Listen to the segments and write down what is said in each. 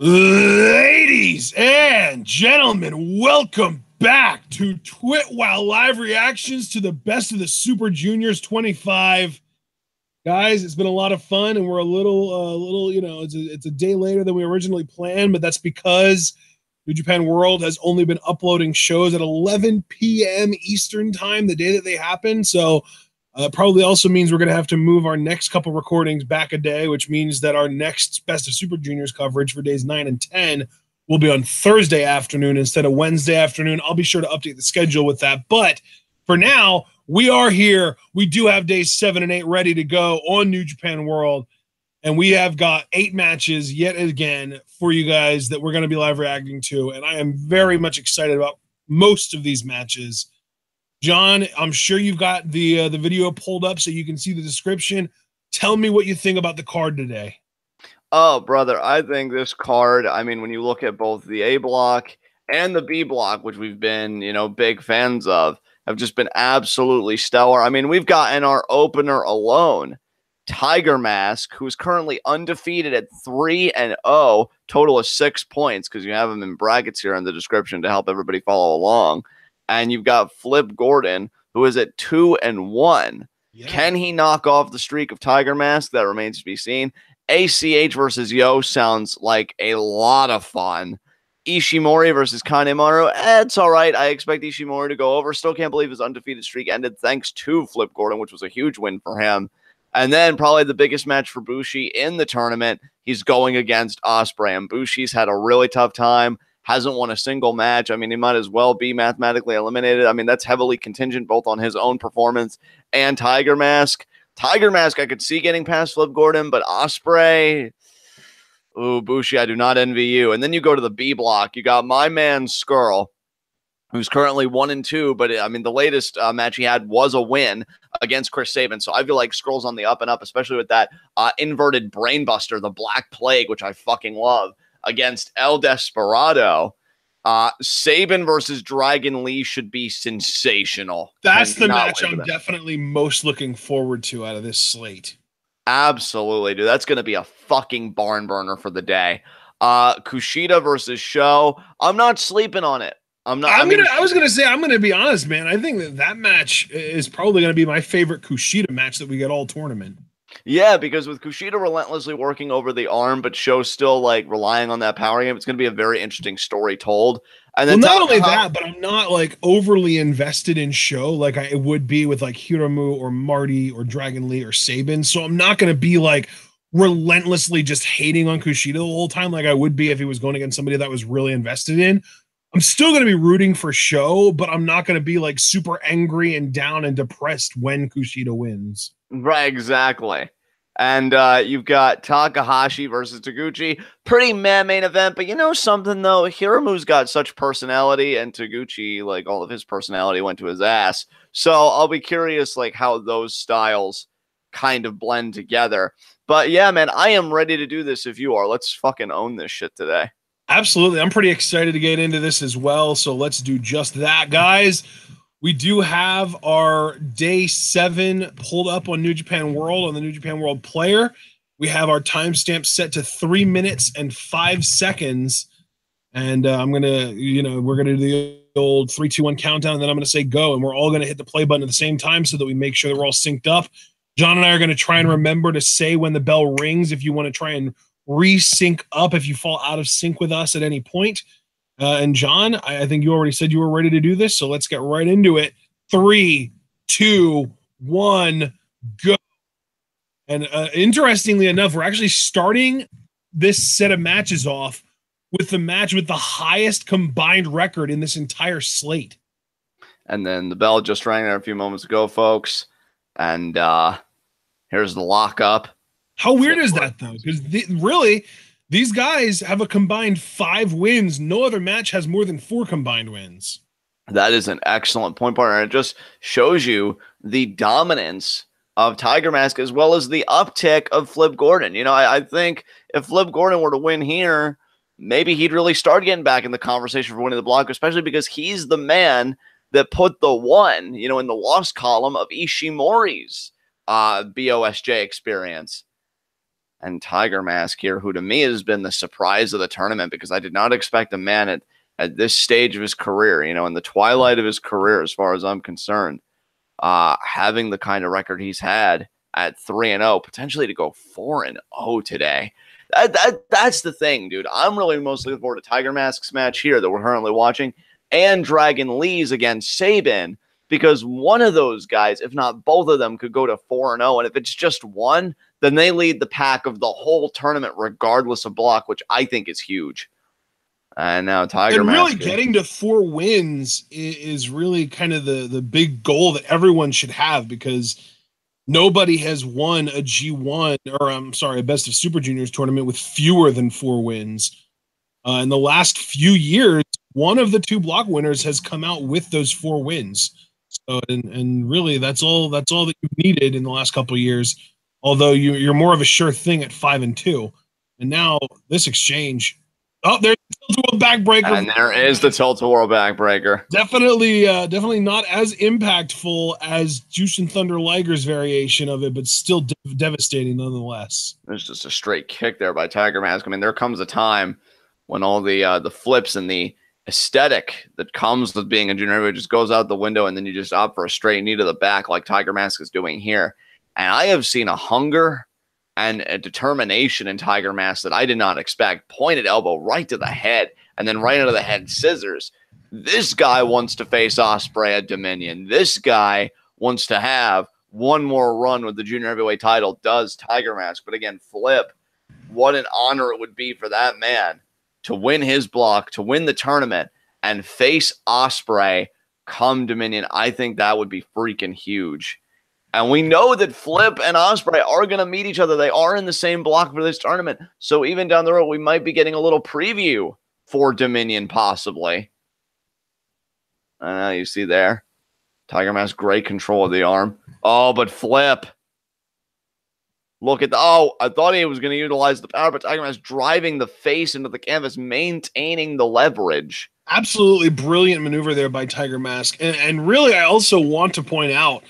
Ladies and gentlemen, welcome back to Twit Wow Live Reactions to the Best of the Super Juniors 25. Guys, it's been a lot of fun, and we're a little, it's a day later than we originally planned, but that's because New Japan World has only been uploading shows at 11 p.m. Eastern time the day that they happen. So probably also means we're going to have to move our next couple recordings back a day, which means that our next Best of Super Juniors coverage for days 9 and 10 will be on Thursday afternoon instead of Wednesday afternoon. I'll be sure to update the schedule with that. But for now, we are here. We do have days 7 and 8 ready to go on New Japan World. And we have got 8 matches yet again for you guys that we're going to be live reacting to. And I am very much excited about most of these matches. John, I'm sure you've got the video pulled up so you can see the description. Tell me what you think about the card today. Oh, brother, I think this card, I mean, when you look at both the A block and the B block, which we've been, big fans of, have just been absolutely stellar. I mean, we've got in our opener alone, Tiger Mask, who's currently undefeated at 3-0, total of 6 points, because you have him in brackets here in the description to help everybody follow along. And you've got Flip Gordon, who is at 2-1. Yeah. Can he knock off the streak of Tiger Mask? That remains to be seen. ACH versus Yo sounds like a lot of fun. Ishimori versus Kanemaru, it's all right. I expect Ishimori to go over. Still can't believe his undefeated streak ended thanks to Flip Gordon, which was a huge win for him. And then probably the biggest match for Bushi in the tournament, he's going against Ospreay. And Bushi's had a really tough time. Hasn't won a single match. I mean, he might as well be mathematically eliminated. I mean, that's heavily contingent both on his own performance and Tiger Mask. Tiger Mask, I could see getting past Flip Gordon, but Ospreay, ooh, Bushi, I do not envy you. And then you go to the B block. You got my man Scurll, who's currently 1-2, but I mean, the latest match he had was a win against Chris Sabin. So I feel like Scurll's on the up and up, especially with that inverted brainbuster, the Black Plague, which I fucking love, against El Desperado. Sabin versus Dragon Lee should be sensational. That's the match I'm definitely most looking forward to out of this slate. Absolutely, dude. That's going to be a fucking barn burner for the day. Kushida versus Sho. I'm not sleeping on it. I was gonna say, I'm gonna be honest, man. I think that match is probably gonna be my favorite Kushida match that we get all tournament. Yeah, because with Kushida relentlessly working over the arm, but Sho still like relying on that power game, it's going to be a very interesting story told. And then not only that, but I'm not like overly invested in Sho like I would be with like Hiromu or Marty or Dragon Lee or Sabin. So I'm not going to be like relentlessly just hating on Kushida the whole time like I would be if he was going against somebody that was really invested in. I'm still going to be rooting for Sho, but I'm not going to be like super angry and down and depressed when Kushida wins. Right, exactly. And you've got Takahashi versus Taguchi. Pretty meh main event, but you know something, though? Hiromu's got such personality, and Taguchi, like, all of his personality went to his ass. So I'll be curious, like, how those styles kind of blend together. But yeah, man, I am ready to do this if you are. Let's fucking own this shit today. Absolutely. I'm pretty excited to get into this as well, so let's do just that, guys. We do have our day 7 pulled up on New Japan World, on the New Japan World player. We have our timestamp set to 3 minutes and 5 seconds. And I'm going to, we're going to do the old 3, 2, 1 countdown, and then I'm going to say go. And we're all going to hit the play button at the same time so that we make sure that we're all synced up. John and I are going to try and remember to say when the bell rings if you want to try and resync up if you fall out of sync with us at any point. And John, I think you already said you were ready to do this, so let's get right into it. 3, 2, 1, go. And interestingly enough, we're actually starting this set of matches off with the match with the highest combined record in this entire slate. And then the bell just rang there a few moments ago, folks. And here's the lockup. How weird is that, though? Because really, these guys have a combined 5 wins. No other match has more than 4 combined wins. That is an excellent point, partner. It just shows you the dominance of Tiger Mask as well as the uptick of Flip Gordon. I think if Flip Gordon were to win here, maybe he'd really start getting back in the conversation for winning the block, especially because he's the man that put the 1, in the lost column of Ishimori's BOSJ experience. and Tiger Mask here, who to me has been the surprise of the tournament because I did not expect a man at this stage of his career, you know, in the twilight of his career, as far as I'm concerned, having the kind of record he's had at 3-0, potentially to go 4-0 today. That's the thing, dude. I'm really mostly looking forward to Tiger Mask's match here that we're currently watching and Dragon Lee's against Sabin, because one of those guys, if not both of them, could go to 4-0. And if it's just one, then they lead the pack of the whole tournament, regardless of block, which I think is huge. And now Tiger Mask. And really getting to 4 wins is really kind of the big goal that everyone should have, because nobody has won a G1, or I'm sorry, a Best of Super Juniors tournament with fewer than 4 wins. In the last few years, one of the 2 block winners has come out with those 4 wins. So, and really, that's all that you've needed in the last couple of years. Although you're more of a sure thing at 5-2, and now this exchange. Oh, there's the tilt-a-whirl backbreaker, and there is the tilt-a-whirl backbreaker. Definitely not as impactful as Jushin Thunder Liger's variation of it, but still devastating nonetheless. There's just a straight kick there by Tiger Mask. I mean, there comes a time when all the flips and the aesthetic that comes with being a junior heavyweight just goes out the window, and then you just opt for a straight knee to the back like Tiger Mask is doing here. And I have seen a hunger and a determination in Tiger Mask that I did not expect. Pointed elbow right to the head, and then right into the head scissors. This guy wants to face Ospreay at Dominion. This guy wants to have one more run with the junior heavyweight title, does Tiger Mask. But again, Flip, what an honor it would be for that man to win his block, to win the tournament, and face Ospreay come Dominion. I think that would be freaking huge. And we know that Flip and Ospreay are going to meet each other. They are in the same block for this tournament. So even down the road, we might be getting a little preview for Dominion, possibly. You see there. Tiger Mask, great control of the arm. Oh, but Flip. Look at the... Oh, I thought he was going to utilize the power, but Tiger Mask driving the face into the canvas, maintaining the leverage. Absolutely brilliant maneuver there by Tiger Mask. And really, I also want to point out,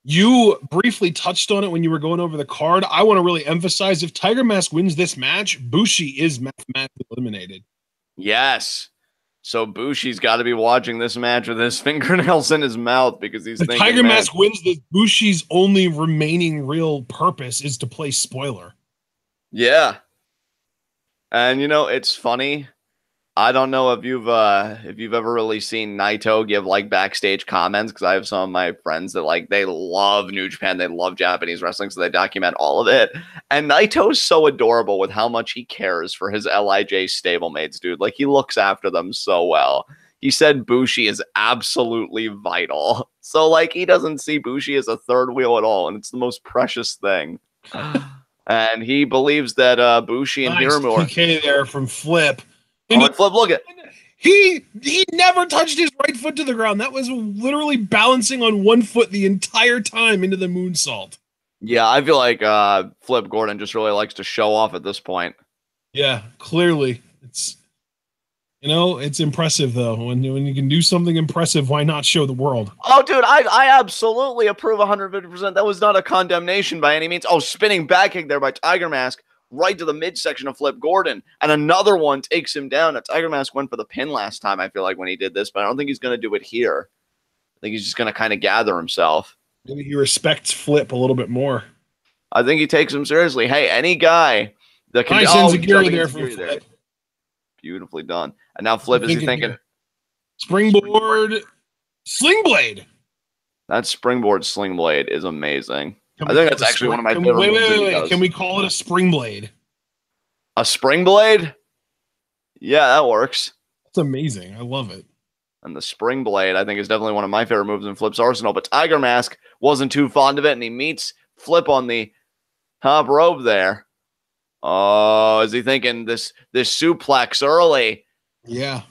you briefly touched on it when you were going over the card. I want to really emphasize, if Tiger Mask wins this match, Bushi is mathematically eliminated. Yes. So Bushi's got to be watching this match with his fingernails in his mouth, because he's thinking, Tiger Mask wins this, Bushi's only remaining real purpose is to play spoiler. Yeah. And you know, it's funny. I don't know if you've ever really seen Naito give like backstage comments, because I have some of my friends that like, they love New Japan, they love Japanese wrestling, so they document all of it. And Naito's so adorable with how much he cares for his LIJ stablemates, dude. Like, he looks after them so well. He said Bushi is absolutely vital. So like, he doesn't see Bushi as a third wheel at all, and it's the most precious thing. And he believes that Bushi and Hiromu are... PK there from Flip. Flip, look at... He never touched his right foot to the ground. That was literally balancing on one foot the entire time into the moonsault. Yeah, I feel like Flip Gordon just really likes to show off at this point. Yeah, clearly. It's, you know, it's impressive, though. When you can do something impressive, why not show the world? Oh, dude, I absolutely approve 150%. That was not a condemnation by any means. Oh, spinning back kick there by Tiger Mask, right to the midsection of Flip Gordon, and another one takes him down. Now, Tiger Mask went for the pin last time, I feel like, when he did this, but I don't think he's going to do it here. I think he's just going to kind of gather himself. Maybe he respects Flip a little bit more. I think he takes him seriously. Hey, any guy that can... Nice enziguri there from Flip. Beautifully done. And now Flip, is he thinking... Springboard Sling Blade. That springboard Sling Blade is amazing. I think that's actually one of my favorite moves. Wait. Can we call it a spring blade? A spring blade? Yeah, that works. That's amazing. I love it. And the spring blade, I think, is definitely one of my favorite moves in Flip's arsenal. But Tiger Mask wasn't too fond of it, and he meets Flip on the top rope there. Oh, is he thinking this suplex early? Yeah.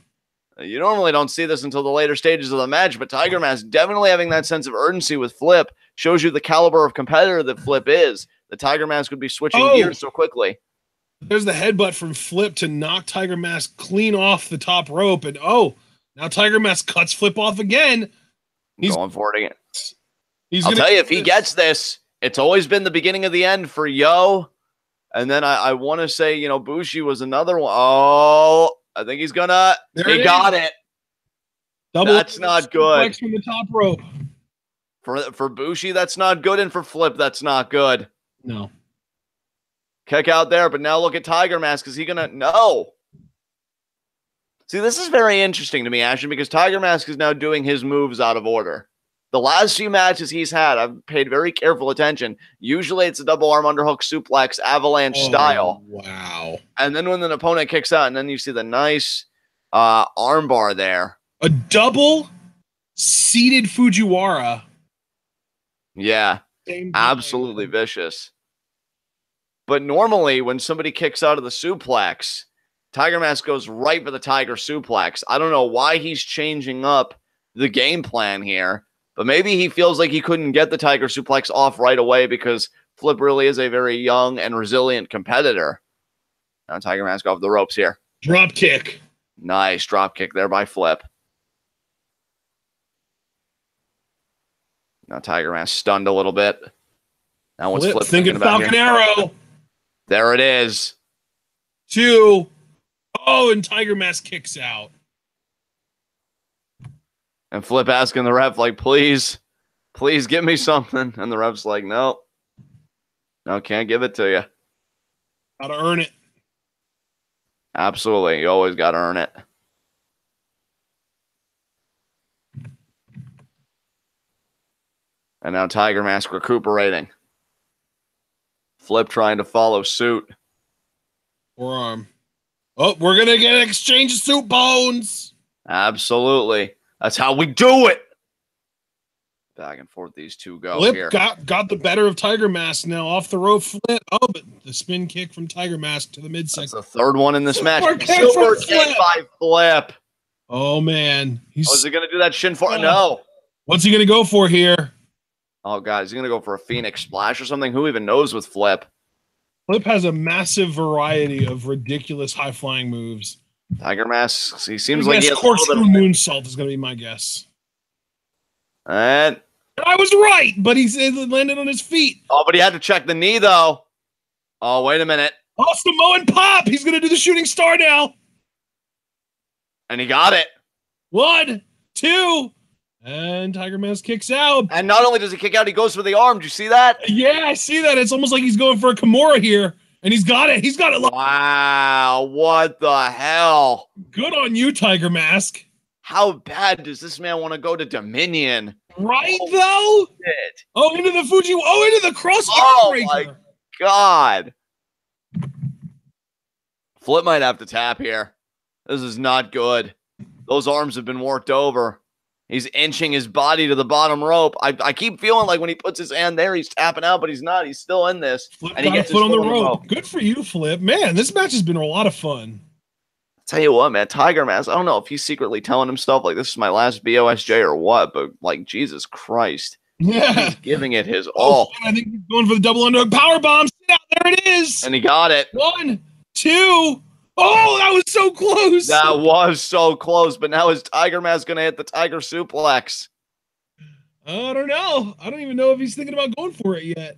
You normally don't see this until the later stages of the match, but Tiger Mask definitely having that sense of urgency with Flip shows you the caliber of competitor that Flip is. The Tiger Mask would be switching gears so quickly. There's the headbutt from Flip to knock Tiger Mask clean off the top rope, and now Tiger Mask cuts Flip off again. He's going for it again. I'll tell you, if he gets this, it's always been the beginning of the end for Yo. And then I want to say, you know, Bushi was another one. Oh, I think he's gonna. He got it. That's not good. From the top rope. For Bushi, that's not good. And for Flip, that's not good. No. Kick out there, but now look at Tiger Mask. Is he gonna? No. See, this is very interesting to me, Ashton, because Tiger Mask is now doing his moves out of order. The last few matches he's had, I've paid very careful attention. Usually it's a double arm underhook suplex, avalanche style. Wow. And then when an opponent kicks out, and then you see the nice arm bar there. A double seated Fujiwara. Yeah, absolutely vicious. But normally when somebody kicks out of the suplex, Tiger Mask goes right for the Tiger suplex. I don't know why he's changing up the game plan here, but maybe he feels like he couldn't get the Tiger suplex off right away because Flip really is a very young and resilient competitor. Now Tiger Mask off the ropes here. Drop kick. Nice drop kick there by Flip. Now Tiger Mask stunned a little bit. Now what's Flip thinking about Falcon Arrow. There it is. 2. Oh, and Tiger Mask kicks out. And Flip asking the ref, like, please give me something. And the ref's like, no, can't give it to you. Gotta earn it. Absolutely. You always got to earn it. And now Tiger Mask recuperating. Flip trying to follow suit. Forearm. Oh, we're going to get an exchange of soup bones. Absolutely. That's how we do it. Back and forth these two go Flip here. got the better of Tiger Mask now. Off the rope Flip. Oh, but the spin kick from Tiger Mask to the midsection. That's the third one in this match. Super kick by Flip. Oh, man. Is he going to do that shin for? No. What's he going to go for here? Oh, God. Is he going to go for a Phoenix Splash or something? Who even knows with Flip? Flip has a massive variety of ridiculous high-flying moves. Tiger Mask, he seems like he has corkscrew moonsault is going to be my guess. And I was right, but he landed on his feet. Oh, but he had to check the knee, though. Oh, wait a minute. Oh, Samoan pop. He's going to do the shooting star now. And he got it. 1, 2. And Tiger Mask kicks out. And not only does he kick out, he goes for the arm. Did you see that? Yeah, I see that. It's almost like he's going for a Kimura here. And he's got it. He's got it. Wow. What the hell? Good on you, Tiger Mask. How bad does this man want to go to Dominion? Right, though? Shit. Oh, into the Fuji. Oh, into the cross. Oh, my God. Flip might have to tap here. This is not good. Those arms have been worked over. He's inching his body to the bottom rope. I keep feeling like when he puts his hand there, he's tapping out, but he's not. He's still in this. Flip and he gets his foot on the rope. Good for you, Flip. Man, this match has been a lot of fun. I'll tell you what, man. Tiger Mask, I don't know if he's secretly telling himself, like, this is my last BOSJ or what, but, like, Jesus Christ. Yeah. He's giving it his all. I think he's going for the double underhook powerbomb. There it is. And he got it. 1, 2. Oh, that was so close. That was so close, but now is Tiger Mask going to hit the Tiger suplex? I don't know. I don't even know if he's thinking about going for it yet.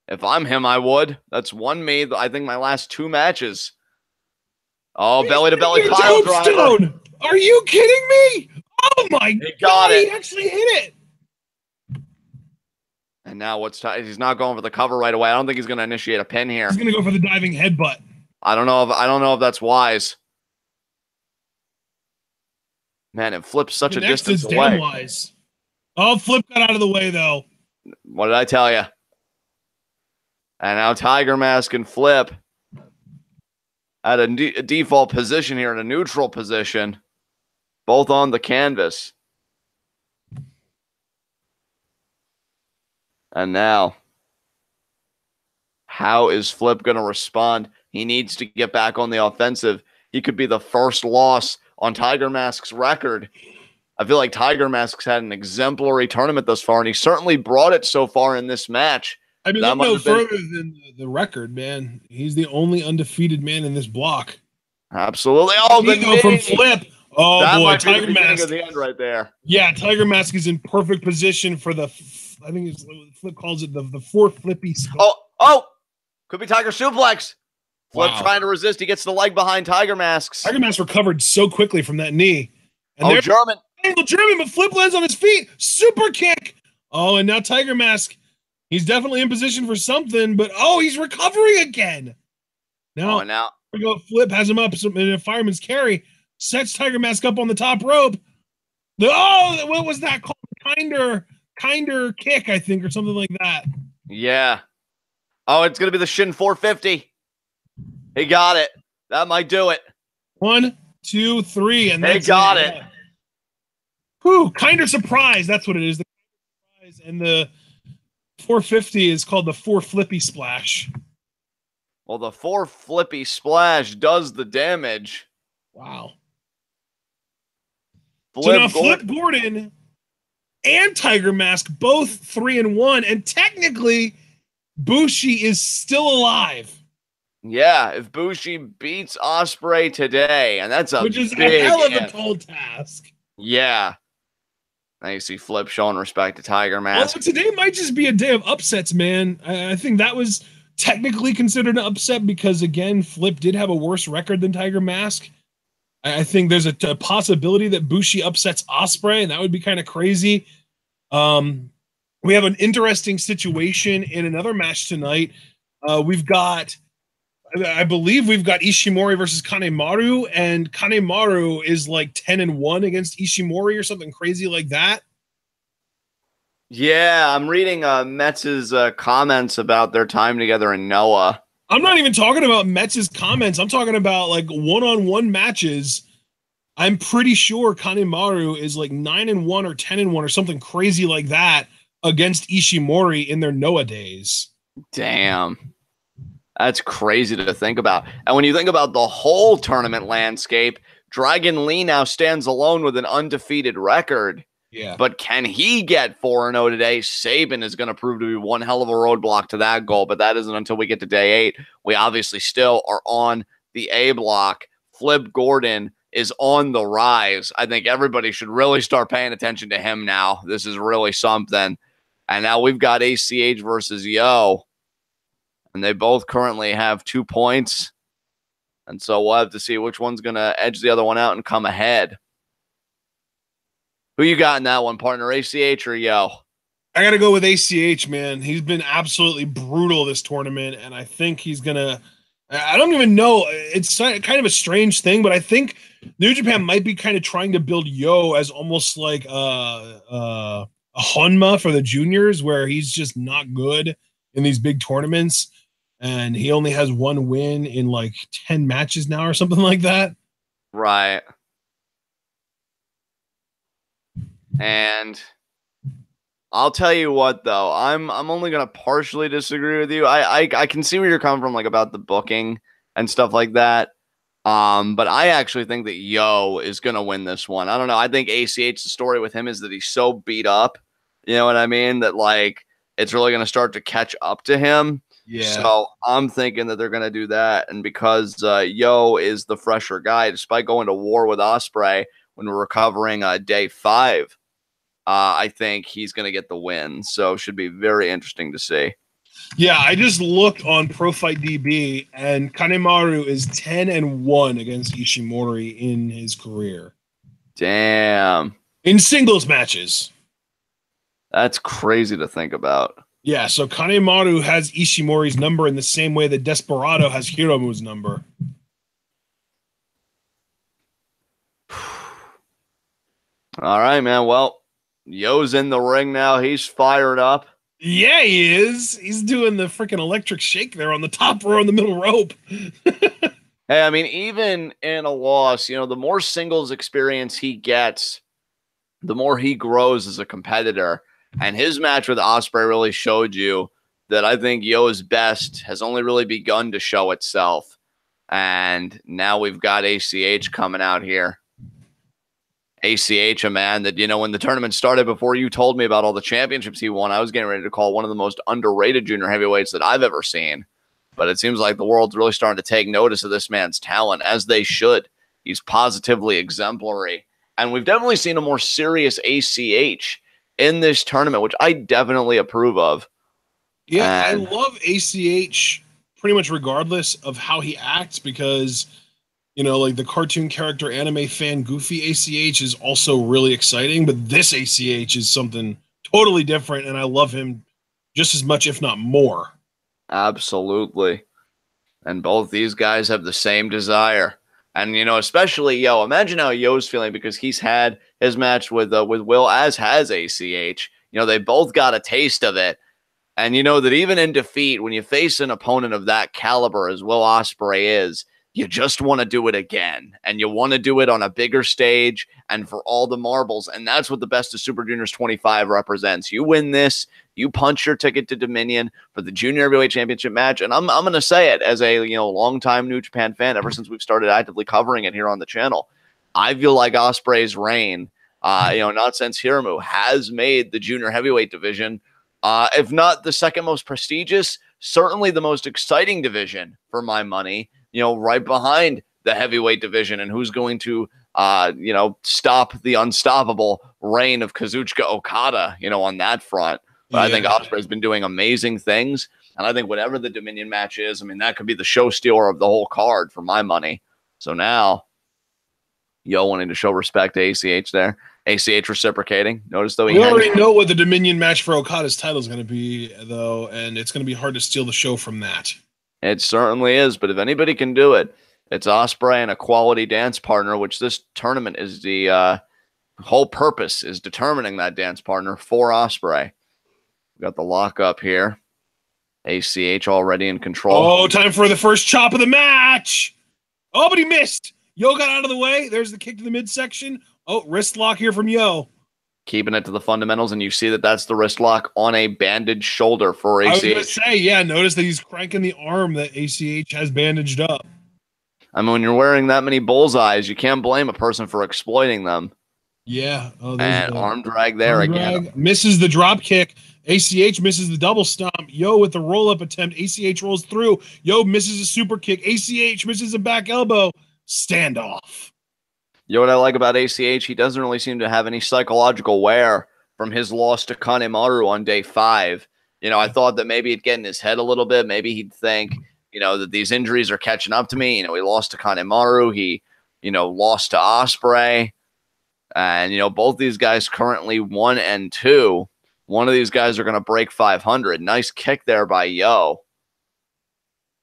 If I'm him, I would. That's won me, I think, my last 2 matches. Oh, belly-to-belly pile driver. Are you kidding me? Oh, my God. He actually hit it. And now he's not going for the cover right away. I don't think he's going to initiate a pin here. He's going to go for the diving headbutt. I don't know if that's wise. Man, it flips such a distance away. Damn wise. Oh, Flip got out of the way, though. What did I tell you? And now Tiger Mask and Flip at a default position here, in a neutral position, both on the canvas. And now, how is Flip going to respond? He needs to get back on the offensive. He could be the first loss on Tiger Mask's record. I feel like Tiger Mask's had an exemplary tournament thus far, and he certainly brought it so far in this match. I mean, look no further than the record, man. He's the only undefeated man in this block. Absolutely. Oh, the knee from Flip. Oh, that boy, Tiger Mask. Of the end right there. Yeah, Tiger Mask is in perfect position for the, I think Flip calls it the 4 flippy skull. Oh. Could be Tiger suplex. Flip trying to resist. He gets the leg behind Tiger Mask's. Tiger Mask recovered so quickly from that knee. And German. Angle German, but Flip lands on his feet. Super kick. Oh, and now Tiger Mask. He's definitely in position for something, but he's recovering again. Now we go. Flip has him up in a fireman's carry. Sets Tiger Mask up on the top rope. What was that called? Kinder kick, I think, or something like that. Yeah. Oh, it's gonna be the Shin 450. He got it. That might do it. 1, 2, 3, and they got it. Whew, Kinder surprise. That's what it is. The surprise, and the 450 is called the 4 flippy splash. Well, the 4 flippy splash does the damage. Wow. Flip Gordon and Tiger Mask both 3-1, and technically Bushi is still alive. Yeah, if Bushi beats Ospreay today, and that's which is a hell of a tall task. Yeah. Now you see Flip showing respect to Tiger Mask. Also, today might just be a day of upsets, man. I think that was technically considered an upset because, again, Flip did have a worse record than Tiger Mask. I think there's a possibility that Bushi upsets Ospreay, and that would be kind of crazy. We have an interesting situation in another match tonight. I believe we've got Ishimori versus Kanemaru, and Kanemaru is like 10-1 against Ishimori or something crazy like that. Yeah, I'm reading Metz's comments about their time together in Noah. I'm not even talking about Metz's comments. I'm talking about like one-on-one matches. I'm pretty sure Kanemaru is like 9-1 or 10-1 or something crazy like that against Ishimori in their Noah days. Damn. That's crazy to think about. And when you think about the whole tournament landscape, Dragon Lee now stands alone with an undefeated record. Yeah. But can he get 4-0 today? Sabin is going to prove to be one hell of a roadblock to that goal, but that isn't until we get to day 8. We obviously still are on the A block. Flip Gordon is on the rise. I think everybody should really start paying attention to him now. This is really something. And now we've got ACH versus Yo. And they both currently have 2 points. And so we'll have to see which one's going to edge the other one out and come ahead. Who you got in that one, partner? ACH or Yo? I got to go with ACH, man. He's been absolutely brutal this tournament, and I think he's going to... I don't even know. It's kind of a strange thing, but I think New Japan might be kind of trying to build Yo as almost like a Honma for the juniors, where he's just not good in these big tournaments. And he only has 1 win in like 10 matches now or something like that. Right. And I'll tell you what, though, I'm only going to partially disagree with you. I can see where you're coming from, like about the booking and stuff like that. But I actually think that Yo is going to win this one. I don't know. I think ACH, the story with him is that he's so beat up. You know what I mean? That like it's really going to start to catch up to him. Yeah. So I'm thinking that they're going to do that. And because Yo is the fresher guy, despite going to war with Ospreay when we're recovering day 5, I think he's going to get the win. So should be very interesting to see. Yeah, I just looked on Pro Fight DB, and Kanemaru is 10-1 against Ishimori in his career. Damn. In singles matches. That's crazy to think about. Yeah, so Kanemaru has Ishimori's number in the same way that Desperado has Hiromu's number. All right, man. Well, Yo's in the ring now. He's fired up. Yeah, he is. He's doing the freaking electric shake there on the top row on the middle rope. Hey, I mean, even in a loss, you know, the more singles experience he gets, the more he grows as a competitor. And his match with Ospreay really showed you that I think Yo's best has only really begun to show itself. And now we've got ACH coming out here. ACH, a man that, you know, when the tournament started, before you told me about all the championships he won, I was getting ready to call one of the most underrated junior heavyweights that I've ever seen. But it seems like the world's really starting to take notice of this man's talent, as they should. He's positively exemplary. And we've definitely seen a more serious ACH in this tournament, which I definitely approve of. Yeah, I love ACH pretty much regardless of how he acts, because, you know, like the cartoon character anime fan Goofy ACH is also really exciting, but this ACH is something totally different, and I love him just as much, if not more. Absolutely. And both these guys have the same desire. And, you know, especially Yo, imagine how Yo's feeling, because he's had his match with Will, as has ACH. You know, they both got a taste of it. And you know that even in defeat, when you face an opponent of that caliber as Will Ospreay is, you just want to do it again. And you want to do it on a bigger stage and for all the marbles. And that's what the Best of Super Juniors 25 represents. You win this, you punch your ticket to Dominion for the Junior Heavyweight Championship match. And I'm going to say it as a, you know, longtime New Japan fan, ever since we've started actively covering it here on the channel. I feel like Ospreay's reign, you know, not since Hiromu, has made the Junior Heavyweight division, if not the second most prestigious, certainly the most exciting division for my money, you know, right behind the heavyweight division. And who's going to, you know, stop the unstoppable reign of Kazuchika Okada, you know, on that front. But I think Ospreay's been doing amazing things. And I think whatever the Dominion match is, I mean, that could be the show stealer of the whole card for my money. So now, Yo wanting to show respect to ACH there. ACH reciprocating. Notice though, we already know what the Dominion match for Okada's title is going to be, though, and it's going to be hard to steal the show from that. It certainly is, but if anybody can do it, it's Ospreay and a quality dance partner, which this tournament is the whole purpose, is determining that dance partner for Ospreay. We got the lockup here. ACH already in control. Oh, time for the first chop of the match. Oh, but he missed. Yo got out of the way. There's the kick to the midsection. Oh, wrist lock here from Yo. Keeping it to the fundamentals, and you see that that's the wrist lock on a bandaged shoulder for ACH. I was going to say, yeah, notice that he's cranking the arm that ACH has bandaged up. I mean, when you're wearing that many bullseyes, you can't blame a person for exploiting them. Yeah. Oh, and arm drag there again. Misses the drop kick. ACH misses the double stomp. Yo with the roll-up attempt. ACH rolls through. Yo misses a super kick. ACH misses a back elbow. Standoff. You know what I like about ACH? He doesn't really seem to have any psychological wear from his loss to Kanemaru on day 5. You know, I thought that maybe he'd get in his head a little bit. Maybe he'd think, you know, that these injuries are catching up to me. You know, he lost to Kanemaru. He, you know, lost to Ospreay. And, you know, both these guys currently 1 and 2. One of these guys are going to break 500. Nice kick there by Yo.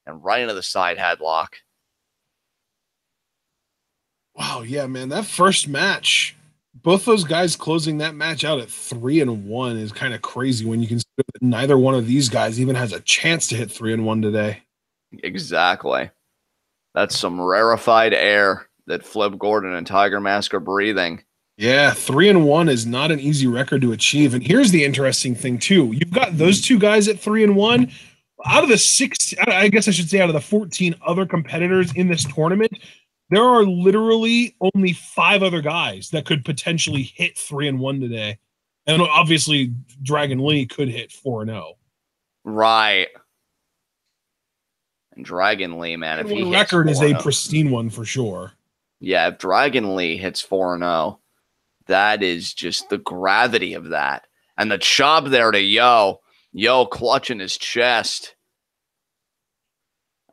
And right into the side headlock. Wow, yeah, man, that first match, both those guys closing that match out at 3-1 is kind of crazy when you consider that neither one of these guys even has a chance to hit 3-1 today. Exactly. That's some rarefied air that Flip Gordon and Tiger Mask are breathing. Yeah, 3-1 is not an easy record to achieve. And here's the interesting thing, too. You've got those two guys at 3-1. Out of the 6, I guess I should say out of the 14 other competitors in this tournament, there are literally only 5 other guys that could potentially hit 3-1 today. And obviously, Dragon Lee could hit 4-0. Right. And Dragon Lee, man, if he hits record 4-0, is a pristine one for sure. Yeah, if Dragon Lee hits 4-0, that is just the gravity of that. And the chop there to Yo. Yo clutching his chest.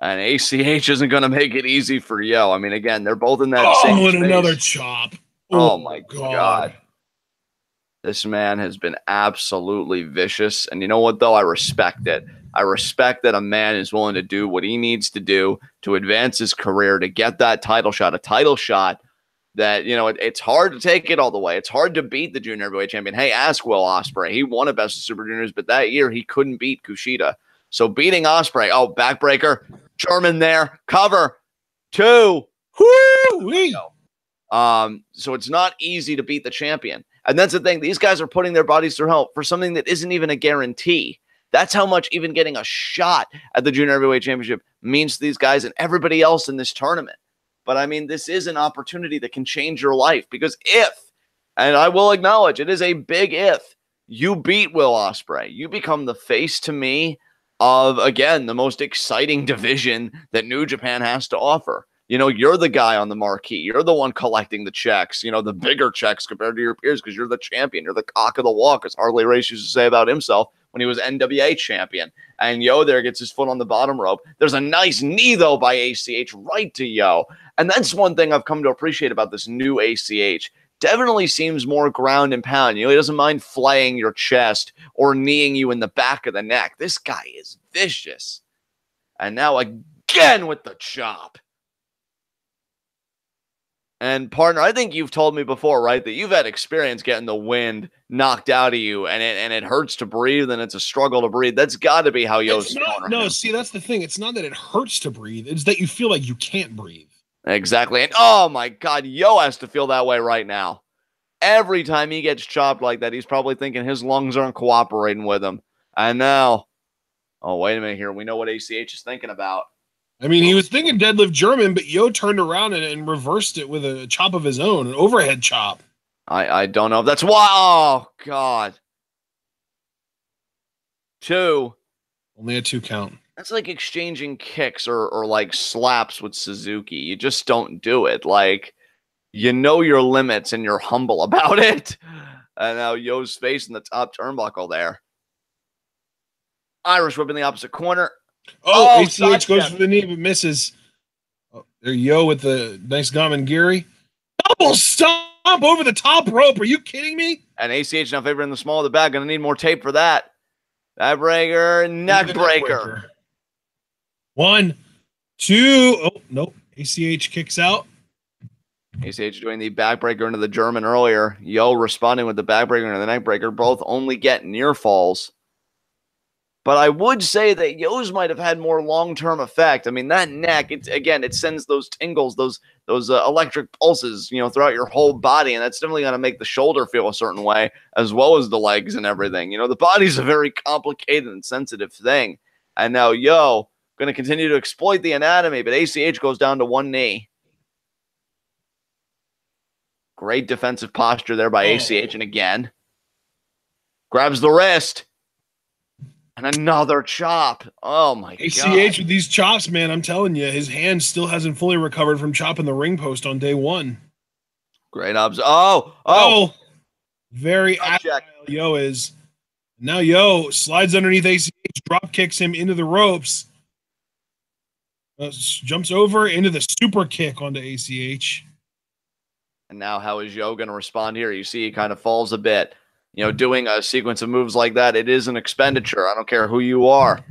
And ACH isn't going to make it easy for Yo. I mean, again, they're both in that same space. And another chop. Oh my God. This man has been absolutely vicious. And you know what, though? I respect it. I respect that a man is willing to do what he needs to do to advance his career, to get that title shot, a title shot that, you know, it's hard to take it all the way. It's hard to beat the Junior Heavyweight Champion. Hey, ask Will Ospreay. He won a Best of Super Juniors, but that year he couldn't beat Kushida. So beating Ospreay, oh, backbreaker, German there, cover, 2. Woo-wee. So it's not easy to beat the champion. And that's the thing. These guys are putting their bodies through hell for something that isn't even a guarantee. That's how much even getting a shot at the Junior Heavyweight Championship means to these guys and everybody else in this tournament. But, I mean, this is an opportunity that can change your life, because if, and I will acknowledge it is a big if, you beat Will Ospreay, you become the face to me of, again, the most exciting division that New Japan has to offer. You know, you're the guy on the marquee. You're the one collecting the checks, you know, the bigger checks compared to your peers, because you're the champion. You're the cock of the walk, as Harley Race used to say about himself. when he was NWA champion. And Yo there gets his foot on the bottom rope. There's a nice knee, though, by ACH right to Yo. And that's one thing I've come to appreciate about this new ACH. Definitely seems more ground and pound. You know, he doesn't mind flaying your chest or kneeing you in the back of the neck. This guy is vicious. And now again with the chop. And partner, I think you've told me before, right, that you've had experience getting the wind knocked out of you, and it hurts to breathe, and it's a struggle to breathe. That's got to be how Yo's not. No, see, that's the thing. It's not that it hurts to breathe. It's that you feel like you can't breathe. Exactly. And oh my God, Yo has to feel that way right now. Every time he gets chopped like that, he's probably thinking his lungs aren't cooperating with him. And now, oh, wait a minute here. We know what ACH is thinking about. I mean, he was thinking deadlift German, but Yo turned around and reversed it with a chop of his own, an overhead chop. I don't know if that's why. Oh, God. 2. Only a 2 count. That's like exchanging kicks or like slaps with Suzuki. You just don't do it. Like, you know your limits and you're humble about it. And now Yo's face in the top turnbuckle there. Irish whip in the opposite corner. Oh, ACH goes for the knee but misses. Oh, there Yo with the nice Gamengiri. Double stomp over the top rope. Are you kidding me? And ACH now favoring the small of the back. Gonna need more tape for that. Back breaker, neck breaker. 1, 2. Oh, nope. ACH kicks out. ACH doing the backbreaker into the German earlier. Yo responding with the backbreaker into the neckbreaker. Both only get near falls. But I would say that Yo's might have had more long-term effect. I mean, that neck, it sends those tingles, those electric pulses, you know, throughout your whole body, and that's definitely going to make the shoulder feel a certain way, as well as the legs and everything. You know, the body's a very complicated and sensitive thing. And now Yo going to continue to exploit the anatomy, but ACH goes down to 1 knee. Great defensive posture there by ACH, and again, grabs the wrist. And another chop. Oh, my God. ACH with these chops, man, I'm telling you, his hand still hasn't fully recovered from chopping the ring post on day 1. Great obs. Oh. Very agile Yo is. Now Yo slides underneath ACH, drop kicks him into the ropes. Jumps over into the super kick onto ACH. And now how is Yo going to respond here? You see he kind of falls a bit. You know, doing a sequence of moves like that, it is an expenditure. I don't care who you are.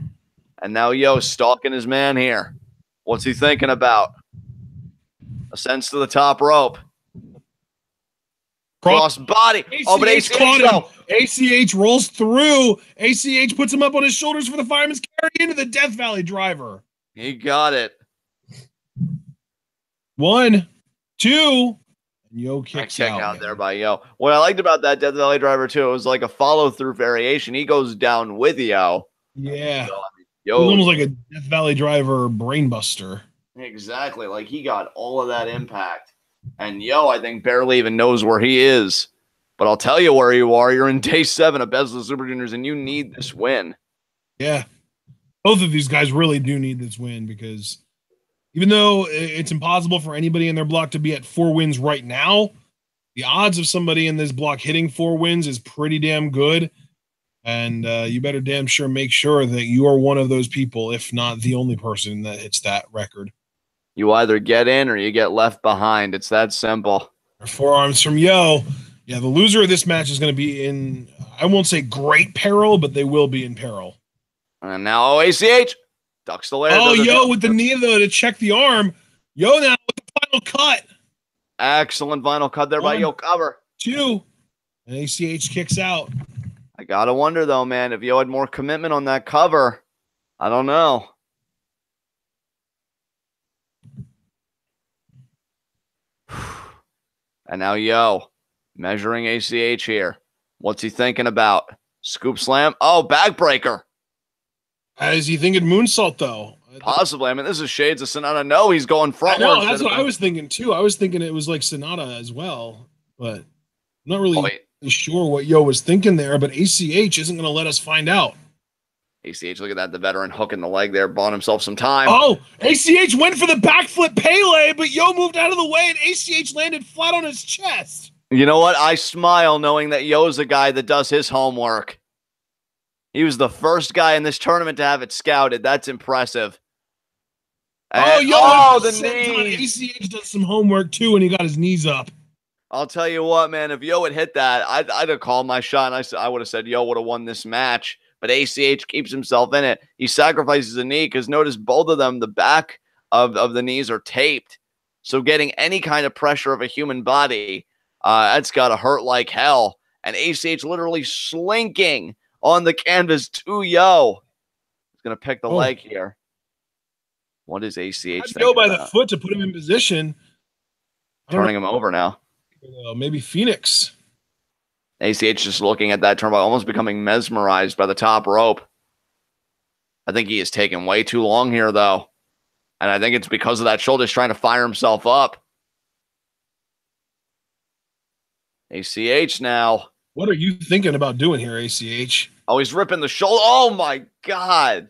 And now Yo stalking his man here. What's he thinking about? Ascends to the top rope. Cross body. But ACH caught him. ACH rolls through. ACH puts him up on his shoulders for the fireman's carry into the Death Valley driver. He got it. 1, 2. Yo kicks out there by Yo. What I liked about that Death Valley driver, too, it was like a follow-through variation. He goes down with Yo. Yeah. So, Yo, it was almost like a Death Valley driver brainbuster. Exactly. Like, he got all of that impact. And Yo, I think, barely even knows where he is. But I'll tell you where you are. You're in day 7 of Best of the Super Juniors, and you need this win. Yeah. Both of these guys really do need this win because even though it's impossible for anybody in their block to be at 4 wins right now, the odds of somebody in this block hitting 4 wins is pretty damn good. And you better damn sure make sure that you are one of those people, if not the only person that hits that record. You either get in or you get left behind. It's that simple. 4 from Yo. Yeah, the loser of this match is going to be in, I won't say great peril, but they will be in peril. And now ACH ducks the layer. Oh, Yo with the knee, though, to check the arm. Yo now with the final cut. Excellent final cut there by Yo. Cover. 2. And ACH kicks out. I got to wonder, though, man, if Yo had more commitment on that cover. I don't know. And now Yo measuring ACH here. What's he thinking about? Scoop slam. Oh, backbreaker. Is he thinking moonsault, though? Possibly. I mean, this is shades of Sonata. No, he's going front. No, that's what I was thinking, too. I was thinking it was like Sonata as well. But I'm not really sure what Yo was thinking there. But ACH isn't going to let us find out. ACH, look at that. The veteran hooking the leg there. Bought himself some time. Oh, ACH went for the backflip Pele, but Yo moved out of the way, and ACH landed flat on his chest. You know what? I smile knowing that Yo's a guy that does his homework. He was the first guy in this tournament to have it scouted. That's impressive. And, the knee. ACH does some homework too when he got his knees up. I'll tell you what, man. If Yo had hit that, I'd have called my shot, and I would have said Yo would have won this match. But ACH keeps himself in it. He sacrifices a knee because notice both of them, the back of the knees are taped. So getting any kind of pressure of a human body, that's got to hurt like hell. And ACH literally slinking on the canvas to Yo. He's going to pick the leg here. What is ACH thinking Yo by the foot to put him in position. Turning him over now. Maybe Phoenix. ACH just looking at that turnbuckle, almost becoming mesmerized by the top rope. I think he is taking way too long here, though. And I think it's because of that shoulder. He's trying to fire himself up. ACH now. What are you thinking about doing here, ACH? Oh, he's ripping the shoulder. Oh, my God.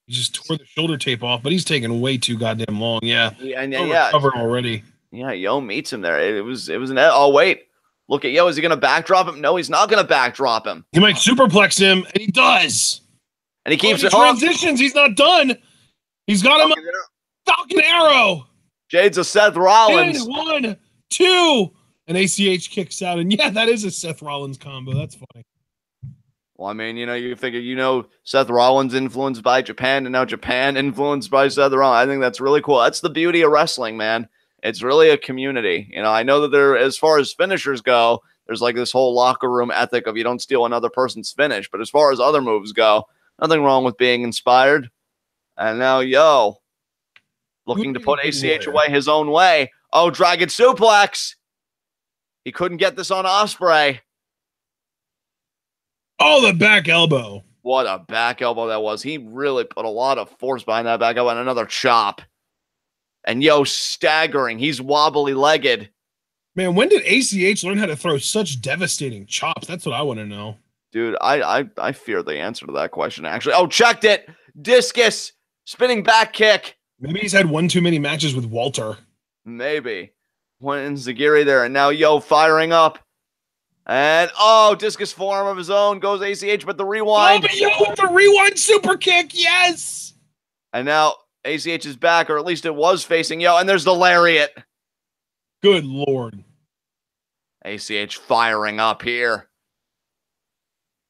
He just tore the shoulder tape off, but he's taking way too goddamn long. Yeah. Yeah. Covered already. Yeah, Yo meets him there. It was an... Oh, wait. Look at Yo. Is he going to backdrop him? No, he's not going to backdrop him. He might superplex him, and he does. And he keeps it transitions. He's not done. He's got him Falcon Arrow. Shades of Seth Rollins. 1, 2. And ACH kicks out. And yeah, that is a Seth Rollins combo. That's funny. Well, I mean, you figure, Seth Rollins influenced by Japan, and now Japan influenced by Seth Rollins. I think that's really cool. That's the beauty of wrestling, man. It's really a community. I know that there, as far as finishers go, there's like this whole locker room ethic of you don't steal another person's finish. But as far as other moves go, nothing wrong with being inspired. And now Yo looking to put ACH away his own way. Oh, Dragon Suplex. He couldn't get this on Ospreay. Oh, the back elbow. What a back elbow that was. He really put a lot of force behind that back elbow and another chop. And Yo staggering. He's wobbly-legged. Man, when did ACH learn how to throw such devastating chops? That's what I want to know. Dude, I fear the answer to that question, actually. Oh, checked it. Discus. Spinning back kick. Maybe he's had one too many matches with Walter. Maybe. Went Zagiri there, and now Yo firing up. And, discus forearm of his own. Goes ACH, but the rewind. Oh, but Yo with the rewind super kick. Yes. And now ACH is back, or at least it was facing Yo, and there's the lariat. Good Lord. ACH firing up here.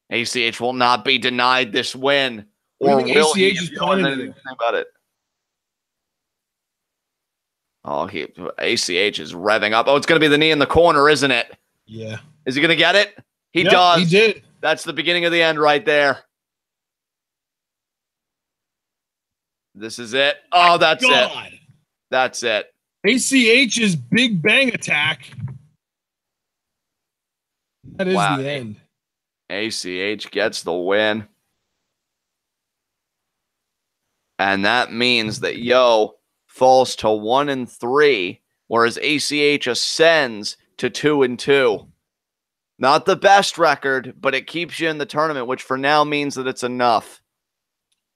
ACH will not be denied this win. Or will he? If you don't know anything about it. Oh, ACH is revving up. Oh, it's going to be the knee in the corner, isn't it? Yeah. Is he going to get it? He does. He did. That's the beginning of the end right there. This is it. Oh, that's it. That's it. ACH's Big Bang attack. That is the end. ACH gets the win. And that means that Yo falls to 1-3, whereas ACH ascends to 2-2. Not the best record, but it keeps you in the tournament, which for now means that it's enough.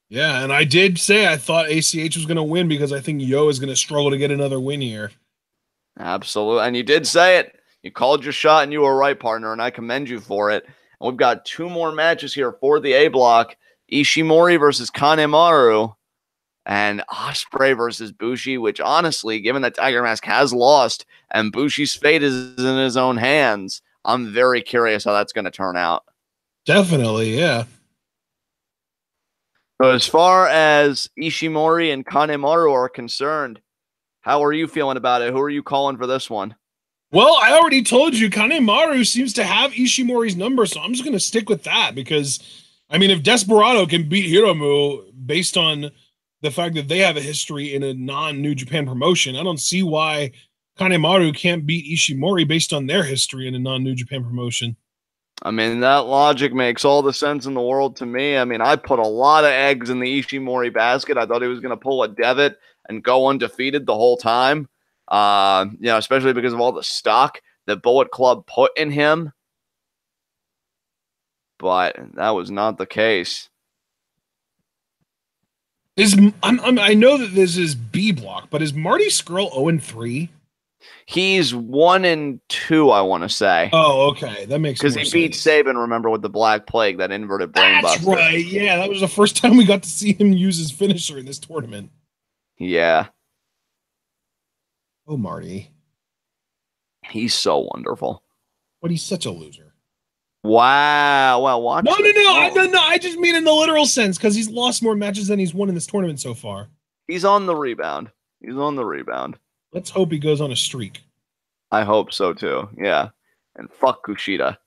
Yeah, and I did say I thought ACH was going to win because I think Yo is going to struggle to get another win here. Absolutely. And you did say it. You called your shot and you were right, partner, and I commend you for it. And we've got 2 more matches here for the A block. Ishimori versus Kanemaru and Ospreay versus Bushi, which honestly, given that Tiger Mask has lost and Bushi's fate is in his own hands, I'm very curious how that's going to turn out. Definitely, yeah. So as far as Ishimori and Kanemaru are concerned, how are you feeling about it? Who are you calling for this one? Well, I already told you, Kanemaru seems to have Ishimori's number, so I'm just going to stick with that because, I mean, if Desperado can beat Hiromu based on the fact that they have a history in a non-New Japan promotion, I don't see why Kanemaru can't beat Ishimori based on their history in a non-New Japan promotion. I mean, that logic makes all the sense in the world to me. I mean, I put a lot of eggs in the Ishimori basket. I thought he was going to pull a Devitt and go undefeated the whole time. Especially because of all the stock that Bullet Club put in him. But that was not the case. I know that this is B block, but is Marty Scurll 0-3? He's 1-2, I want to say. Oh, okay. That makes more sense. Because he beat Sabin, remember, with the Black Plague, that inverted brain That's buster. right. Yeah, that was the first time we got to see him use his finisher in this tournament. Yeah. Oh, Marty. He's so wonderful. But he's such a loser. Wow. Well, watch. No. I just mean in the literal sense, because he's lost more matches than he's won in this tournament so far. He's on the rebound. He's on the rebound. Let's hope he goes on a streak. I hope so, too. Yeah. And fuck Kushida.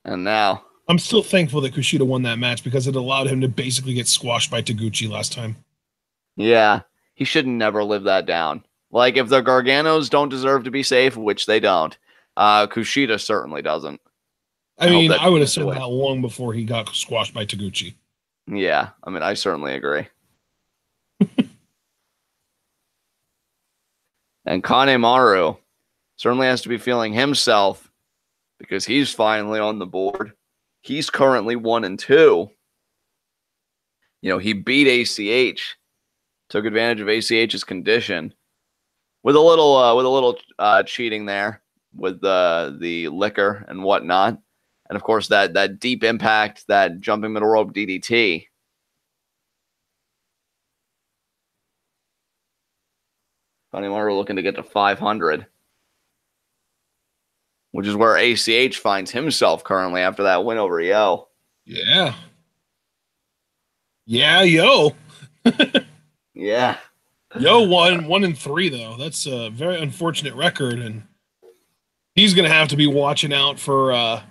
And now. I'm still thankful that Kushida won that match because it allowed him to basically get squashed by Taguchi last time. Yeah. He should never live that down. Like, if the Garganos don't deserve to be safe, which they don't, Kushida certainly doesn't. I mean, I would have said that long before he got squashed by Taguchi. Yeah, I mean, I certainly agree. And Kanemaru certainly has to be feeling himself because he's finally on the board. He's currently 1-2. You know, he beat ACH, took advantage of ACH's condition with a little cheating there with the liquor and whatnot. And of course, that deep impact, that jumping middle rope DDT. Kanemaru looking to get to 500, which is where ACH finds himself currently after that win over Yo. Yeah. Yeah, Yo. Yeah. Yo won 1-3 though. That's a very unfortunate record, and he's gonna have to be watching out for our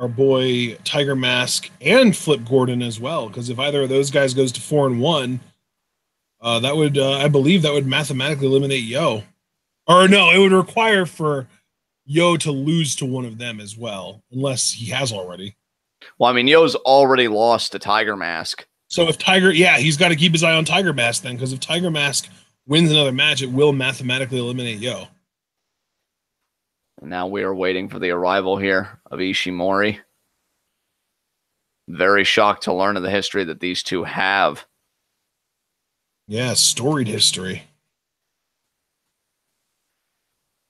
boy Tiger Mask and Flip Gordon as well, because if either of those guys goes to 4-1, that would I believe that would mathematically eliminate Yo. Or no, it would require for Yo to lose to one of them as well, unless he has already. Well, I mean, Yo's already lost to Tiger Mask. So if Tiger, he's got to keep his eye on Tiger Mask then, because if Tiger Mask wins another match, it will mathematically eliminate Yo. And now we are waiting for the arrival here of Ishimori. Very shocked to learn of the history that these two have. Yeah, storied history.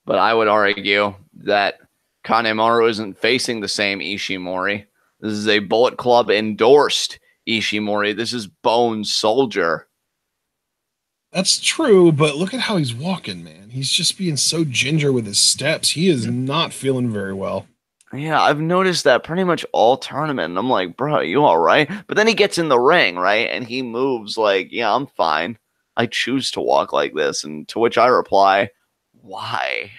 But I would argue that Kanemaru isn't facing the same Ishimori. This is a Bullet Club endorsed Ishimori. This is Bone Soldier. That's true, but look at how he's walking, man. He's just being so ginger with his steps. He is not feeling very well. Yeah, I've noticed that pretty much all tournament. And I'm like, bro, you all right? But then he gets in the ring, right? And he moves like, yeah, I'm fine. I choose to walk like this. And to which I reply, why?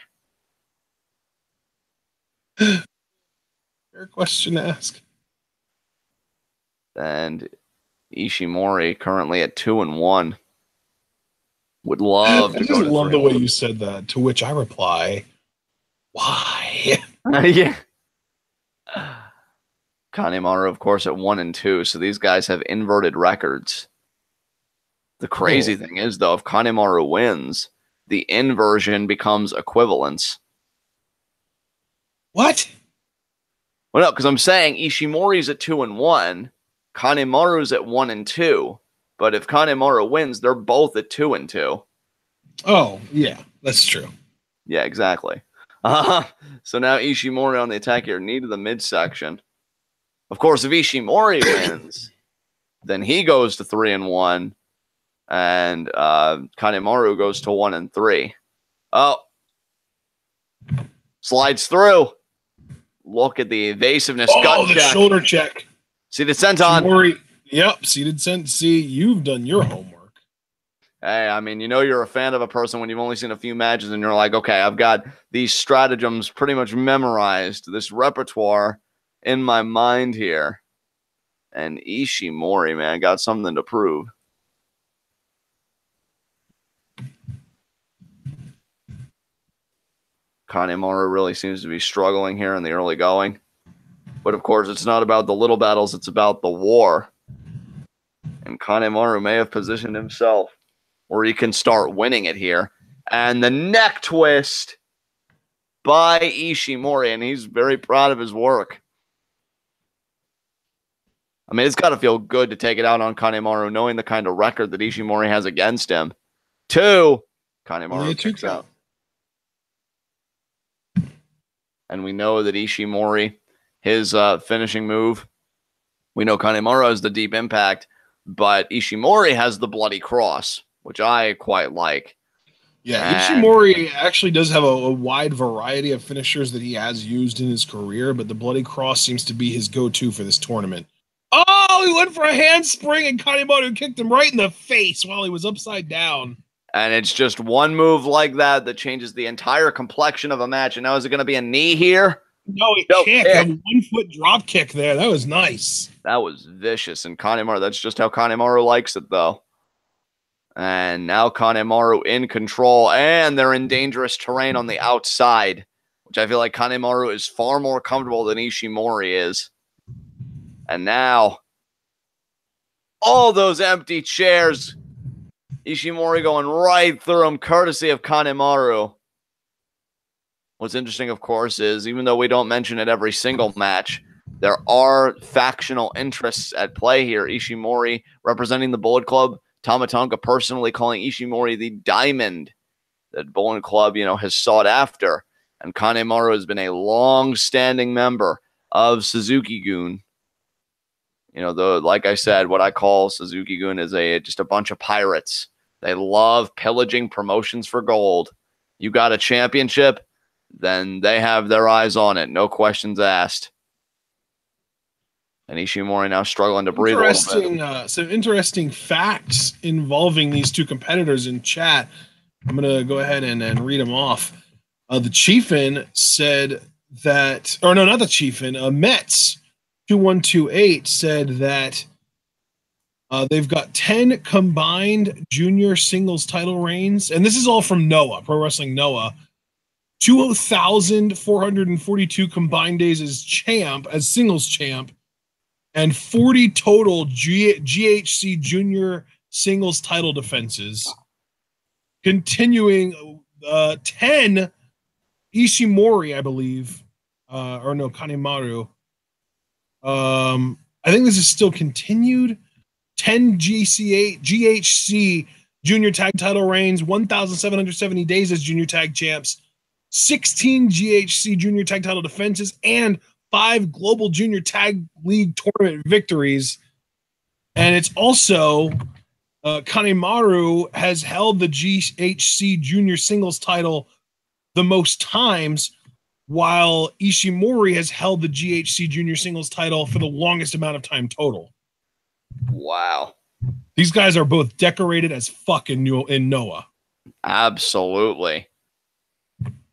Fair question to ask. And Ishimori currently at 2-1. Would love to I go just to love 3-1. the way you said that, to which I reply, why? Yeah. Kanemaru, of course, at 1-2. So these guys have inverted records. The crazy thing is, though, if Kanemaru wins, the inversion becomes equivalence. What? Well, no, because I'm saying Ishimori's at 2-1, Kanemaru's at 1-2. But if Kanemaru wins, they're both at 2-2. Oh, yeah, that's true. Yeah, exactly. So now Ishimori on the attack here, knee to the midsection. Of course, if Ishimori wins, then he goes to 3-1, and Kanemaru goes to 1-3. Oh, slides through. Look at the evasiveness. Oh, the shoulder check. See the senton. Ishimori, yep, seated sent. See, you've done your homework. Hey, I mean, you know you're a fan of a person when you've only seen a few matches and you're like, okay, I've got these stratagems pretty much memorized, this repertoire in my mind here. And Ishimori, man, got something to prove. Kanemaru really seems to be struggling here in the early going. But of course, it's not about the little battles, it's about the war. And Kanemaru may have positioned himself where he can start winning it here. And the neck twist by Ishimori, and he's very proud of his work. I mean, it's got to feel good to take it out on Kanemaru, knowing the kind of record that Ishimori has against him. 2, Kanemaru kicks out. And we know that Ishimori, his finishing move, we know Kanemaru has the deep impact, but Ishimori has the bloody cross, which I quite like. Yeah, Ishimori actually does have a wide variety of finishers that he has used in his career, but the bloody cross seems to be his go-to for this tournament. Oh, he went for a handspring and Kanemaru kicked him right in the face while he was upside down. And it's just one move like that that changes the entire complexion of a match. And now is it going to be a knee here? No, kick. A 1-foot drop kick there. That was nice. That was vicious. And Kanemaru, that's just how Kanemaru likes it, though. And now Kanemaru in control. And they're in dangerous terrain on the outside, which I feel like Kanemaru is far more comfortable than Ishimori is. And now, all those empty chairs. Ishimori going right through him, courtesy of Kanemaru. What's interesting, of course, is even though we don't mention it every single match, there are factional interests at play here. Ishimori representing the Bullet Club. Tama Tonga personally calling Ishimori the diamond that Bullet Club, has sought after. And Kanemaru has been a long-standing member of Suzuki-gun. Like I said, what I call Suzuki-gun is just a bunch of pirates. They love pillaging promotions for gold. You got a championship, then they have their eyes on it. No questions asked. And Ishimori now struggling to breathe a little bit. Some interesting facts involving these two competitors in chat. I'm going to go ahead and read them off. The Chiefin said that, or no, not the Chiefin, Mets 2128 said that they've got 10 combined junior singles title reigns, and this is all from Noah, Pro Wrestling Noah. 2,442 combined days as singles champ, and 40 total GHC junior singles title defenses. Continuing 10 Ishimori, I believe, or no, Kanemaru. I think this is still continued. 10 GHC junior tag title reigns, 1,770 days as junior tag champs, 16 GHC junior tag title defenses, and 5 global junior tag league tournament victories. And it's also Kanemaru has held the GHC junior singles title the most times, while Ishimori has held the GHC junior singles title for the longest amount of time total. Wow. These guys are both decorated as fuck in Noah. Absolutely.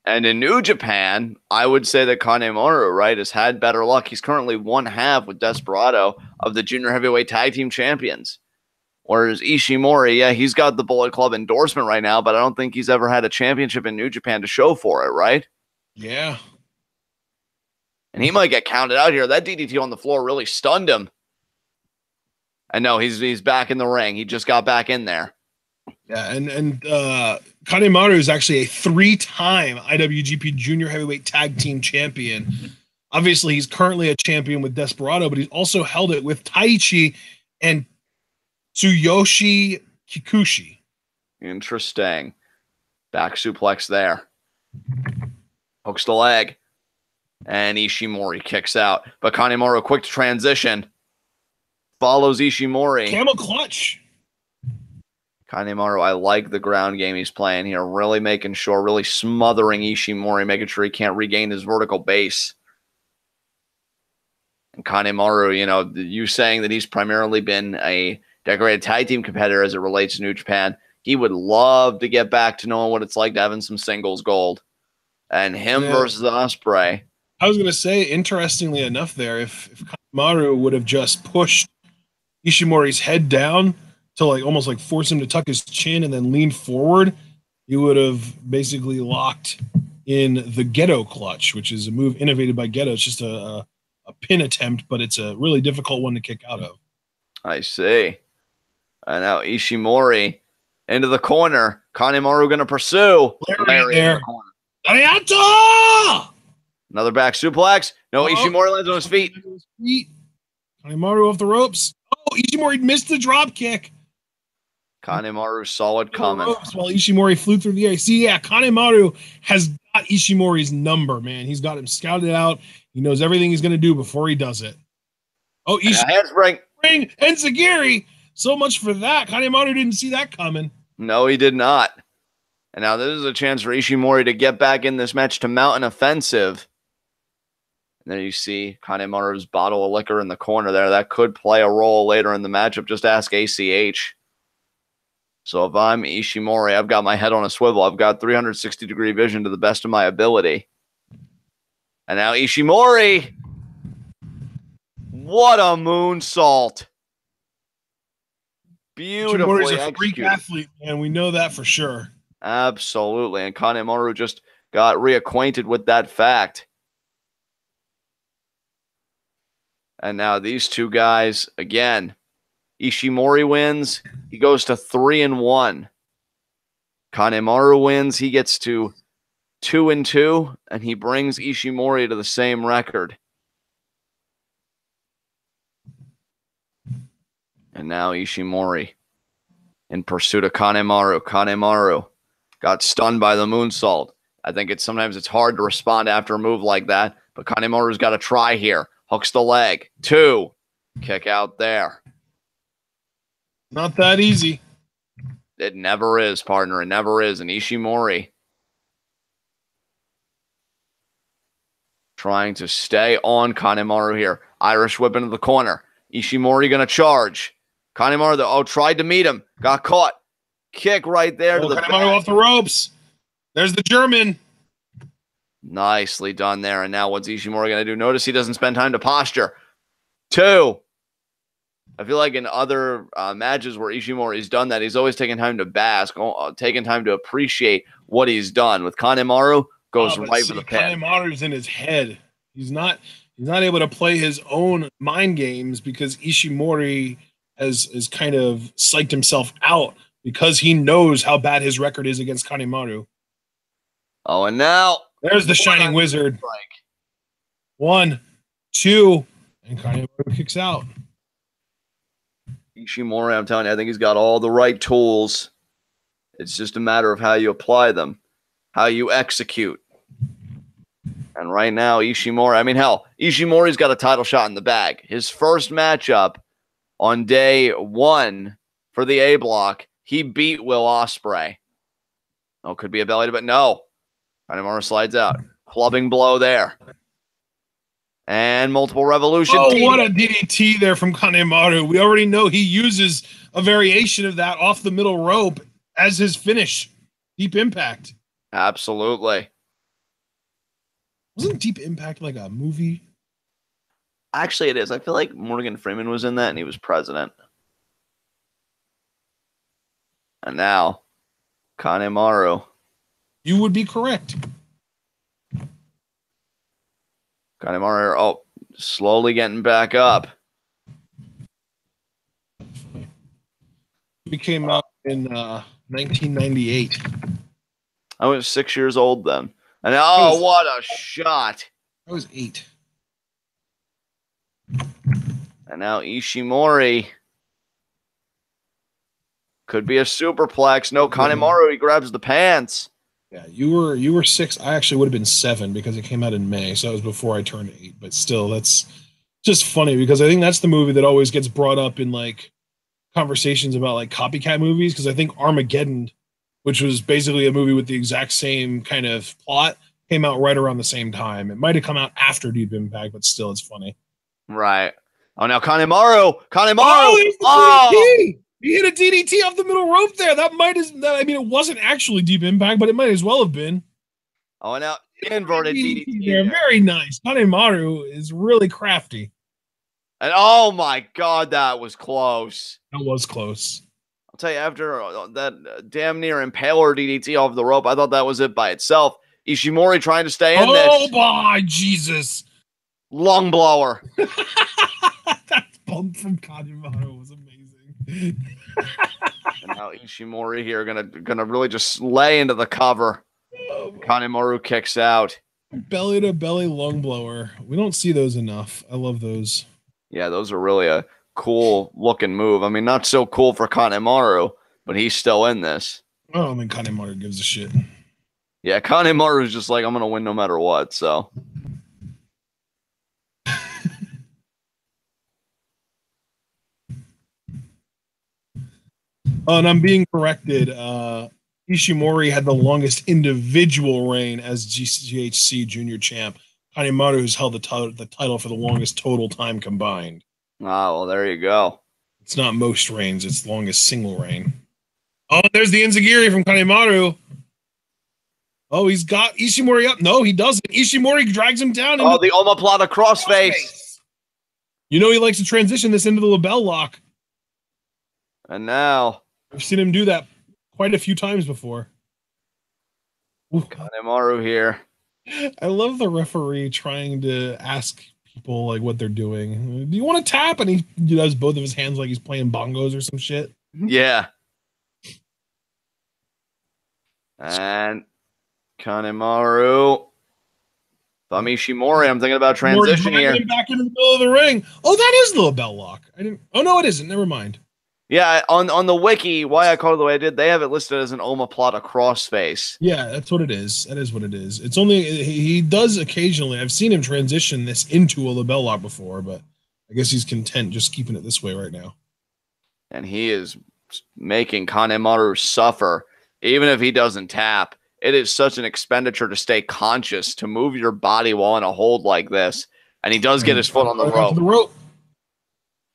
And in New Japan, I would say that Kanemaru, right, has had better luck. He's currently 1/2 with Desperado of the junior heavyweight tag team champions. Whereas Ishimori, yeah, he's got the Bullet Club endorsement right now, but I don't think he's ever had a championship in New Japan to show for it, right? Yeah. And he might get counted out here. That DDT on the floor really stunned him. And no, he's back in the ring. He just got back in there. Yeah, and Kanemaru is actually a 3-time IWGP Junior Heavyweight Tag Team Champion. Obviously, he's currently a champion with Desperado, but he's also held it with Taiji and Tsuyoshi Kikuchi. Interesting. Back suplex there. Hooks the leg. And Ishimori kicks out. But Kanemaru, quick to transition. Follows Ishimori. Camel clutch. Kanemaru, I like the ground game he's playing here. Really making sure, really smothering Ishimori, making sure he can't regain his vertical base. And Kanemaru, you saying that he's primarily been a decorated tag team competitor as it relates to New Japan. He would love to get back to knowing what it's like to having some singles gold. And him versus Ospreay. I was going to say, interestingly enough there, if Kanemaru would have just pushed Ishimori's head down to almost force him to tuck his chin and then lean forward, he would have basically locked in the Ghetto clutch, which is a move innovated by Ghetto. It's just a pin attempt, but it's a really difficult one to kick out of. I see. And now Ishimori into the corner. Kanemaru going to pursue. Larry there. Arigato! Another back suplex. No, Ishimori lands on his feet. Kanemaru off the ropes. Oh, Ishimori missed the drop kick. Kanemaru solid coming. While Ishimori flew through the air. See, yeah, Kanemaru has got Ishimori's number, man. He's got him scouted out. He knows everything he's going to do before he does it. Oh, Ishimori. Handspring. And Sagiri. So much for that. Kanemaru didn't see that coming. No, he did not. And now this is a chance for Ishimori to get back in this match to mount an offensive. And there you see Kanemaru's bottle of liquor in the corner there. That could play a role later in the matchup. Just ask ACH. So if I'm Ishimori, I've got my head on a swivel. I've got 360-degree vision to the best of my ability. And now Ishimori. What a moonsault. Beautifully Ishimori's a freak athlete, man. We know that for sure. Absolutely. And Kanemaru just got reacquainted with that fact. And now these two guys, again, Ishimori wins. He goes to 3-1. Kanemaru wins. He gets to 2-2, and he brings Ishimori to the same record. And now Ishimori in pursuit of Kanemaru. Kanemaru got stunned by the moonsault. I think sometimes it's hard to respond after a move like that, but Kanemaru's got to try here. Hooks the leg. 2. Kick out there. Not that easy. It never is, partner. It never is. And Ishimori trying to stay on Kanemaru here. Irish whip into the corner. Ishimori going to charge. Kanemaru, tried to meet him. Got caught. Kick right there to the Kanemaru off the ropes. There's the German. Nicely done there. And now what's Ishimori going to do? Notice he doesn't spend time to posture. 2. I feel like in other matches where Ishimori's done that, he's always taking time to bask, taking time to appreciate what he's done. With Kanemaru, goes right for the pin. Kanemaru's in his head. He's not able to play his own mind games because Ishimori has kind of psyched himself out because he knows how bad his record is against Kanemaru. Oh, and now there's the Shining Wizard. 1, 2, and Kanemaru kicks out. Ishimori, I'm telling you, I think he's got all the right tools. It's just a matter of how you apply them, how you execute. And right now, Ishimori's got a title shot in the bag. His first matchup on day 1 for the A block, he beat Will Ospreay. Oh, could be a belly, but no. Kanemaru slides out. Clubbing blow there. And multiple revolution. Oh, what a DDT there from Kanemaru. We already know he uses a variation of that off the middle rope as his finish. Deep Impact. Absolutely. Wasn't Deep Impact like a movie? Actually, it is. I feel like Morgan Freeman was in that and he was president. And now, Kanemaru. You would be correct. Kanemaru, slowly getting back up. We came out in 1998. I was 6 years old then. And what a shot. I was 8. And now Ishimori could be a superplex. No, Kanemaru, he grabs the pants. Yeah, you were 6. I actually would have been 7 because it came out in May, so that was before I turned 8. But still, that's just funny because I think that's the movie that always gets brought up in like conversations about like copycat movies. Because I think Armageddon, which was basically a movie with the exact same kind of plot, came out right around the same time. It might have come out after Deep Impact, but still, it's funny. Right. Oh, now Kanemaru! Oh! He hit a DDT off the middle rope there. It wasn't actually Deep Impact, but it might as well have been. Oh, and now inverted DDT there. Very nice. Kanemaru is really crafty. And oh my God, that was close. That was close. I'll tell you, after that damn near impaler DDT off the rope, I thought that was it by itself. Ishimori trying to stay in this. Oh my Jesus. Lung blower. That bump from Kanemaru was amazing. And now Ishimori here gonna really just lay into the cover. Kanemaru kicks out. Belly to belly lung blower. We don't see those enough. I love those. Yeah, those are really a cool looking move. I mean, not so cool for Kanemaru, but he's still in this. I don't think Kanemaru gives a shit. Yeah, Kanemaru is just like, I'm going to win no matter what, so. Oh, and I'm being corrected. Ishimori had the longest individual reign as GHC Junior Champ. Kanemaru has held the title for the longest total time combined. Ah, well, there you go. It's not most reigns; it's longest single reign. Oh, there's the Enziguri from Kanemaru. Oh, he's got Ishimori up. No, he doesn't. Ishimori drags him down. Oh, the omoplata crossface. You know he likes to transition this into the label lock. And now I've seen him do that quite a few times before. Kanemaru here. I love the referee trying to ask people like what they're doing. Do you want to tap? And he does both of his hands like he's playing bongos or some shit. Yeah. And Kanemaru. If I'm Ishimori, I'm thinking about transition here. Him back into the middle of the ring. Oh, that is the label lock. I didn't. Oh no, it isn't. Never mind. Yeah, on the wiki, why I called it the way I did, they have it listed as an omoplata crossface. Yeah, that's what it is. That is what it is. It's only he does occasionally. I've seen him transition this into a label lock before, but I guess he's content just keeping it this way right now. And he is making Kanemaru suffer, even if he doesn't tap. It is such an expenditure to stay conscious, to move your body while in a hold like this. And he does get his foot on the rope.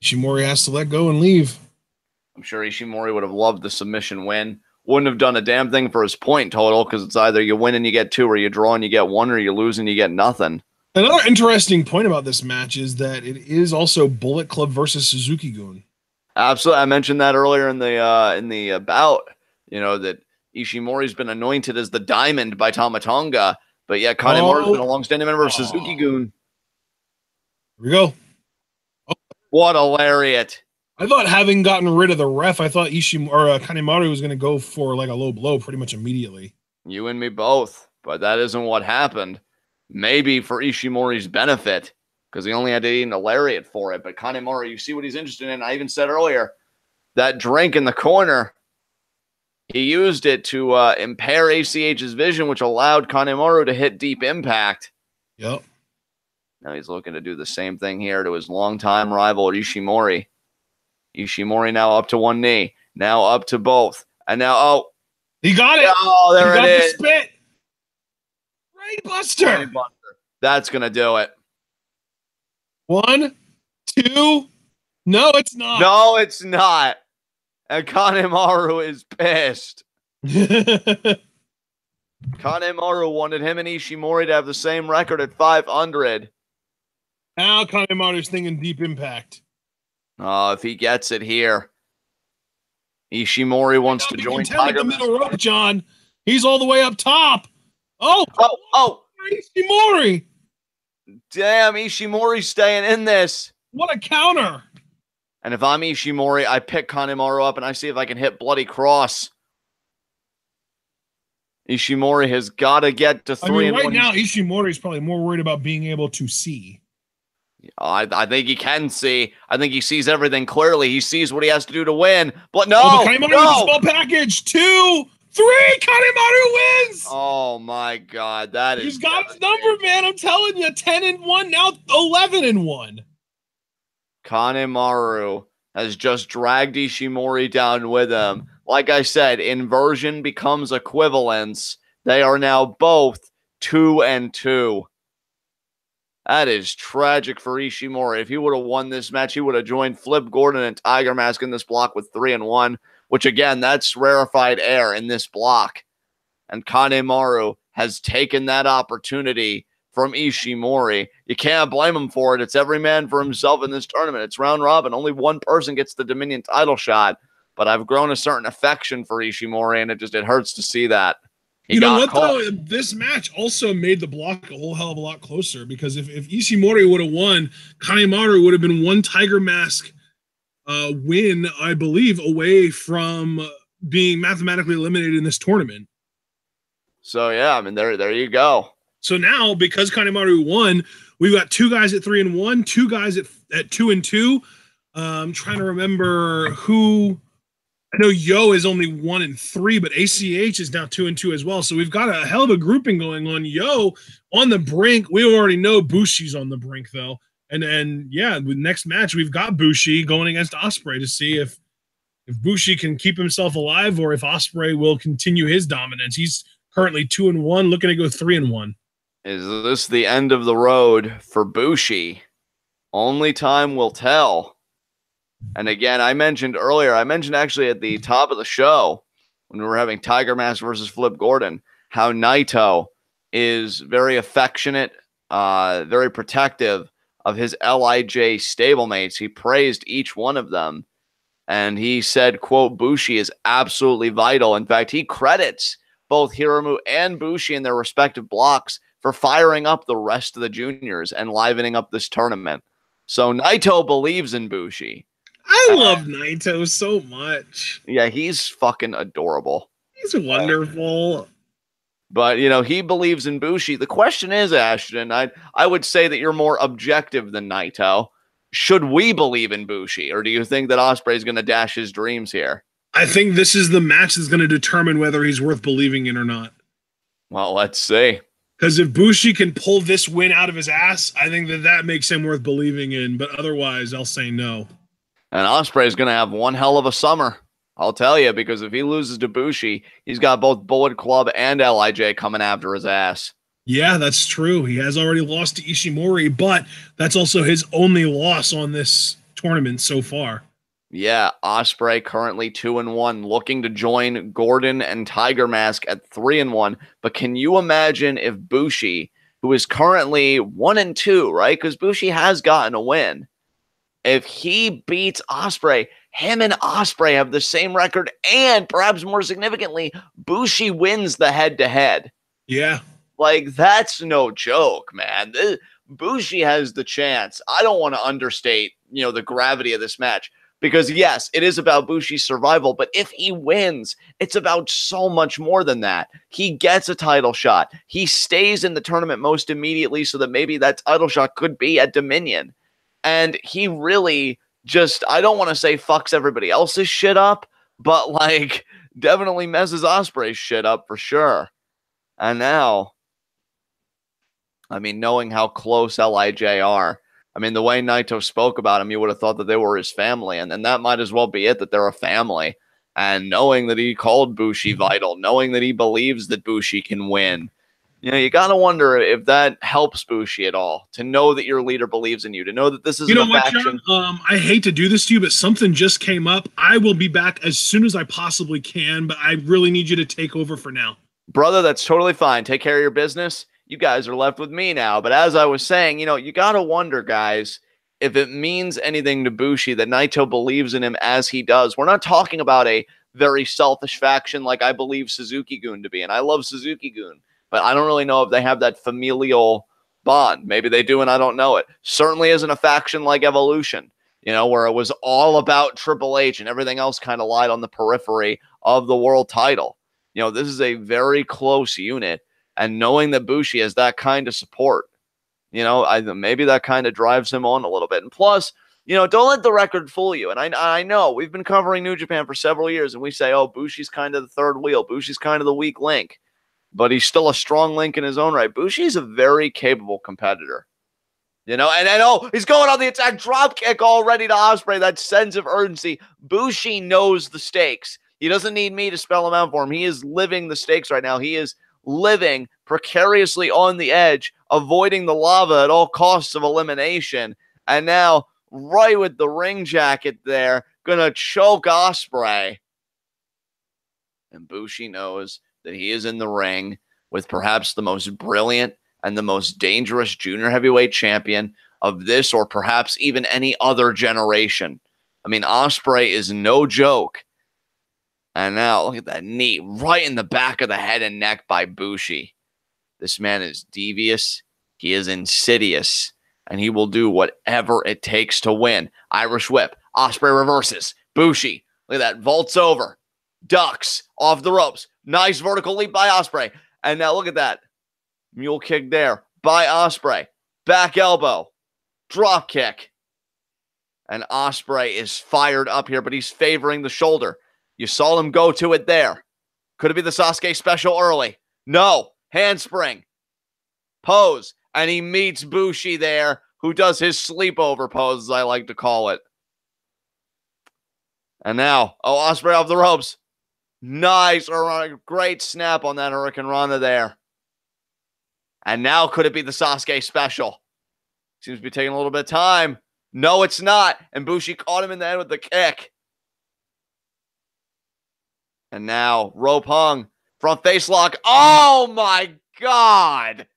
Ishimori has to let go and leave. I'm sure Ishimori would have loved the submission win. Wouldn't have done a damn thing for his point total, because it's either you win and you get 2, or you draw and you get 1, or you lose and you get nothing. Another interesting point about this match is that it is also Bullet Club versus Suzuki-gun. Absolutely. I mentioned that earlier in the bout, that Ishimori's been anointed as the diamond by Tama Tonga, but yet Kanemaru's been a long-standing member of Suzuki-gun. Here we go. Oh. What a lariat. I thought having gotten rid of the ref, I thought Kanemaru was going to go for like a low blow pretty much immediately. You and me both, but that isn't what happened. Maybe for Ishimori's benefit, because he only had to eat a lariat for it. But Kanemaru, you see what he's interested in. I even said earlier, that drink in the corner, he used it to impair ACH's vision, which allowed Kanemaru to hit deep impact. Yep. Now he's looking to do the same thing here to his longtime rival, Ishimori. Ishimori now up to one knee. Now up to both. And now, he got it. Oh, there it is. The spit. Brainbuster. That's going to do it. 1, 2. No, it's not. No, it's not. And Kanemaru is pissed. Kanemaru wanted him and Ishimori to have the same record at 500. Now Kanemaru's thinking deep impact. Oh, if he gets it here. Ishimori wants to join Tiger. The middle rope, John. He's all the way up top. Oh. Ishimori. Damn, Ishimori's staying in this. What a counter. And if I'm Ishimori, I pick Kanemaru up and I see if I can hit Bloody Cross. Ishimori has got to get to 3 and 1. Right now, Ishimori is probably more worried about being able to see. I think he can see. I think he sees everything clearly. He sees what he has to do to win. But no, Kanemaru with a small package. 2, 3. Kanemaru wins. Oh my God, that is. He's got his number, man. I'm telling you, 10 and 1 now, 11 and 1. Kanemaru has just dragged Ishimori down with him. Like I said, inversion becomes equivalence. They are now both 2 and 2. That is tragic for Ishimori. If he would have won this match, he would have joined Flip Gordon and Tiger Mask in this block with 3 and 1, which again, that's rarefied air in this block. And Kanemaru has taken that opportunity from Ishimori. You can't blame him for it. It's every man for himself in this tournament. It's round robin. Only one person gets the Dominion title shot. But I've grown a certain affection for Ishimori, and it hurts to see that. You know what, though? This match also made the block a whole hell of a lot closer, because if Ishimori would have won, Kanemaru would have been one Tiger Mask win, I believe, away from being mathematically eliminated in this tournament. So, yeah, I mean, there you go. So now, because Kanemaru won, we've got 2 guys at 3-1, 2 guys at 2-2. I'm trying to remember who. I know Yo is only 1-3, but ACH is now 2-2 as well. So we've got a hell of a grouping going on. Yo on the brink. We already know Bushi's on the brink though. And yeah, the next match we've got Bushi going against Ospreay to see if Bushi can keep himself alive or if Ospreay will continue his dominance. He's currently 2-1, looking to go 3-1. Is this the end of the road for Bushi? Only time will tell. And again, I mentioned actually at the top of the show when we were having Tiger Mask versus Flip Gordon, how Naito is very affectionate, very protective of his LIJ stablemates. He praised each one of them. And he said, quote, Bushi is absolutely vital. In fact, he credits both Hiromu and Bushi in their respective blocks for firing up the rest of the juniors and livening up this tournament. So Naito believes in Bushi. I love Naito so much. Yeah, he's fucking adorable. He's wonderful. But, you know, he believes in Bushi. The question is, Ashton, I would say that you're more objective than Naito. Should we believe in Bushi? Or do you think that Ospreay is going to dash his dreams here? I think this is the match that's going to determine whether he's worth believing in or not. Well, let's see. Because if Bushi can pull this win out of his ass, I think that makes him worth believing in. But otherwise, I'll say no. And Ospreay is going to have one hell of a summer. I'll tell you, because if he loses to Bushi, he's got both Bullet Club and LIJ coming after his ass. Yeah, that's true. He has already lost to Ishimori, but that's also his only loss on this tournament so far. Yeah, Ospreay currently 2-1, looking to join Gordon and Tiger Mask at 3-1. But can you imagine if Bushi, who is currently 1-2, right? Because Bushi has gotten a win. If he beats Ospreay, him and Ospreay have the same record, and perhaps more significantly, Bushi wins the head-to-head. Yeah. Like, that's no joke, man. Bushi has the chance. I don't want to understate, you know, the gravity of this match. Because, yes, it is about Bushi's survival, but if he wins, it's about so much more than that. He gets a title shot. He stays in the tournament most immediately so that maybe that title shot could be at Dominion. And he really just, I don't want to say fucks everybody else's shit up, but, like, definitely messes Ospreay's shit up for sure. And now, I mean, knowing how close LIJ are, I mean, the way Naito spoke about him, you would have thought that they were his family. And that might as well be it, that they're a family. And knowing that he called Bushi vital, knowing that he believes that Bushi can win, you know, you got to wonder if that helps Bushi at all, to know that your leader believes in you, to know that this is a faction. John? I hate to do this to you, but something just came up. I will be back as soon as I possibly can, but I really need you to take over for now. Brother, that's totally fine. Take care of your business. You guys are left with me now. But as I was saying, you know, you got to wonder, guys, if it means anything to Bushi that Naito believes in him as he does. We're not talking about a very selfish faction like I believe Suzuki-gun to be. And I love Suzuki-gun, but I don't really know if they have that familial bond. Maybe they do, and I don't know it. Certainly isn't a faction like Evolution, you know, where it was all about Triple H and everything else kind of lied on the periphery of the world title. You know, this is a very close unit. And knowing that Bushi has that kind of support, you know, maybe that kind of drives him on a little bit. And plus, you know, don't let the record fool you. And I know we've been covering New Japan for several years, and we say, oh, Bushi's kind of the third wheel. Bushi's kind of the weak link. But he's still a strong link in his own right. Bushi's a very capable competitor. You know, and oh, he's going on the attack, drop kick already to Ospreay. That sense of urgency. Bushi knows the stakes. He doesn't need me to spell them out for him. He is living the stakes right now. He is living precariously on the edge, avoiding the lava at all costs of elimination. And now, right with the ring jacket there, gonna choke Ospreay. And Bushi knows that he is in the ring with perhaps the most brilliant and the most dangerous junior heavyweight champion of this or perhaps even any other generation. I mean, Ospreay is no joke. And now, look at that knee right in the back of the head and neck by Bushi. This man is devious. He is insidious. And he will do whatever it takes to win. Irish whip. Ospreay reverses. Bushi. Look at that. Vaults over. Ducks. Off the ropes. Nice vertical leap by Ospreay. And now look at that. Mule kick there by Ospreay. Back elbow. Drop kick. And Ospreay is fired up here, but he's favoring the shoulder. You saw him go to it there. Could it be the Sasuke special early? No. Handspring. Pose. And he meets Bushi there, who does his sleepover pose, as I like to call it. And now, Ospreay off the ropes. Nice. Great snap on that Hurricane Rana there. And now could it be the Sasuke special? Seems to be taking a little bit of time. No, it's not. And Bushi caught him in the head with the kick. And now, rope hung. Front face lock. Oh my God.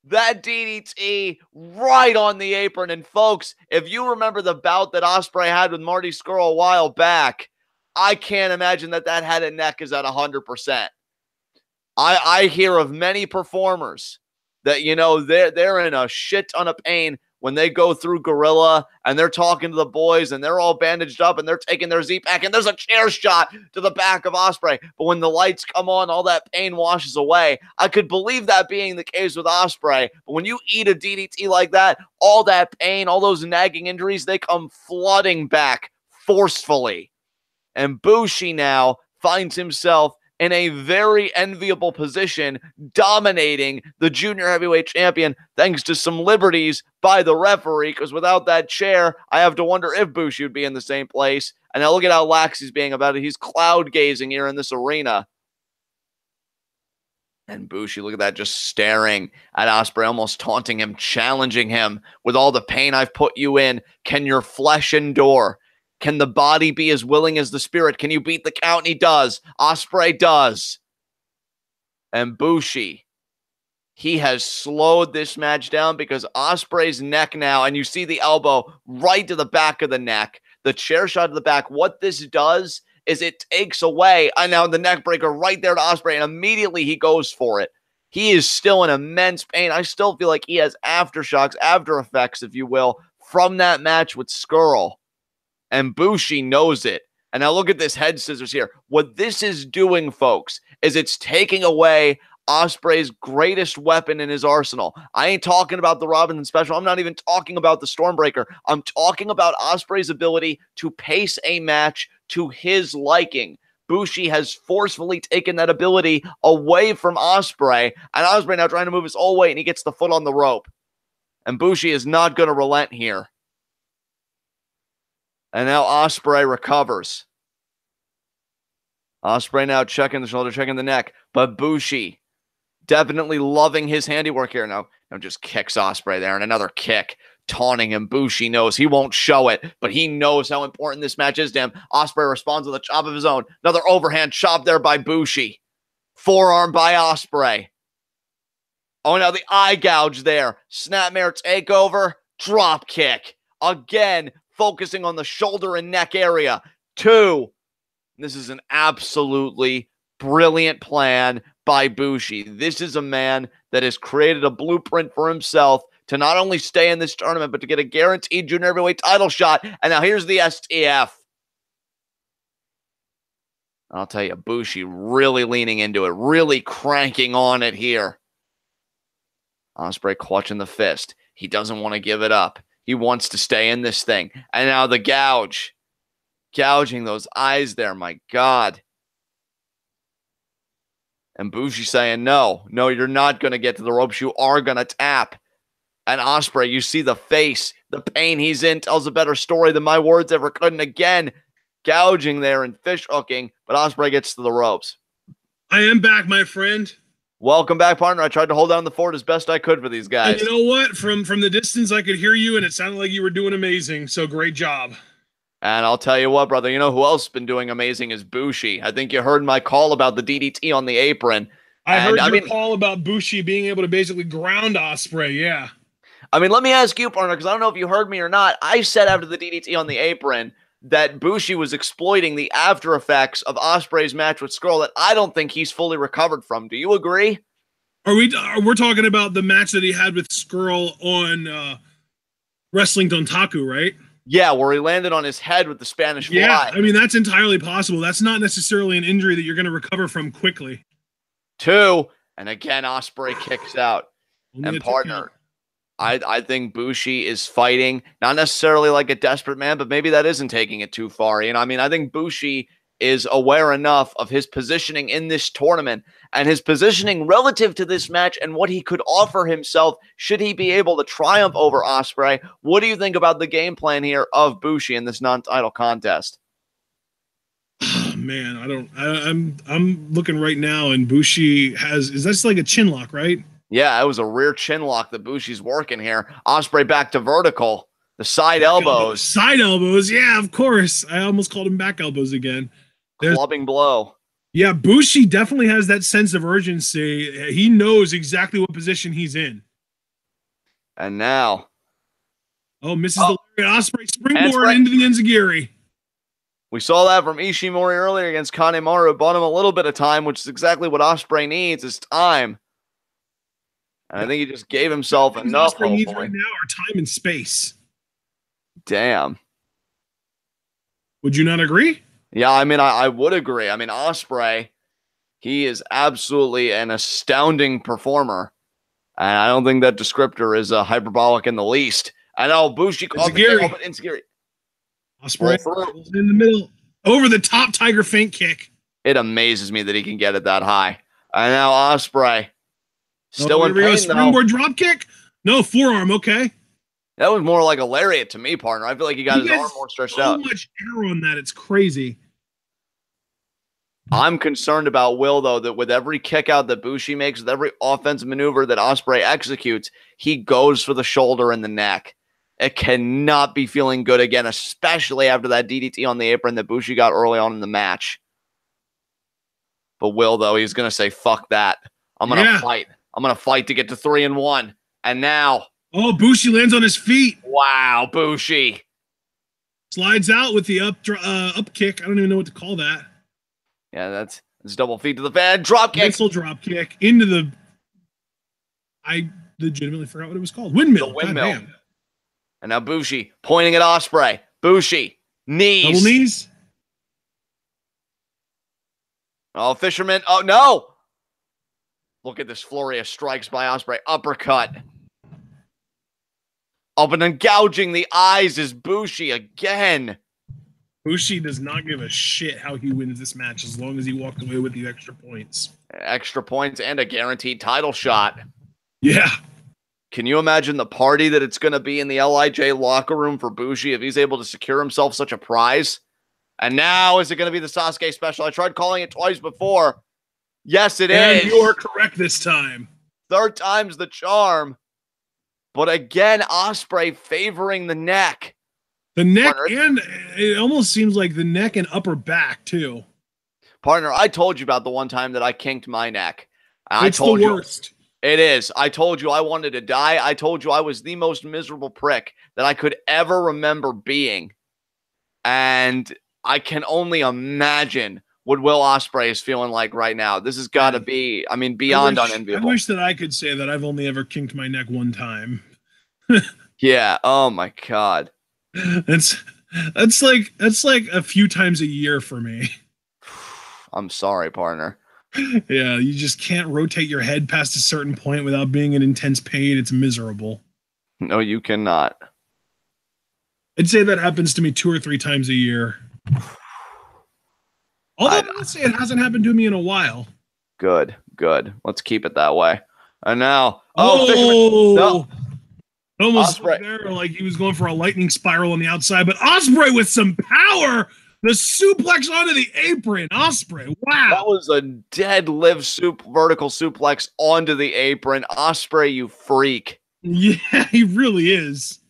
That DDT right on the apron. And folks, if you remember the bout that Ospreay had with Marty Scurll a while back, I can't imagine that head and neck is at 100%. I hear of many performers that, you know, they're in a shit ton of pain when they go through Gorilla and they're talking to the boys and they're all bandaged up and they're taking their Z-Pack and there's a chair shot to the back of Ospreay. But when the lights come on, all that pain washes away. I could believe that being the case with Ospreay. But when you eat a DDT like that, all that pain, all those nagging injuries, they come flooding back forcefully. And Bushi now finds himself in a very enviable position, dominating the junior heavyweight champion thanks to some liberties by the referee, because without that chair, I have to wonder if Bushi would be in the same place. And now look at how lax he's being about it. He's cloud gazing here in this arena. And Bushi, look at that, just staring at Ospreay, almost taunting him, challenging him. With all the pain I've put you in, can your flesh endure? Can the body be as willing as the spirit? Can you beat the count? And he does. Ospreay does. And Bushi, he has slowed this match down because Ospreay's neck now, and you see the elbow right to the back of the neck, the chair shot to the back. What this does is it takes away, and now the neck breaker right there to Ospreay, and immediately he goes for it. He is still in immense pain. I still feel like he has aftershocks, after effects, if you will, from that match with Scurll. And Bushi knows it. And now look at this head scissors here. What this is doing, folks, is it's taking away Ospreay's greatest weapon in his arsenal. I ain't talking about the Robinson special. I'm not even talking about the Stormbreaker. I'm talking about Ospreay's ability to pace a match to his liking. Bushi has forcefully taken that ability away from Ospreay. And Ospreay now trying to move his whole weight, and he gets the foot on the rope. And Bushi is not going to relent here. And now Ospreay recovers. Ospreay now checking the shoulder, checking the neck. But Bushi definitely loving his handiwork here. Now just kicks Ospreay there. And another kick, taunting him. Bushi knows he won't show it, but he knows how important this match is to him. Ospreay responds with a chop of his own. Another overhand chop there by Bushi. Forearm by Ospreay. Oh, now the eye gouge there. Snapmare takeover. Drop kick. Again, focusing on the shoulder and neck area. 2. This is an absolutely brilliant plan by Bushi. This is a man that has created a blueprint for himself to not only stay in this tournament, but to get a guaranteed junior heavyweight title shot. And now here's the STF. I'll tell you, Bushi really leaning into it, really cranking on it here. Ospreay clutching the fist. He doesn't want to give it up. He wants to stay in this thing. And now the gouge. Gouging those eyes there, my God. And Bushi saying, no, you're not going to get to the ropes. You are going to tap. And Ospreay, you see the face. The pain he's in tells a better story than my words ever could. And again, gouging there and fish hooking. But Ospreay gets to the ropes. I am back, my friend. Welcome back, partner. I tried to hold down the fort as best I could for these guys. And you know what? From the distance, I could hear you, and it sounded like you were doing amazing. So great job. And I'll tell you what, brother, you know who else has been doing amazing is Bushi. I think you heard my call about the DDT on the apron. I heard your call about Bushi being able to basically ground Ospreay, yeah. I mean, let me ask you, partner, because I don't know if you heard me or not. I said after the DDT on the apron that Bushi was exploiting the after effects of Ospreay's match with Scurll that I don't think he's fully recovered from. Do you agree? We're talking about the match that he had with Scurll on Wrestling Dontaku, right? Yeah, where he landed on his head with the Spanish fly. Yeah, I mean, that's entirely possible. That's not necessarily an injury that you're going to recover from quickly. 2, And again, Ospreay kicks out. And partner, I think Bushi is fighting, not necessarily like a desperate man, but maybe that isn't taking it too far. You know, I mean, I think Bushi is aware enough of his positioning in this tournament and his positioning relative to this match and what he could offer himself should he be able to triumph over Ospreay. What do you think about the game plan here of Bushi in this non-title contest? Oh, man, I'm looking right now, and Bushi is this like a chin lock, right? Yeah, it was a rear chin lock that Bushi's working here. Ospreay back to vertical. The side elbows. Side elbows, yeah, of course. I almost called him back elbows again. Clubbing blow. Yeah, Bushi definitely has that sense of urgency. He knows exactly what position he's in. And now. Oh, misses the Ospreay springboard into the enziguri. We saw that from Ishimori earlier against Kanemaru. Bought him a little bit of time, which is exactly what Ospreay needs, is time. And I think he just gave himself enough. Ospreay needs right now are time and space. Damn. Would you not agree? Yeah, I mean, I would agree. I mean, Ospreay, he is absolutely an astounding performer. And I don't think that descriptor is hyperbolic in the least. I know Bushi called the kick, but enziguri. Ospreay in the middle, over the top tiger feint kick. It amazes me that he can get it that high. And now Ospreay still in pain, springboard drop kick? No, forearm, okay. That was more like a lariat to me, partner. I feel like he got his arm more stretched out. So much air on that, it's crazy. I'm concerned about Will, though, that with every kick out that Bushi makes, with every offensive maneuver that Ospreay executes, he goes for the shoulder and the neck. It cannot be feeling good again, especially after that DDT on the apron that Bushi got early on in the match. But Will, though, he's going to say, fuck that. I'm going to fight. I'm going to fight to get to 3-1. And now... Oh, Bushi lands on his feet. Wow, Bushi. Slides out with the up kick. I don't even know what to call that. Yeah, that's double feet to the fan. Drop kick. Missile drop kick into the... I legitimately forgot what it was called. Windmill. The windmill. And now Bushi pointing at Ospreay. Bushi. Knees. Double knees. Oh, Fisherman. Oh, no. Look at this flurry of strikes by Ospreay. Uppercut. Up and then gouging the eyes is Bushi again. Bushi does not give a shit how he wins this match as long as he walked away with the extra points. Extra points and a guaranteed title shot. Yeah. Can you imagine the party that it's going to be in the LIJ locker room for Bushi if he's able to secure himself such a prize? And now, is it going to be the Sasuke special? I tried calling it twice before. Yes, it is. And you are correct this time. Third time's the charm. But again, Ospreay favoring the neck. The neck, and it almost seems like the neck and upper back, too. Partner, I told you about the one time that I kinked my neck. It's the worst. It is. I told you I wanted to die. I told you I was the most miserable prick that I could ever remember being. And I can only imagine what Will Ospreay is feeling like right now. This has got to be, I mean, beyond unenviable. I wish that I could say that I've only ever kinked my neck one time. Yeah. Oh my God. That's like a few times a year for me. I'm sorry, partner. Yeah, you just can't rotate your head past a certain point without being in intense pain. It's miserable. No, you cannot. I'd say that happens to me 2 or 3 times a year. Although let's say it hasn't happened to me in a while. Good. Let's keep it that way. And now, almost there, like he was going for a lightning spiral on the outside, but Ospreay with some power. The suplex onto the apron. Ospreay, wow. That was a deadlift vertical suplex onto the apron. Ospreay, you freak. Yeah, he really is.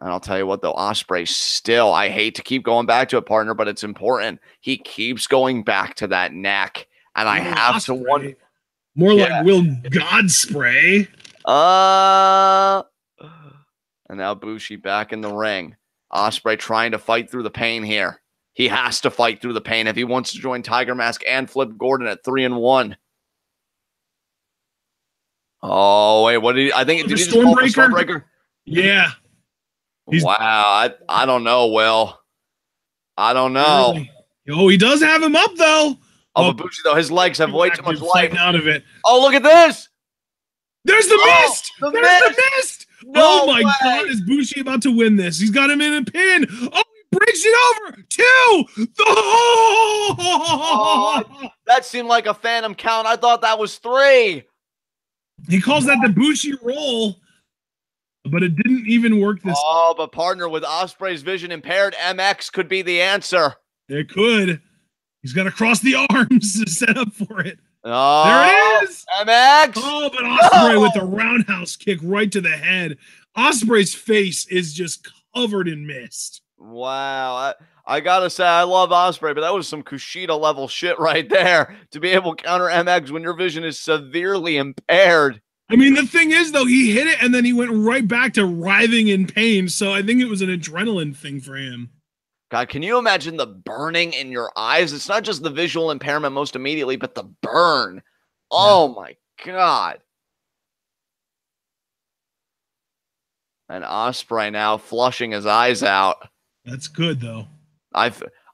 And I'll tell you what, though, Ospreay still, I hate to keep going back to it, partner, but it's important. He keeps going back to that neck. And I have Ospreay. to wonder. More like Will Godspray. And now Bushi back in the ring. Ospreay trying to fight through the pain here. He has to fight through the pain if he wants to join Tiger Mask and Flip Gordon at 3-1. Oh, wait, what did he? I think did he just call the Stormbreaker? Yeah. Wow, I don't know, Will. I don't know. Really? Oh, he does have him up, though. Oh, but Bushi, though, his legs have way too much life. Out of it. Oh, look at this. There's the mist. The mist. No oh, my way. God. Is Bushi about to win this? He's got him in a pin. Oh, he breaks it over. 2. Oh, that seemed like a phantom count. I thought that was 3. He calls that the Bushi roll, but it didn't even work this time. Oh, but partner, with Ospreay's vision impaired, MX could be the answer. It could. He's got to cross the arms to set up for it. Oh, there it is. MX. Oh, but Ospreay with a roundhouse kick right to the head. Ospreay's face is just covered in mist. Wow. I gotta say, I love Ospreay, but that was some Kushida level shit right there. To be able to counter MX when your vision is severely impaired. I mean, the thing is, though, he hit it and then he went right back to writhing in pain. So I think it was an adrenaline thing for him. God, can you imagine the burning in your eyes? It's not just the visual impairment most immediately, but the burn. Oh, my God. And Ospreay now flushing his eyes out. That's good, though.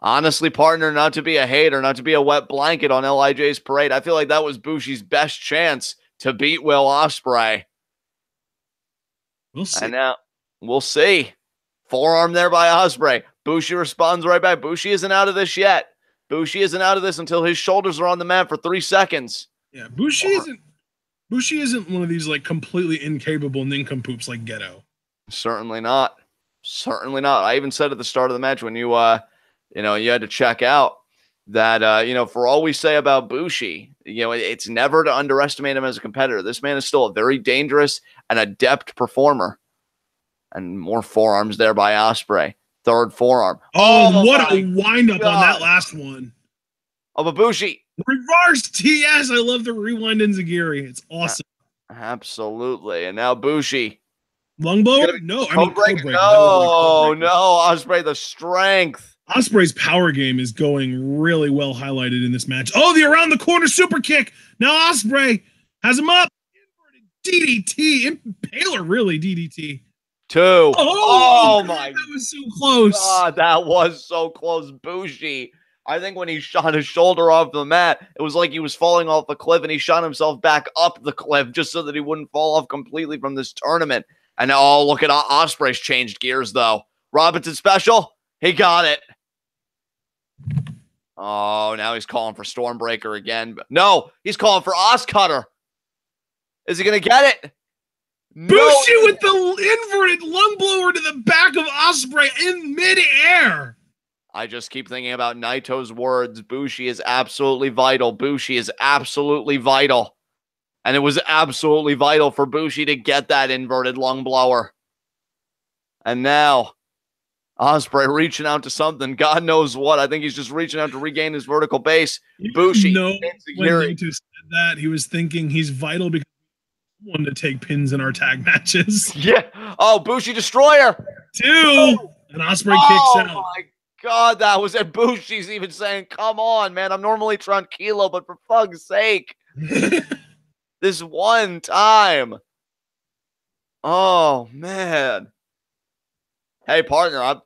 Honestly, partner, not to be a hater, not to be a wet blanket on LIJ's parade, I feel like that was Bushi's best chance to beat Will Ospreay. We'll see. And now, we'll see. Forearm there by Ospreay. Bushi responds right back. Bushi isn't out of this yet. Bushi isn't out of this until his shoulders are on the mat for 3 seconds. Yeah, Bushi isn't one of these like completely incapable nincompoops like Geto. Certainly not. Certainly not. I even said at the start of the match when you had to check out that, for all we say about Bushi, it's never to underestimate him as a competitor. This man is still a very dangerous and adept performer. And more forearms there by Ospreay. 3rd forearm. Oh, what a wind-up on that last one. Oh, but Bushi. Reverse TS. I love the rewind Enziguri. It's awesome. Absolutely. And now Bushi. Longbow? No. Code break. No. Ospreay, the strength. Ospreay's power game is going really well highlighted in this match. Oh, the around the corner super kick. Now Ospreay has him up. Inverted DDT. Impaler, really, DDT. 2. Oh my God, that was so close. God, that was so close. Bushi. I think when he shot his shoulder off the mat, it was like he was falling off the cliff and he shot himself back up the cliff just so that he wouldn't fall off completely from this tournament. And oh, look at Ospreay's changed gears, though. Robinson special. He got it. Oh, now he's calling for Stormbreaker again. No, he's calling for Oscutter. Is he going to get it? Bushi with the inverted lung blower to the back of Ospreay in midair. I just keep thinking about Naito's words. Bushi is absolutely vital. Bushi is absolutely vital. And it was absolutely vital for Bushi to get that inverted lung blower. And now, Ospreay reaching out to something. God knows what. I think he's just reaching out to regain his vertical base. Bushi. No, when Naito said that, he was thinking he's vital because one to take pins in our tag matches. Yeah. Oh, Bushi Destroyer. 2. And Ospreay kicks out. Oh, my God. That was it. Bushi's even saying, come on, man. I'm normally tranquilo, but for fuck's sake. This one time. Oh, man. Hey, partner,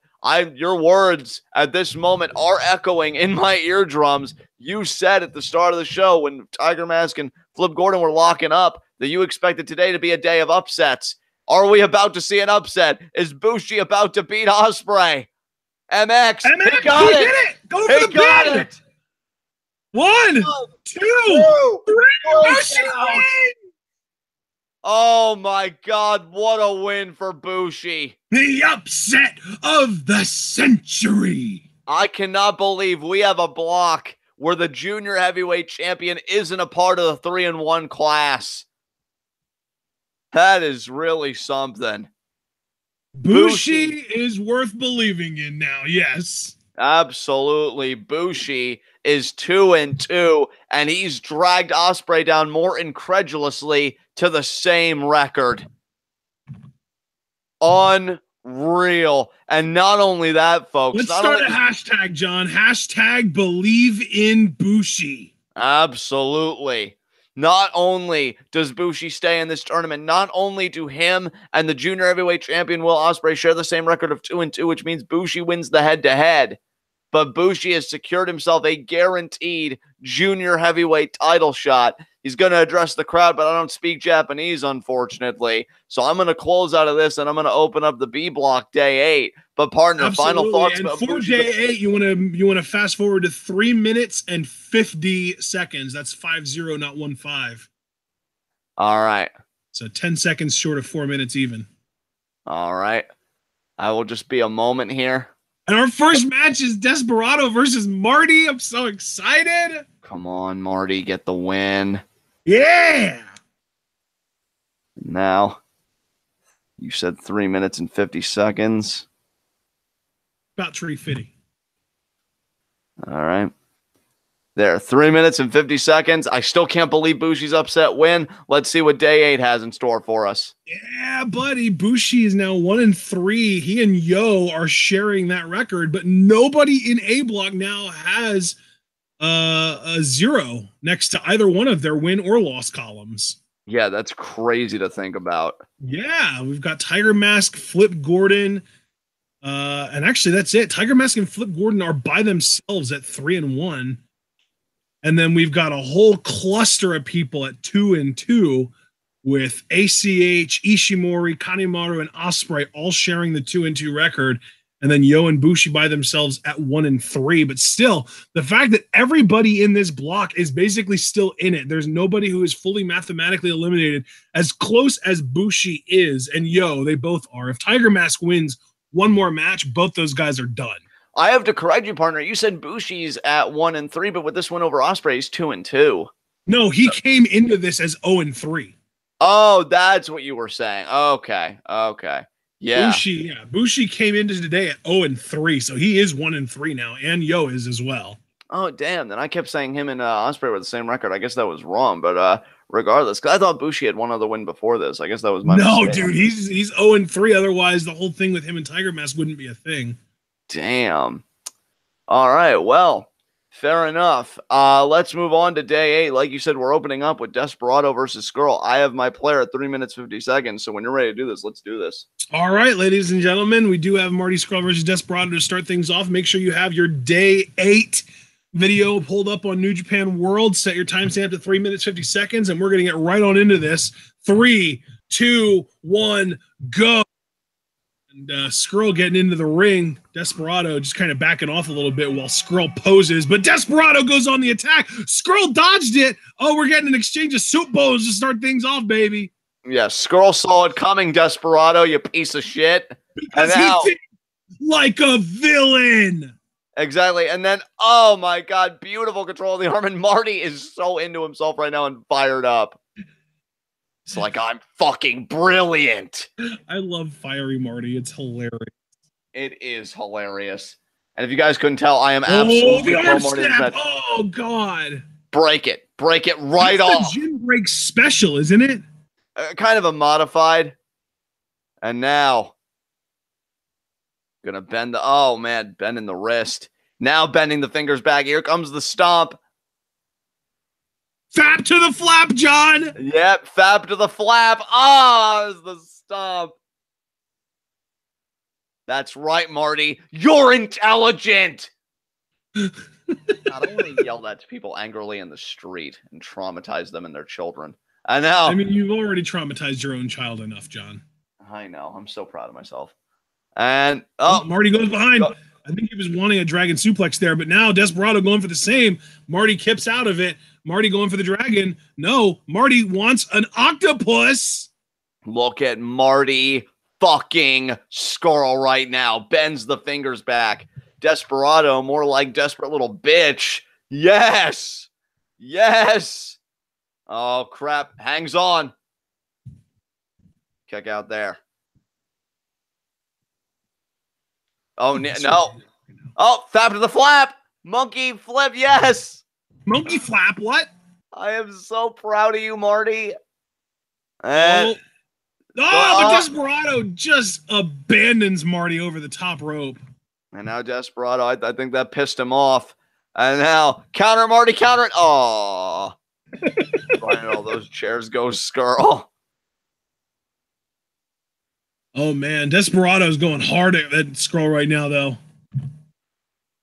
your words at this moment are echoing in my eardrums. You said at the start of the show when Tiger Mask and Flip Gordon were locking up that you expected today to be a day of upsets. Are we about to see an upset? Is Bushi about to beat Ospreay? MX, he got it. Did it. Go for the pin. It. 1, 2, 3. Bushi wins. Oh my God, what a win for Bushi. The upset of the century. I cannot believe we have a block where the junior heavyweight champion isn't a part of the 3-1 class. That is really something. Bushi is worth believing in now, yes. Absolutely. Bushi is 2-2, and he's dragged Ospreay down more incredulously to the same record. Unreal. And not only that, folks. Let's start a hashtag, John. Hashtag believe in Bushi. Absolutely. Not only does Bushi stay in this tournament, not only do him and the junior heavyweight champion Will Ospreay share the same record of 2-2, which means Bushi wins the head-to-head. but Bushi has secured himself a guaranteed junior heavyweight title shot. He's going to address the crowd, but I don't speak Japanese, unfortunately. So I'm going to close out of this, and I'm going to open up the B block day 8. But partner, Absolutely. final thoughts and about for Bushi? day 8, you want to fast forward to 3 minutes and 50 seconds. That's 50, not 15. All right. So 10 seconds short of 4 minutes even. All right. I will just be a moment here. And our first match is Desperado versus Marty. I'm so excited. Come on, Marty, get the win. Yeah. Now, you said 3 minutes and 50 seconds. About tree fitty. All right. There, 3 minutes and 50 seconds. I still can't believe Bushi's upset win. Let's see what day 8 has in store for us. Yeah, buddy. Bushi is now 1-3. He and Yo are sharing that record, but nobody in A block now has a 0 next to either one of their win or loss columns. Yeah, that's crazy to think about. Yeah, we've got Tiger Mask, Flip Gordon, and actually that's it. Tiger Mask and Flip Gordon are by themselves at 3-1. And then we've got a whole cluster of people at 2-2 with ACH, Ishimori, Kanemaru, and Ospreay all sharing the 2-2 record. And then Yo and Bushi by themselves at 1-3. But still, the fact that everybody in this block is basically still in it. There's nobody who is fully mathematically eliminated. As close as Bushi is and Yo, they both are. If Tiger Mask wins one more match, both those guys are done. I have to correct you, partner. You said Bushi's at 1-3, but with this win over Ospreay, he's 2-2. No, he came into this as 0-3. Oh, that's what you were saying. Okay. Yeah. Bushi came into today at 0-3, so he is 1-3 now, and Yo is as well. Oh, damn. Then I kept saying him and Ospreay were the same record. I guess that was wrong, but regardless, because I thought Bushi had one other win before this. I guess that was my mistake. Dude, he's 0-3. Otherwise, the whole thing with him and Tiger Mask wouldn't be a thing. Damn. All right. Well, fair enough. Let's move on to day 8. Like you said, we're opening up with Desperado versus Scurll. I have my player at 3 minutes 50 seconds. So when you're ready to do this, let's do this. All right, ladies and gentlemen, we do have Marty Scurll versus Desperado to start things off. Make sure you have your day 8 video pulled up on New Japan World. Set your timestamp to 3 minutes 50 seconds, and we're going to get right on into this. 3, 2, 1, go. And Scurll getting into the ring. Desperado just kind of backing off a little bit while Scurll poses, but Desperado goes on the attack. Scurll dodged it. Oh, we're getting an exchange of soup bowls to start things off, baby. Yeah, Scurll saw it coming, Desperado, you piece of shit. Because he did like a villain. Exactly. And then, oh my God, beautiful control of the arm. And Marty is so into himself right now and fired up. It's like, I'm fucking brilliant. I love fiery Marty. It's hilarious. It is hilarious. And if you guys couldn't tell, I am absolutely pro Marty. Oh, God. Break it. Break it right off. That's a gym break special, isn't it? Kind of a modified. And now, gonna bend the, oh man, bending the wrist. Now bending the fingers back. Here comes the stomp. Fap to the flap, John. Yep, fap to the flap. Ah, is the stomp. That's right, Marty. You're intelligent. God, I want to yell that to people angrily in the street and traumatize them and their children. I know. I mean, you've already traumatized your own child enough, John. I know. I'm so proud of myself. And Marty goes behind. I think he was wanting a dragon suplex there, but now Desperado going for the same. Marty kips out of it. Marty going for the dragon. No, Marty wants an octopus. Look at Marty fucking Scurll right now. Bends the fingers back. Desperado, more like desperate little bitch. Yes. Yes. Oh, crap. Hangs on. Kick out there. Oh, no. Oh, fap to the flap. Monkey flip. Yes. Monkey flap. What? I am so proud of you, Marty. And but Desperado just abandons Marty over the top rope. And now Desperado, I think that pissed him off. And now counter Marty, counter it. Oh. Finding all those chairs go Scurll. Oh man, Desperado's going hard at Scurll right now, though.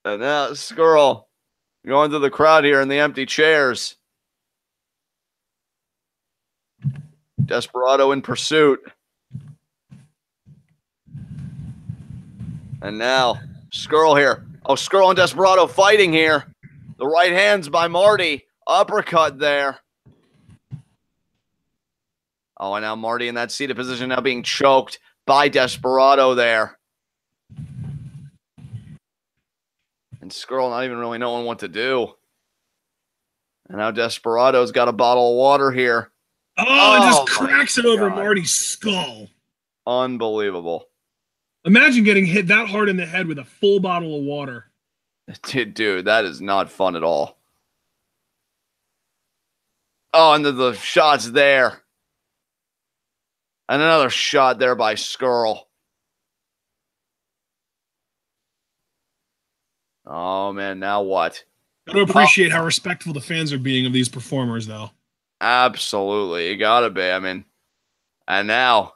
And now Scurll going through the crowd here in the empty chairs. Desperado in pursuit. And now Scurll here. Oh, Scurll and Desperado fighting here. The right hands by Marty. Uppercut there. Oh, and now Marty in that seated position now being choked by Desperado there. And Scurll not even really knowing what to do. And now Desperado's got a bottle of water here. Oh, it just cracks it over Marty's skull. Unbelievable. Imagine getting hit that hard in the head with a full bottle of water. Dude, that is not fun at all. Oh, and the shots there. And another shot there by Scurll. Oh, man, now what? Got to appreciate how respectful the fans are being of these performers, though. Absolutely. You got to be. I mean, and now,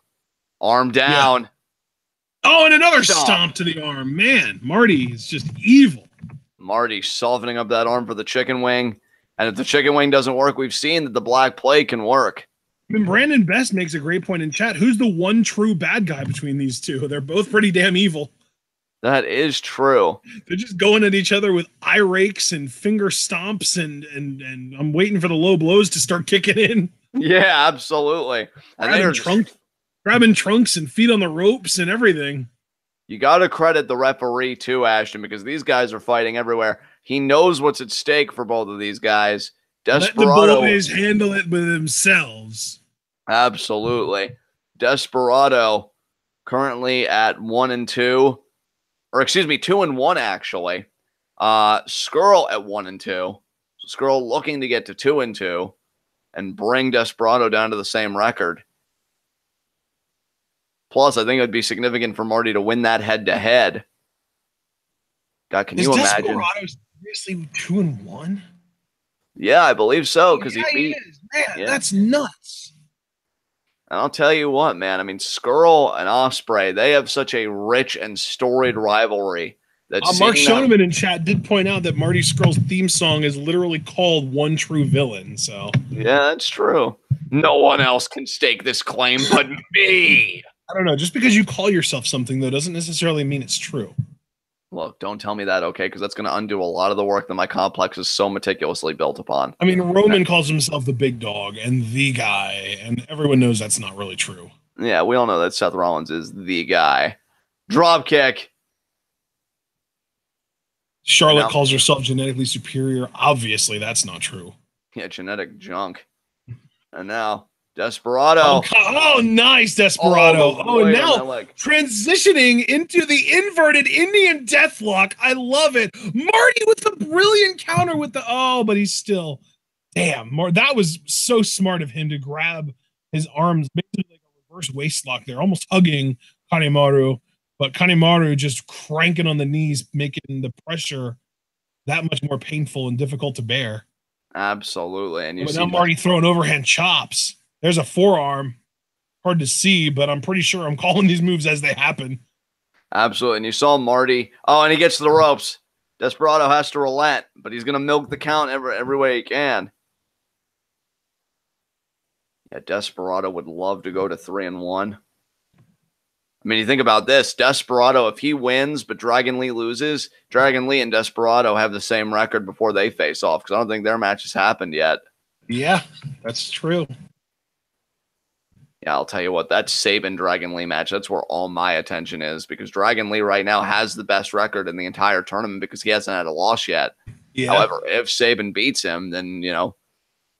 arm down. Yeah. Oh, and another stomp to the arm. Man, Marty is just evil. Marty softening up that arm for the chicken wing. And if the chicken wing doesn't work, we've seen that the black plate can work. I mean, Brandon Best makes a great point in chat. Who's the one true bad guy between these two? They're both pretty damn evil. That is true. They're just going at each other with eye rakes and finger stomps, and I'm waiting for the low blows to start kicking in. Yeah, absolutely. And grabbing trunks and feet on the ropes and everything. You got to credit the referee too, Ashton, because these guys are fighting everywhere. He knows what's at stake for both of these guys. Desperado, let the boys handle it with themselves. Absolutely. Desperado currently at 1-2. Or excuse me, 2-1 actually. Scurll at 1-2. So Scurll looking to get to 2-2 and bring Desperado down to the same record. Plus, I think it would be significant for Marty to win that head-to-head. God, can you imagine? Is Desperado seriously 2-1? Yeah, I believe so, because he beat. Man, that's nuts. And I'll tell you what, man. I mean, Scurll and Ospreay, they have such a rich and storied rivalry. That Mark Shoneman in chat did point out that Marty Scurll's theme song is literally called One True Villain. So yeah, that's true. No one else can stake this claim but me. I don't know. Just because you call yourself something, though, doesn't necessarily mean it's true. Look, don't tell me that, okay? Because that's going to undo a lot of the work that my complex is so meticulously built upon. I mean, Roman calls himself the big dog and the guy, and everyone knows that's not really true. Yeah, we all know that Seth Rollins is the guy. Drop kick. Charlotte calls herself genetically superior. Obviously, that's not true. Yeah, genetic junk. And now Desperado. Oh, nice, Desperado. And now transitioning into the inverted Indian deathlock. I love it. Marty with the brilliant counter with the, but he's still, damn. That was so smart of him to grab his arms, basically like a reverse waist lock there, almost hugging Kanemaru. But Kanemaru just cranking on the knees, making the pressure that much more painful and difficult to bear. Absolutely. And you see now Marty throwing overhand chops. There's a forearm. Hard to see, but I'm pretty sure I'm calling these moves as they happen. Absolutely. And you saw Marty. Oh, and he gets to the ropes. Desperado has to relent, but he's going to milk the count every way he can. Yeah, Desperado would love to go to 3-1. I mean, you think about this. Desperado, if he wins, but Dragon Lee loses, Dragon Lee and Desperado have the same record before they face off, because I don't think their match has happened yet. Yeah, that's true. Yeah, I'll tell you what, that Sabin Dragon Lee match, that's where all my attention is, because Dragon Lee right now has the best record in the entire tournament because he hasn't had a loss yet. Yeah. However, if Sabin beats him, then, you know,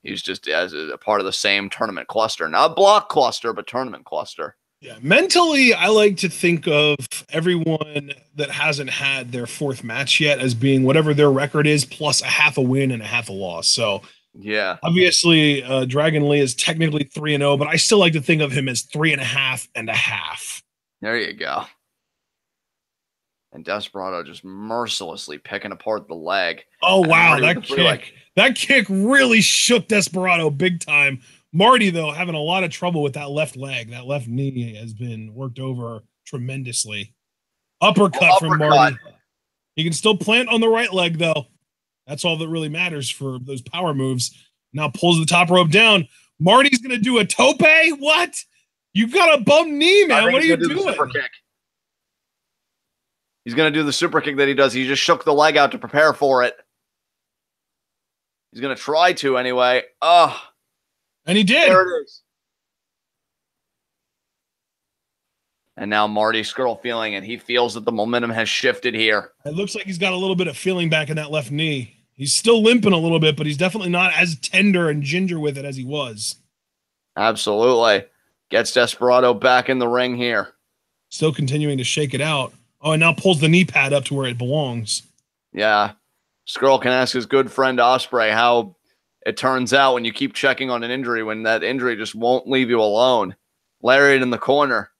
he's just as a part of the same tournament cluster. Not block cluster, but tournament cluster. Yeah, mentally, I like to think of everyone that hasn't had their fourth match yet as being whatever their record is, plus a half a win and a half a loss. So, yeah, obviously, Dragon Lee is technically 3-0, but I still like to think of him as 3.5 and a half. There you go. And Desperado just mercilessly picking apart the leg. Oh, wow, that kick. That kick really shook Desperado big time. Marty, though, having a lot of trouble with that left leg. That left knee has been worked over tremendously. Uppercut from Marty. He can still plant on the right leg, though. That's all that really matters for those power moves. Now pulls the top rope down. Marty's going to do a tope? What? You've got a bum knee, man. What are you doing? Super kick. He's going to do the super kick that he does. He just shook the leg out to prepare for it. He's going to try to anyway. Oh. And he did. There it is. And now Marty Scurll feeling it. He feels that the momentum has shifted here. It looks like he's got a little bit of feeling back in that left knee. He's still limping a little bit, but he's definitely not as tender and ginger with it as he was. Absolutely. Gets Desperado back in the ring here. Still continuing to shake it out. Oh, and now pulls the knee pad up to where it belongs. Yeah. Scurll can ask his good friend Ospreay how it turns out when you keep checking on an injury, when that injury just won't leave you alone. Lariat in the corner.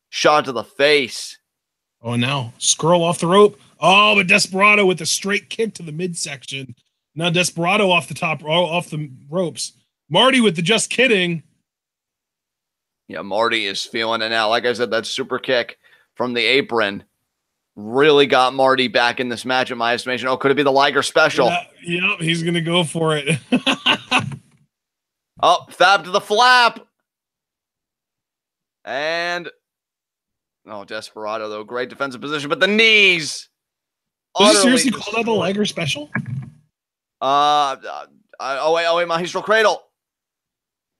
Shot to the face. Oh, and now Scurll off the rope. Oh, but Desperado with a straight kick to the midsection. Now Desperado off the top, off the ropes. Marty with the just kidding. Yeah, Marty is feeling it now. Like I said, that super kick from the apron really got Marty back in this match, in my estimation. Oh, could it be the Liger special? Yep, he's going to go for it. Oh, fab to the flap. And, oh, Desperado, though. Great defensive position, but the knees. Did you seriously call that the Liger special? Oh, wait, Mahistral Cradle.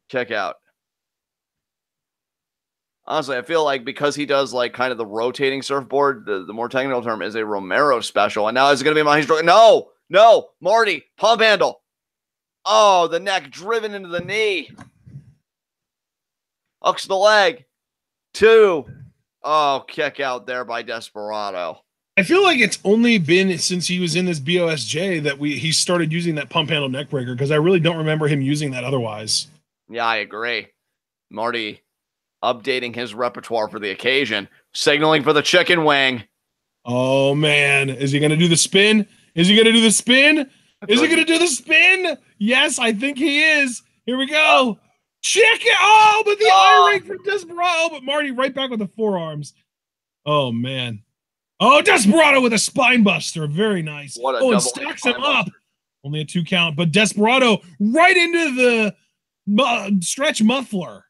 Check out. Honestly, I feel like because he does like kind of the rotating surfboard, the more technical term is a Romero special. And now is it going to be Mahistral? No, Marty, pump handle. Oh, the neck driven into the knee. Hooks the leg. 2. Oh, kick out there by Desperado. I feel like it's only been since he was in this BOSJ that he started using that pump handle neck breaker, because I really don't remember him using that otherwise. Yeah, I agree. Marty updating his repertoire for the occasion, signaling for the chicken wing. Oh, man. Is he going to do the spin? Is he going to do the spin? Is he going to do the spin? Yes, I think he is. Here we go. Chicken. Oh, but the eye ring from Desperado. But Marty right back with the forearms. Oh, man. Oh, Desperado with a spine buster. Very nice. Oh, and stacks him up. Only a 2 count. But Desperado right into the stretch muffler.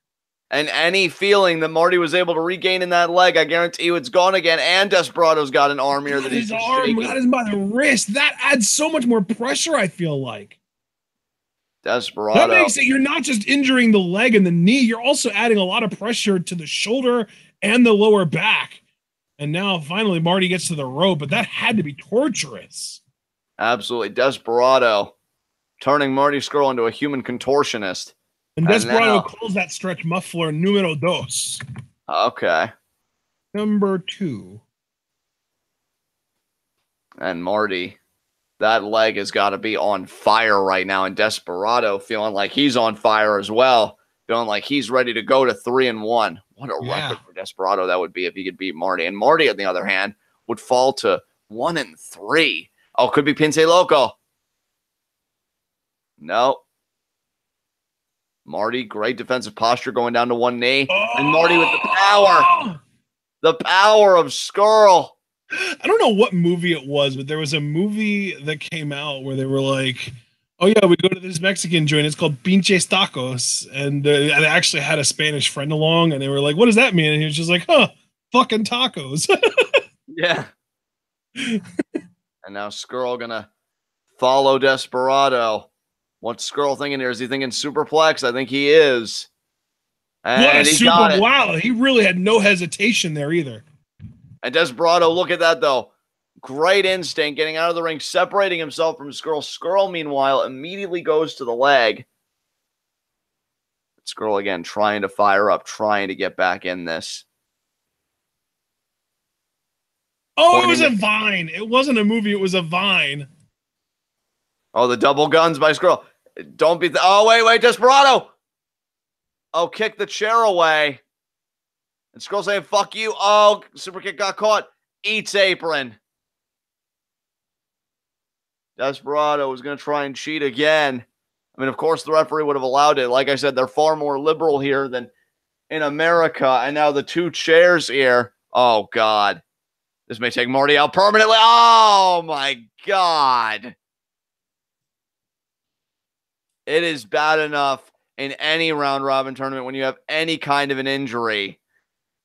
And any feeling that Marty was able to regain in that leg, I guarantee you it's gone again. And Desperado's got an arm here that he's shaking. Got his by the wrist. That adds so much more pressure, I feel like. Desperado. That makes it, you're not just injuring the leg and the knee, you're also adding a lot of pressure to the shoulder and the lower back. And now finally Marty gets to the rope, but that had to be torturous. Absolutely. Desperado turning Marty Scurll into a human contortionist. And Desperado calls that stretch muffler numero 2. Okay. Number 2. And Marty, that leg has got to be on fire right now. And Desperado feeling like he's on fire as well. Feeling like he's ready to go to 3-1. What a record for Desperado that would be if he could beat Marty. And Marty, on the other hand, would fall to 1-3. Oh, could be Pince Loco. No. Marty, great defensive posture going down to 1 knee. And Marty with the power. The power of Scurll. I don't know what movie it was, but there was a movie that came out where they were like, oh, yeah, we go to this Mexican joint. It's called Pinches Tacos. And they actually had a Spanish friend along, and they were like, what does that mean? And he was just like, fucking tacos. Yeah. And now Scurll going to follow Desperado. What's Scurll thinking here? Is he thinking superplex? I think he is. And what a super, wow. He really had no hesitation there either. And Desperado, look at that, though. Great instinct, getting out of the ring, separating himself from Scurll. Scurll, meanwhile, immediately goes to the leg. Scurll, again, trying to fire up, trying to get back in this. Oh, it was a vine. It wasn't a movie. It was a vine. Oh, the double guns by Scurll. Don't be... oh, wait, Desperado. Oh, kick the chair away. And Scurll saying, fuck you. Oh, super kick got caught. Eats apron. Desperado was going to try and cheat again. I mean, of course, the referee would have allowed it. Like I said, they're far more liberal here than in America. And now the 2 chairs here. Oh, God. This may take Marty out permanently. Oh, my God. It is bad enough in any round-robin tournament when you have any kind of an injury.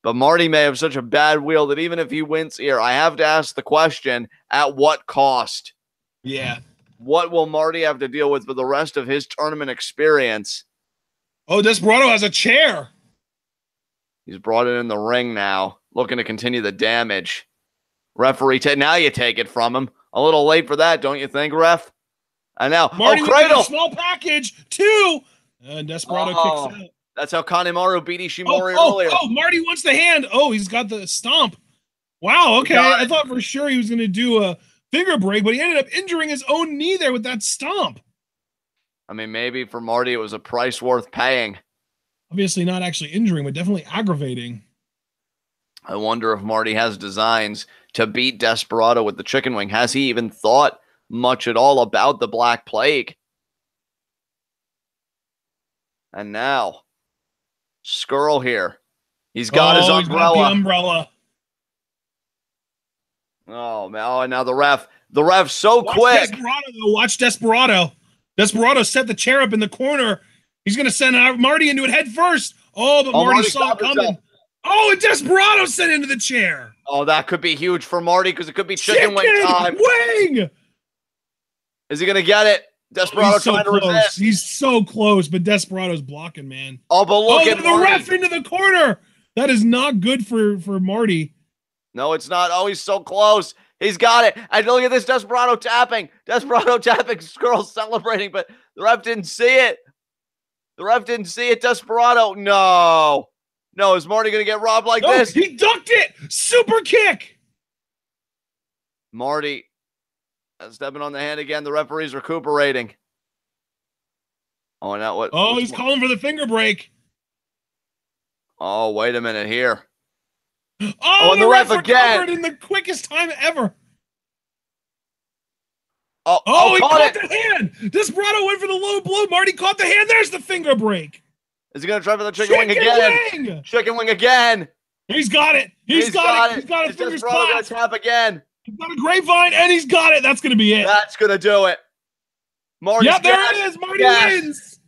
But Marty may have such a bad wheel that even if he wins here, I have to ask the question, at what cost? Yeah. What will Marty have to deal with for the rest of his tournament experience? Oh, Desperado has a chair. He's brought it in the ring now, looking to continue the damage. Referee, now you take it from him. A little late for that, don't you think, ref? And now, Marty Cradle! Small package, 2. And Desperado kicks out. That's how Kanemaru beat Ishimori earlier. Oh, Marty wants the hand. Oh, he's got the stomp. Wow, okay. I thought for sure he was going to do a finger break, but he ended up injuring his own knee there with that stomp. I mean, maybe for Marty it was a price worth paying. Obviously not actually injuring, but definitely aggravating. I wonder if Marty has designs to beat Desperado with the chicken wing. Has he even thought much at all about the Black Plague? And now, Scurll here. He's got his umbrella. He's got the umbrella. Oh, man. Oh, and now the ref. The ref's so quick. Desperado, though. Watch Desperado. Desperado set the chair up in the corner. He's going to send Marty into it head first. Oh, but Marty saw it coming. Oh, and Desperado sent into the chair. Oh, that could be huge for Marty because it could be chicken wing time. Wing! Is he going to get it? Desperado trying to resist. He's so close, but Desperado's blocking, man. Oh, but look at the ref into the corner. That is not good for Marty. No, it's not. Oh, he's so close. He's got it. And look at this Desperado tapping. Desperado tapping. Scurll celebrating, but the ref didn't see it. The ref didn't see it. Desperado. No. No, is Marty going to get robbed like this? He ducked it. Super kick. Marty stepping on the hand again. The referee's recuperating. Oh, and now what? Oh, he's calling for the finger break. Oh, wait a minute here. Oh, and the ref again in the quickest time ever. Oh, he caught the hand. Desperado went for the low blow. Marty caught the hand. There's the finger break. Is he going to try for the chicken wing again? Chicken wing again. He's got it. He's got it. He's got it. Fingers crossed. Going to tap again. He's got a grapevine, and he's got it. That's going to be it. That's going to do it. Marty. Yep, there it is. Marty wins.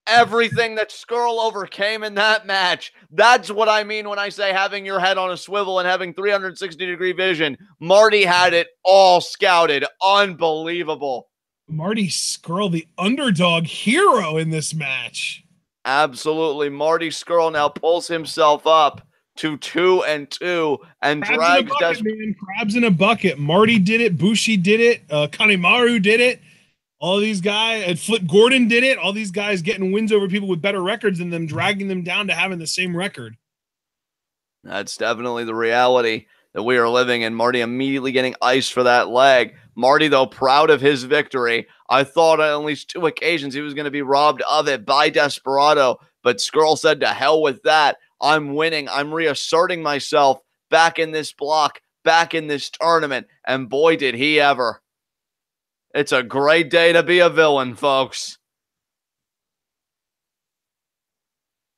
Everything that Scurll overcame in that match. That's what I mean when I say having your head on a swivel and having 360-degree vision. Marty had it all scouted. Unbelievable. Marty Scurll, the underdog hero in this match. Absolutely. Marty Scurll now pulls himself up to 2-2 and drags Crabs in a bucket. Marty did it. Bushi did it. Kanemaru did it. All these guys, and Flip Gordon did it. All these guys getting wins over people with better records than them, dragging them down to having the same record. That's definitely the reality that we are living in. Marty immediately getting iced for that leg. Marty, though, proud of his victory. I thought on at least 2 occasions he was going to be robbed of it by Desperado, but Scurll said to hell with that. I'm winning. I'm reasserting myself back in this block, back in this tournament, and boy, did he ever. It's a great day to be a villain, folks.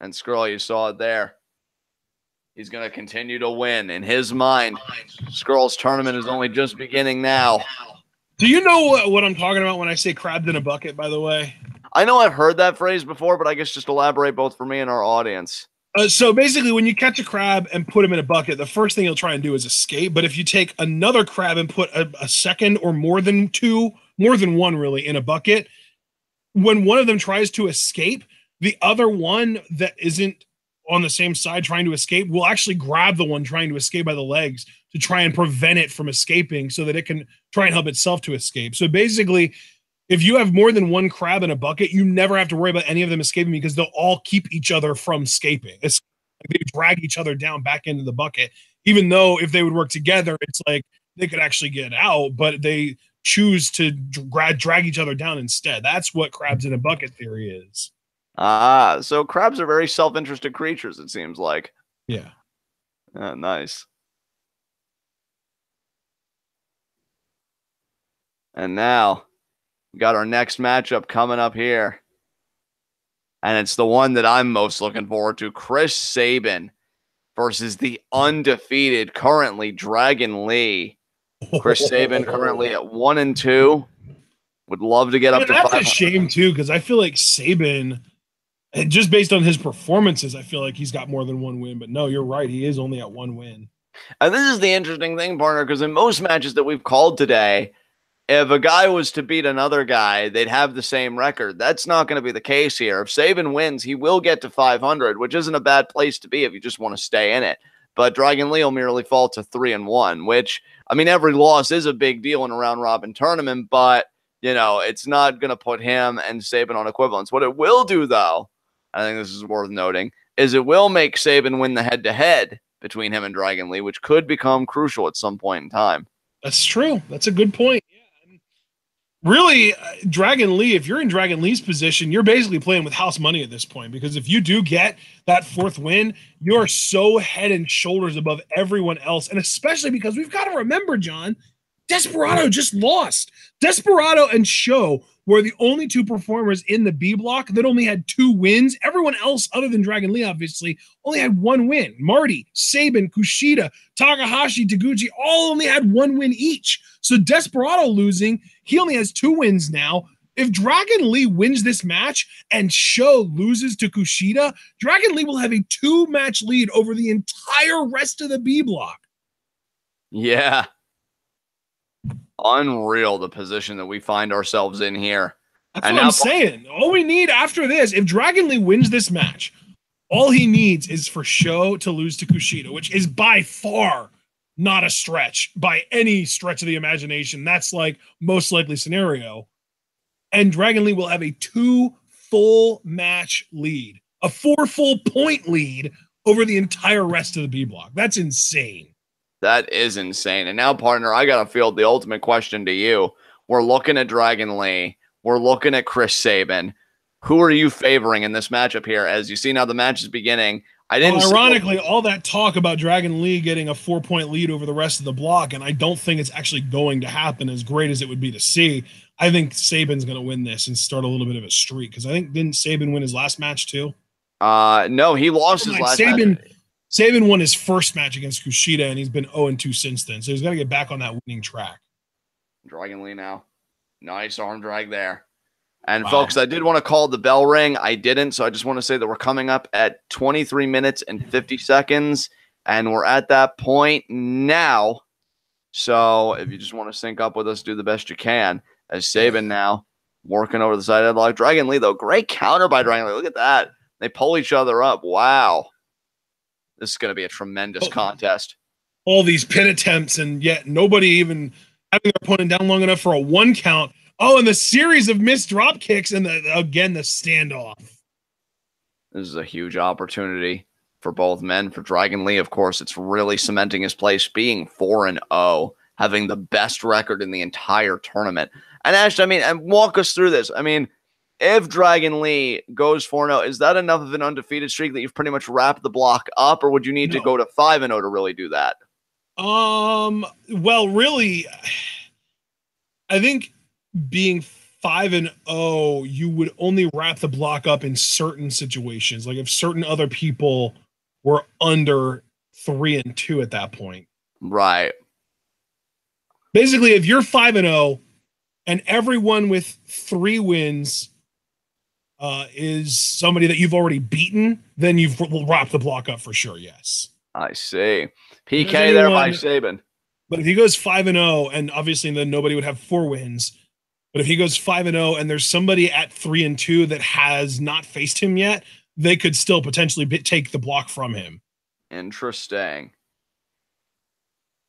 And Scurll, you saw it there. He's going to continue to win. In his mind, Scurll's tournament is only just beginning now. Do you know what I'm talking about when I say crabs in a bucket, by the way? I know I've heard that phrase before, but I guess just elaborate both for me and our audience. So basically, when you catch a crab and put him in a bucket, the first thing he'll try and do is escape. But if you take another crab and put a second or more than one really, in a bucket, when one of them tries to escape, the other one that isn't on the same side trying to escape will actually grab the one trying to escape by the legs to try and prevent it from escaping so that it can try and help itself to escape. So basically, if you have more than one crab in a bucket, you never have to worry about any of them escaping because they'll all keep each other from escaping. It's like they drag each other down back into the bucket, even though if they would work together, it's like they could actually get out, but they choose to drag each other down instead. That's what crabs in a bucket theory is. So crabs are very self-interested creatures, it seems like. Yeah. Nice. And now we got our next matchup coming up here. And it's the one that I'm most looking forward to. Chris Sabin versus the undefeated, currently Dragon Lee. Chris Sabin currently at 1-2. Would love to get up to 500. That's a shame too, because I feel like Sabin, and just based on his performances, I feel like he's got more than one win. But no, you're right. He is only at one win. And this is the interesting thing, partner, because in most matches that we've called today, if a guy was to beat another guy, they'd have the same record. That's not going to be the case here. If Sabin wins, he will get to 500, which isn't a bad place to be if you just want to stay in it. But Dragon Lee will merely fall to 3-1, which, I mean, every loss is a big deal in a round-robin tournament, but, you know, it's not going to put him and Sabin on equivalence. What it will do, though, I think this is worth noting, is it will make Sabin win the head-to-head between him and Dragon Lee, which could become crucial at some point in time. That's true. That's a good point. Really, Dragon Lee, if you're in Dragon Lee's position, you're basically playing with house money at this point, because if you do get that fourth win, you're so head and shoulders above everyone else. And especially because we've got to remember, John, Desperado just lost. Desperado and Sho were the only two performers in the B block that only had 2 wins. Everyone else, other than Dragon Lee, obviously, only had 1 win. Marty, Sabin, Kushida, Takahashi, Taguchi all only had 1 win each. So Desperado losing, he only has 2 wins now. If Dragon Lee wins this match and Sho loses to Kushida, Dragon Lee will have a 2-match lead over the entire rest of the B block. Yeah. Unreal, the position that we find ourselves in here. That's what I'm saying. All we need after this, if Dragon Lee wins this match, all he needs is for Sho to lose to Kushida, which is by far not a stretch by any stretch of the imagination. That's like most likely scenario. And Dragon Lee will have a 2 full match lead, a 4 full point lead over the entire rest of the B block. That's insane. That is insane. And now, partner, I got to field the ultimate question to you. We're looking at Dragon Lee. We're looking at Chris Sabin. Who are you favoring in this matchup here? As you see now, the match is beginning. Ironically, all that talk about Dragon Lee getting a 4-point lead over the rest of the block, and I don't think it's actually going to happen, as great as it would be to see. I think Sabin's going to win this and start a little bit of a streak, because I think, didn't Sabin win his last match too? No, he lost his last match. Sabin won his first match against Kushida, and he's been 0-2 since then. So he's got to get back on that winning track. Dragon Lee now. Nice arm drag there. And folks, I did want to call the bell ring. I didn't, so I just want to say that we're coming up at 23 minutes and 50 seconds, and we're at that point now. So if you just want to sync up with us, do the best you can. As Sabin now working over the side headlock. Dragon Lee, though, great counter by Dragon Lee. Look at that. They pull each other up. Wow. This is going to be a tremendous contest. All these pin attempts, and yet nobody even having their opponent down long enough for a 1 count. Oh, and the series of missed drop kicks, and again the standoff. This is a huge opportunity for both men. For Dragon Lee, of course, it's really cementing his place, being 4-0, having the best record in the entire tournament. And Ash, I mean, and walk us through this. I mean, if Dragon Lee goes 4-0, is that enough of an undefeated streak that you've pretty much wrapped the block up, or would you need to go to 5-0 to really do that? Well, really, I think being 5-0, you would only wrap the block up in certain situations. Like if certain other people were under 3-2 at that point. Right. Basically, if you're 5-0 and everyone with 3 wins is somebody that you've already beaten, then you've wrapped the block up for sure, yes. I see. PK there by Sabin. But if he goes 5-0, and obviously then nobody would have 4 wins, but if he goes 5-0 and there's somebody at 3-2 that has not faced him yet, they could still potentially take the block from him. Interesting.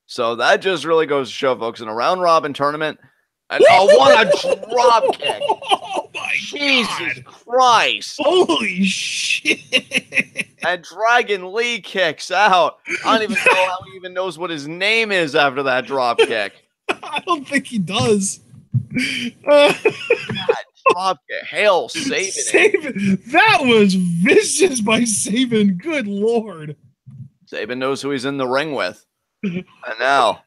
So that just really goes to show, folks, in a round-robin tournament, and what a drop kick. Oh, my Jesus Christ. Holy shit. And Dragon Lee kicks out. I don't even know how he even knows what his name is after that drop kick. I don't think he does. God, drop kick. Hail Sabin. That was vicious by Sabin. Good Lord. Sabin knows who he's in the ring with. And now,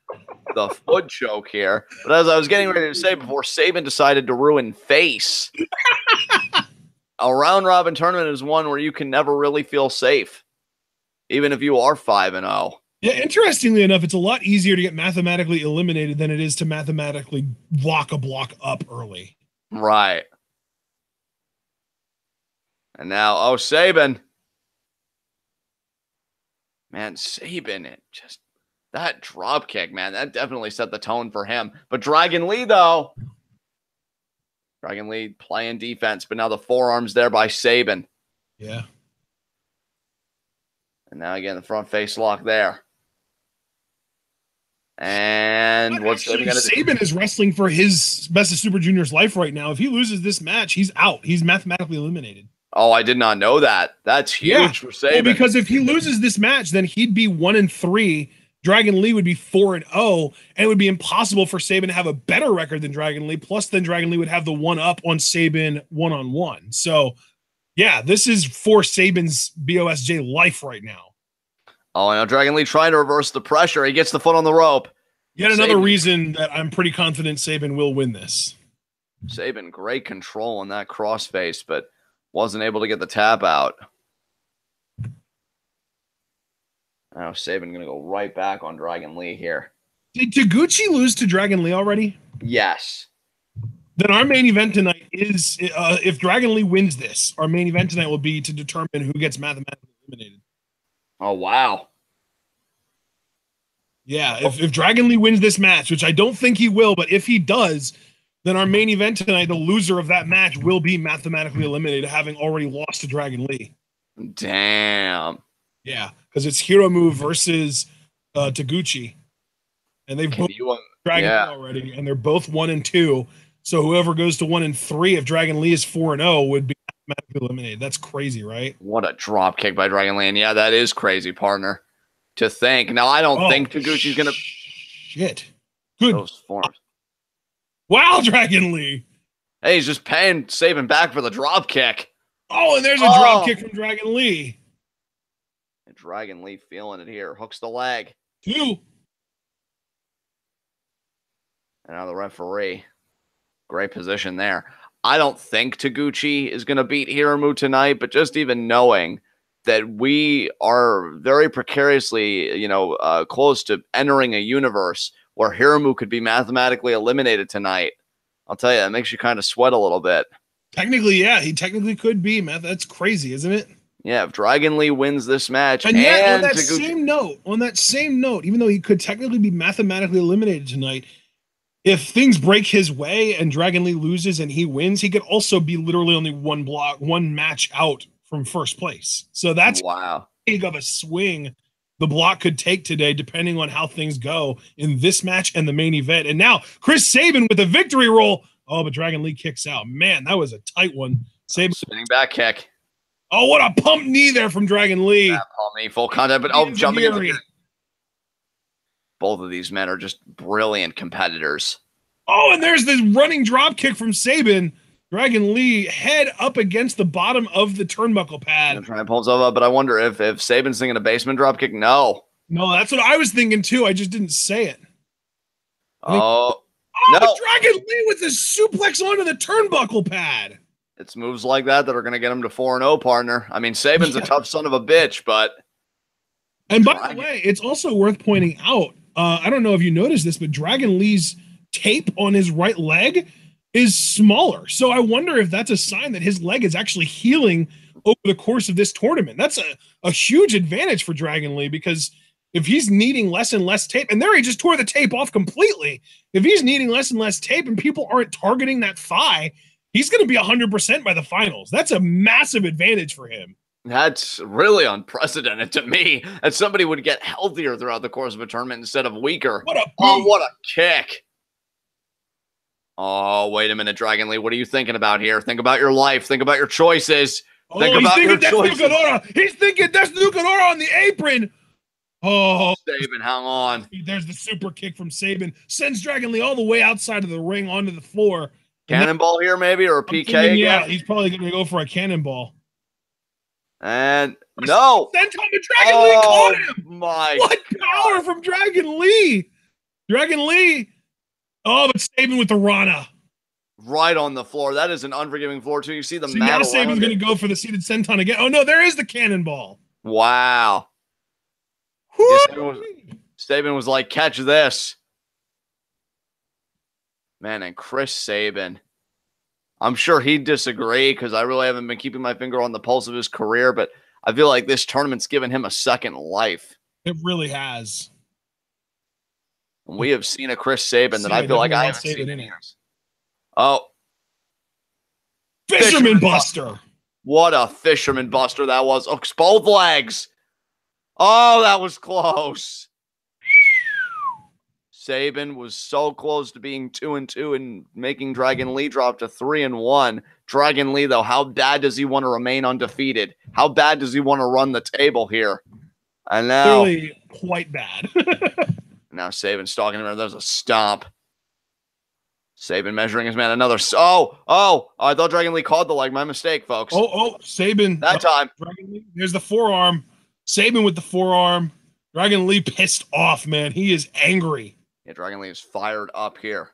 the foot choke here. But as I was getting ready to say before, Sabin decided to ruin face. A round-robin tournament is one where you can never really feel safe. even if you are 5-0. Yeah, interestingly enough, it's a lot easier to get mathematically eliminated than it is to mathematically block a block up early. Right. And now, oh, Sabin. Man, Sabin, that drop kick, man, that definitely set the tone for him. But Dragon Lee, though. Dragon Lee playing defense, but now the forearms there by Sabin. Yeah. And now again, the front face lock there. And what's Sabin going to do? Sabin is wrestling for his Best of Super Juniors life right now. If he loses this match, he's out. He's mathematically eliminated. Oh, I did not know that. That's huge for Sabin. Well, because if he loses this match, then he'd be 1-3. Dragon Lee would be 4-0, and it would be impossible for Sabin to have a better record than Dragon Lee. Plus, then Dragon Lee would have the one up on Sabin one-on-one. So, yeah, this is for Sabin's BOSJ life right now. Oh, now Dragon Lee trying to reverse the pressure. He gets the foot on the rope. Yet another reason that I'm pretty confident Sabin will win this. Sabin, great control on that crossface, but wasn't able to get the tap out. Now Sabin going to go right back on Dragon Lee here. Did Taguchi lose to Dragon Lee already? Yes. Then our main event tonight is, if Dragon Lee wins this, our main event tonight will be to determine who gets mathematically eliminated. Oh, wow. Yeah, if Dragon Lee wins this match, which I don't think he will, but if he does, then our main event tonight, the loser of that match will be mathematically eliminated, having already lost to Dragon Lee. Damn. Yeah, because it's Hiromu versus Taguchi. And they've both Dragon Lee already, and they're both 1-2. So whoever goes to 1-3, if Dragon Lee is 4-0, would be mathematically eliminated. That's crazy, right? What a drop kick by Dragon Lee. And yeah, that is crazy, partner. To think. Now, I don't think Taguchi's going to... Shit. Good. Those forms. Wow, Dragon Lee. Hey, he's just paying Sabin back for the drop kick. Oh, and there's a drop kick from Dragon Lee. And Dragon Lee feeling it here. Hooks the leg. 2. And now the referee. Great position there. I don't think Taguchi is going to beat Hiromu tonight, but just even knowing that we are very precariously, close to entering a universe where Hiromu could be mathematically eliminated tonight, I'll tell you, that makes you kind of sweat a little bit. Technically, yeah, he technically could be, man. That's crazy, isn't it? Yeah, if Dragon Lee wins this match, and yet, on that same note, even though he could technically be mathematically eliminated tonight, if things break his way and Dragon Lee loses and he wins, he could also be literally only one match out from first place. So that's wow, big of a swing the block could take today, depending on how things go in this match and the main event. And now Chris Sabin with a victory roll. Oh, but Dragon Lee kicks out. Man, that was a tight one. Sabin spinning back kick. Oh, what a pump knee there from Dragon Lee. That pump knee, full contact, but jumping in. Both of these men are just brilliant competitors. Oh, and there's this running drop kick from Sabin. Dragon Lee head up against the bottom of the turnbuckle pad. I'm trying to pull himself up, but I wonder if Sabin's thinking a basement drop kick. No, that's what I was thinking too. I just didn't say it. No. Dragon Lee with the suplex onto the turnbuckle pad. It's moves like that are going to get him to 4-0, partner. I mean, Sabin's a tough son of a bitch, but... And by the way, it's also worth pointing out, I don't know if you noticed this, but Dragon Lee's tape on his right leg is smaller. So I wonder if that's a sign that his leg is actually healing over the course of this tournament. That's a huge advantage for Dragon Lee, because if he's needing less and less tape, and there he just tore the tape off completely. If he's needing less and less tape and people aren't targeting that thigh, he's going to be 100% by the finals. That's a massive advantage for him. That's really unprecedented to me, that somebody would get healthier throughout the course of a tournament instead of weaker. What a kick. Oh, wait a minute, Dragon Lee. What are you thinking about here? Think about your life. Think about your choices. Think about your choices. He's thinking Desperado on the apron. Oh, Sabin, hang on. There's the super kick from Sabin. Sends Dragon Lee all the way outside of the ring onto the floor. Cannonball here, maybe, or a PK again? Yeah, he's probably going to go for a cannonball. And no. Senton, Dragon Lee caught him. What power God. from Dragon Lee. Dragon Lee. Oh, but Sabin with the Rana. Right on the floor. That is an unforgiving floor, too. You see the mat. Now Sabin's going to go for the seated senton again. Oh, no, there is the cannonball. Wow. Yeah, Sabin was like, catch this. Man, and Chris Sabin. I'm sure he'd disagree because I really haven't been keeping my finger on the pulse of his career, but I feel like this tournament's given him a second life. It really has. And we have seen a Chris Sabin that I feel like I haven't seen in years. Oh. Fisherman Buster. What a fisherman buster that was. Oh, both legs. Oh, that was close. Sabin was so close to being 2-2 and making Dragon Lee drop to 3-1. Dragon Lee, though, how bad does he want to remain undefeated? How bad does he want to run the table here? And now, clearly quite bad. Now Sabin stalking him. There's a stomp. Sabin measuring his man. Another. Oh! I thought Dragon Lee called the leg. My mistake, folks. Oh! Sabin. That time. Dragon Lee. There's the forearm. Sabin with the forearm. Dragon Lee pissed off, man. He is angry. Yeah, Dragon Lee is fired up here.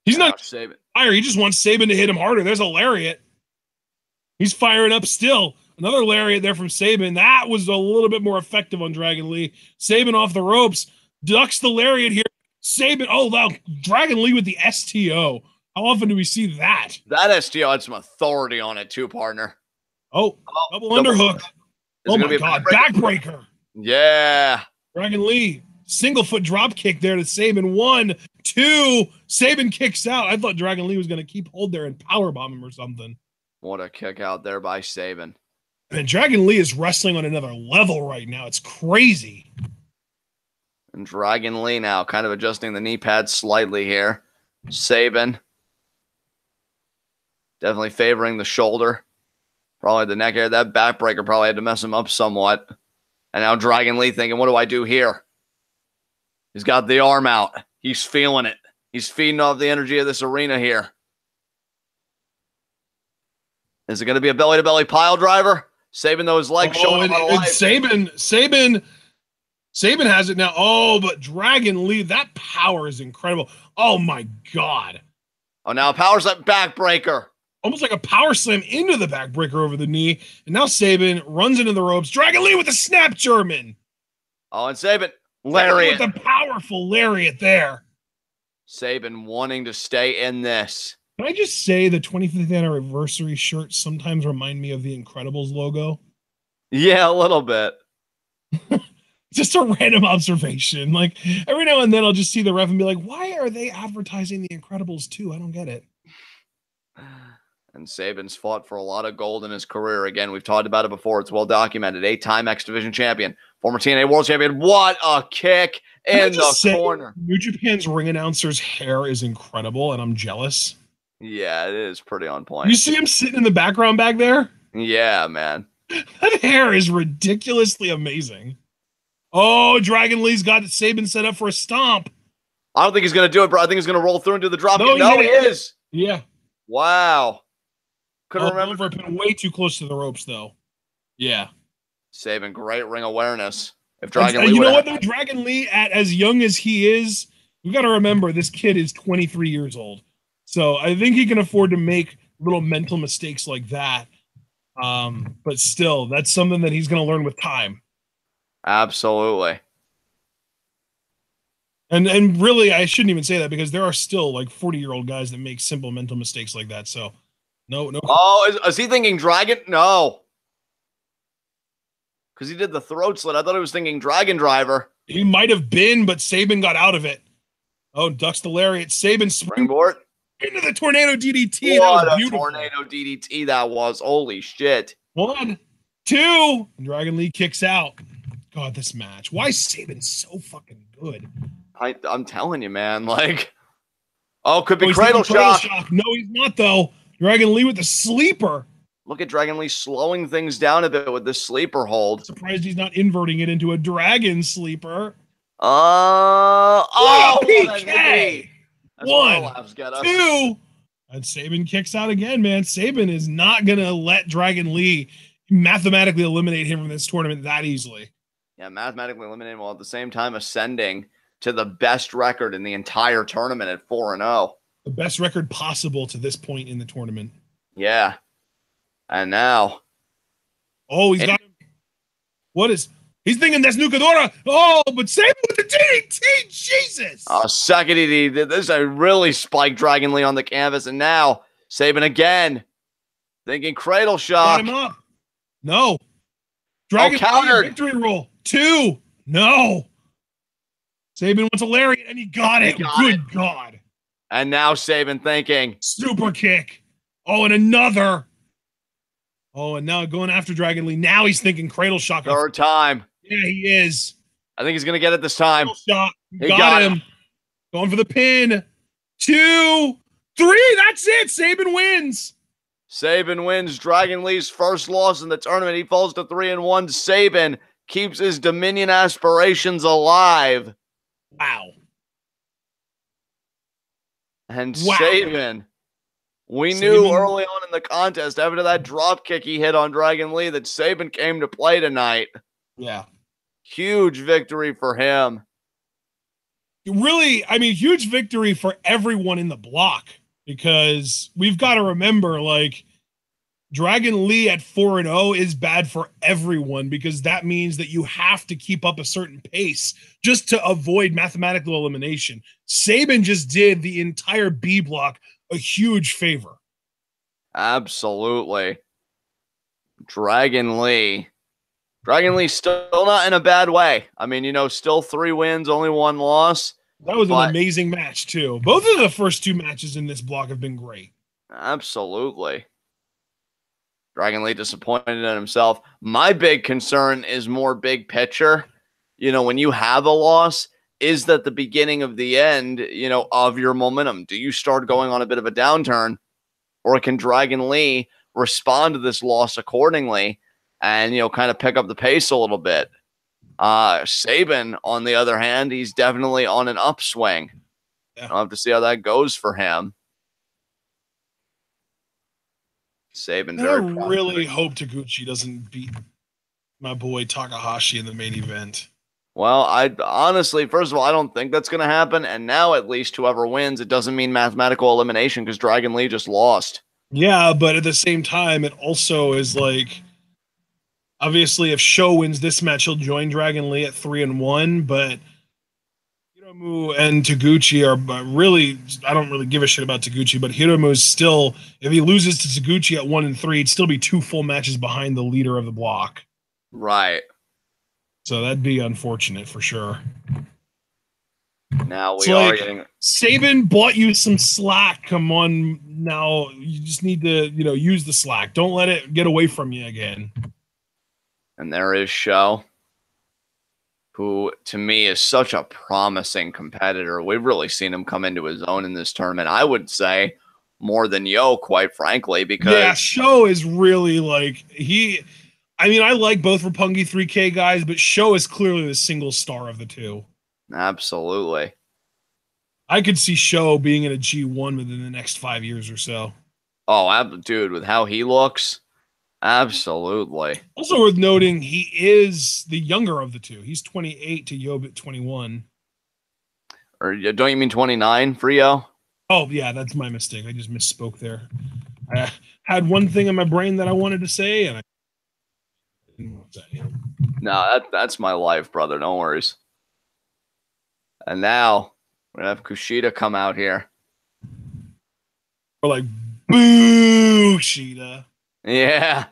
He's not Sabin. Fire. He just wants Sabin to hit him harder. There's a lariat. He's firing up still. Another lariat there from Sabin. That was a little bit more effective on Dragon Lee. Sabin off the ropes. Ducks the lariat here. Sabin. Oh, wow. Dragon Lee with the STO. How often do we see that? That STO had some authority on it too, partner. Oh, double underhook. Oh, my God. Backbreaker. Yeah. Dragon Lee. Single foot drop kick there to Sabin. 1, 2. Sabin kicks out. I thought Dragon Lee was going to keep hold there and powerbomb him or something. What a kick out there by Sabin. And Dragon Lee is wrestling on another level right now. It's crazy. And Dragon Lee now kind of adjusting the knee pads slightly here. Sabin definitely favoring the shoulder. Probably the neck area. That backbreaker probably had to mess him up somewhat. And now Dragon Lee thinking, what do I do here? He's got the arm out. He's feeling it. He's feeding off the energy of this arena here. Is it going to be a belly-to-belly pile driver? Sabin, though, his legs showing a lot of life. Sabin has it now. Oh, but Dragon Lee, that power is incredible. Oh, my God. Oh, now power slam backbreaker. Almost like a power slam into the backbreaker over the knee. And now Sabin runs into the ropes. Dragon Lee with the snap German. Oh, and Sabin, lariat. With a powerful lariat there. Sabin wanting to stay in this. Can I just say the 25th anniversary shirts sometimes remind me of the Incredibles logo? Yeah, a little bit. Just a random observation. Like, every now and then I'll just see the ref and be like, why are they advertising the Incredibles too? I don't get it. And Sabin's fought for a lot of gold in his career. Again, we've talked about it before. It's well documented. 8-time X Division champion. Former TNA World Champion. What a kick in the corner. New Japan's ring announcer's hair is incredible, and I'm jealous. Yeah, it is pretty on point. You see him sitting in the background back there? Yeah, man. That hair is ridiculously amazing. Oh, Dragon Lee's got Sabin set up for a stomp. I don't think he's going to do it, bro. I think he's going to roll through and do the drop. No, he is. Yeah. Wow. Couldn't remember. I've been way too close to the ropes, though. Yeah. Sabin, great ring awareness. If Dragon Lee, you know what, though? Dragon Lee, at as young as he is, you got to remember this kid is 23 years old. So I think he can afford to make little mental mistakes like that. But still, that's something that he's going to learn with time. Absolutely. And really, I shouldn't even say that because there are still like 40-year-old guys that make simple mental mistakes like that. So no. Oh, is he thinking Dragon? No. Because he did the throat slit. I thought he was thinking Dragon Driver. He might have been, but Sabin got out of it. Oh, ducks the lariat. Sabin springboard into the tornado DDT. What that was beautiful. Tornado DDT that was. Holy shit. 1, 2. And Dragon Lee kicks out. God, this match. Why is Sabin so fucking good? I'm telling you, man. Like, could be cradle shock. No, he's not, though. Dragon Lee with the sleeper. Look at Dragon Lee slowing things down a bit with this sleeper hold. Surprised he's not inverting it into a dragon sleeper. PK. 1, 2. And Sabin kicks out again, man. Sabin is not going to let Dragon Lee mathematically eliminate him from this tournament that easily. Yeah, mathematically eliminate him while at the same time ascending to the best record in the entire tournament at 4-0. The best record possible to this point in the tournament. Yeah. And now. Oh, he's got him. What is. He's thinking that's Nukadora. Oh, but Sabin with the DDT. Jesus. Second DDT. This really spiked Dragon Lee on the canvas. And now Sabin again. Thinking cradle shock. Got him up. No. Dragon countered. Victory roll. 2. No. Sabin wants a lariat, and he got it. Good God. And now Sabin thinking. Super kick. Oh, and another. Oh, and now going after Dragon Lee. Now he's thinking cradle shock. Third time. Yeah, he is. I think he's going to get it this time. Shot. Got him. Going for the pin. 2, 3. That's it. Sabin wins. Sabin wins Dragon Lee's first loss in the tournament. He falls to 3-1. Sabin keeps his Dominion aspirations alive. Wow. And Sabin, we knew early on in the contest, after that drop kick he hit on Dragon Lee, that Sabin came to play tonight. Yeah. Huge victory for him. Really, I mean, huge victory for everyone in the block, because we've got to remember, like, Dragon Lee at 4-0 is bad for everyone, because that means that you have to keep up a certain pace just to avoid mathematical elimination. Sabin just did the entire B block a huge favor. Absolutely. Dragon Lee still not in a bad way. I mean, you know, still 3 wins, only 1 loss. That was an amazing match, too. Both of the first 2 matches in this block have been great. Absolutely. Dragon Lee disappointed in himself. My big concern is more big picture. You know, when you have a loss, is that the beginning of the end, you know, of your momentum? Do you start going on a bit of a downturn, or can Dragon Lee respond to this loss accordingly and, you know, kind of pick up the pace a little bit? Sabin, on the other hand, he's definitely on an upswing. Yeah. I'll have to see how that goes for him. Sabin, I really hope Taguchi doesn't beat my boy Takahashi in the main event. Well, I honestly, first of all, I don't think that's going to happen. And now at least whoever wins, it doesn't mean mathematical elimination because Dragon Lee just lost. Yeah, but at the same time, it also is like, obviously, if Sho wins this match, he'll join Dragon Lee at 3-1. But Hiromu and Taguchi are really, I don't really give a shit about Taguchi, but Hiromu is still, if he loses to Taguchi at 1-3, it'd still be 2 full matches behind the leader of the block. Right. So that'd be unfortunate for sure. Now we are getting. Sabin bought you some slack. Come on, now you just need to, use the slack. Don't let it get away from you again. And there is Sho, who to me is such a promising competitor. We've really seen him come into his own in this tournament. I would say more than Yo, quite frankly, because Sho is really like I like both Roppongi 3K guys, but Sho is clearly the single star of the two. Absolutely. I could see Sho being in a G1 within the next 5 years or so. Oh, dude, with how he looks, absolutely. Also worth noting, he is the younger of the two. He's 28 to Yobit 21. Or don't you mean 29 for Yo? Oh, yeah, that's my mistake. I just misspoke there. I had one thing in my brain that I wanted to say, and I didn't say. No, that's my life, brother. No worries. And now we're going to have KUSHIDA come out here. We're like, boo, KUSHIDA. Yeah.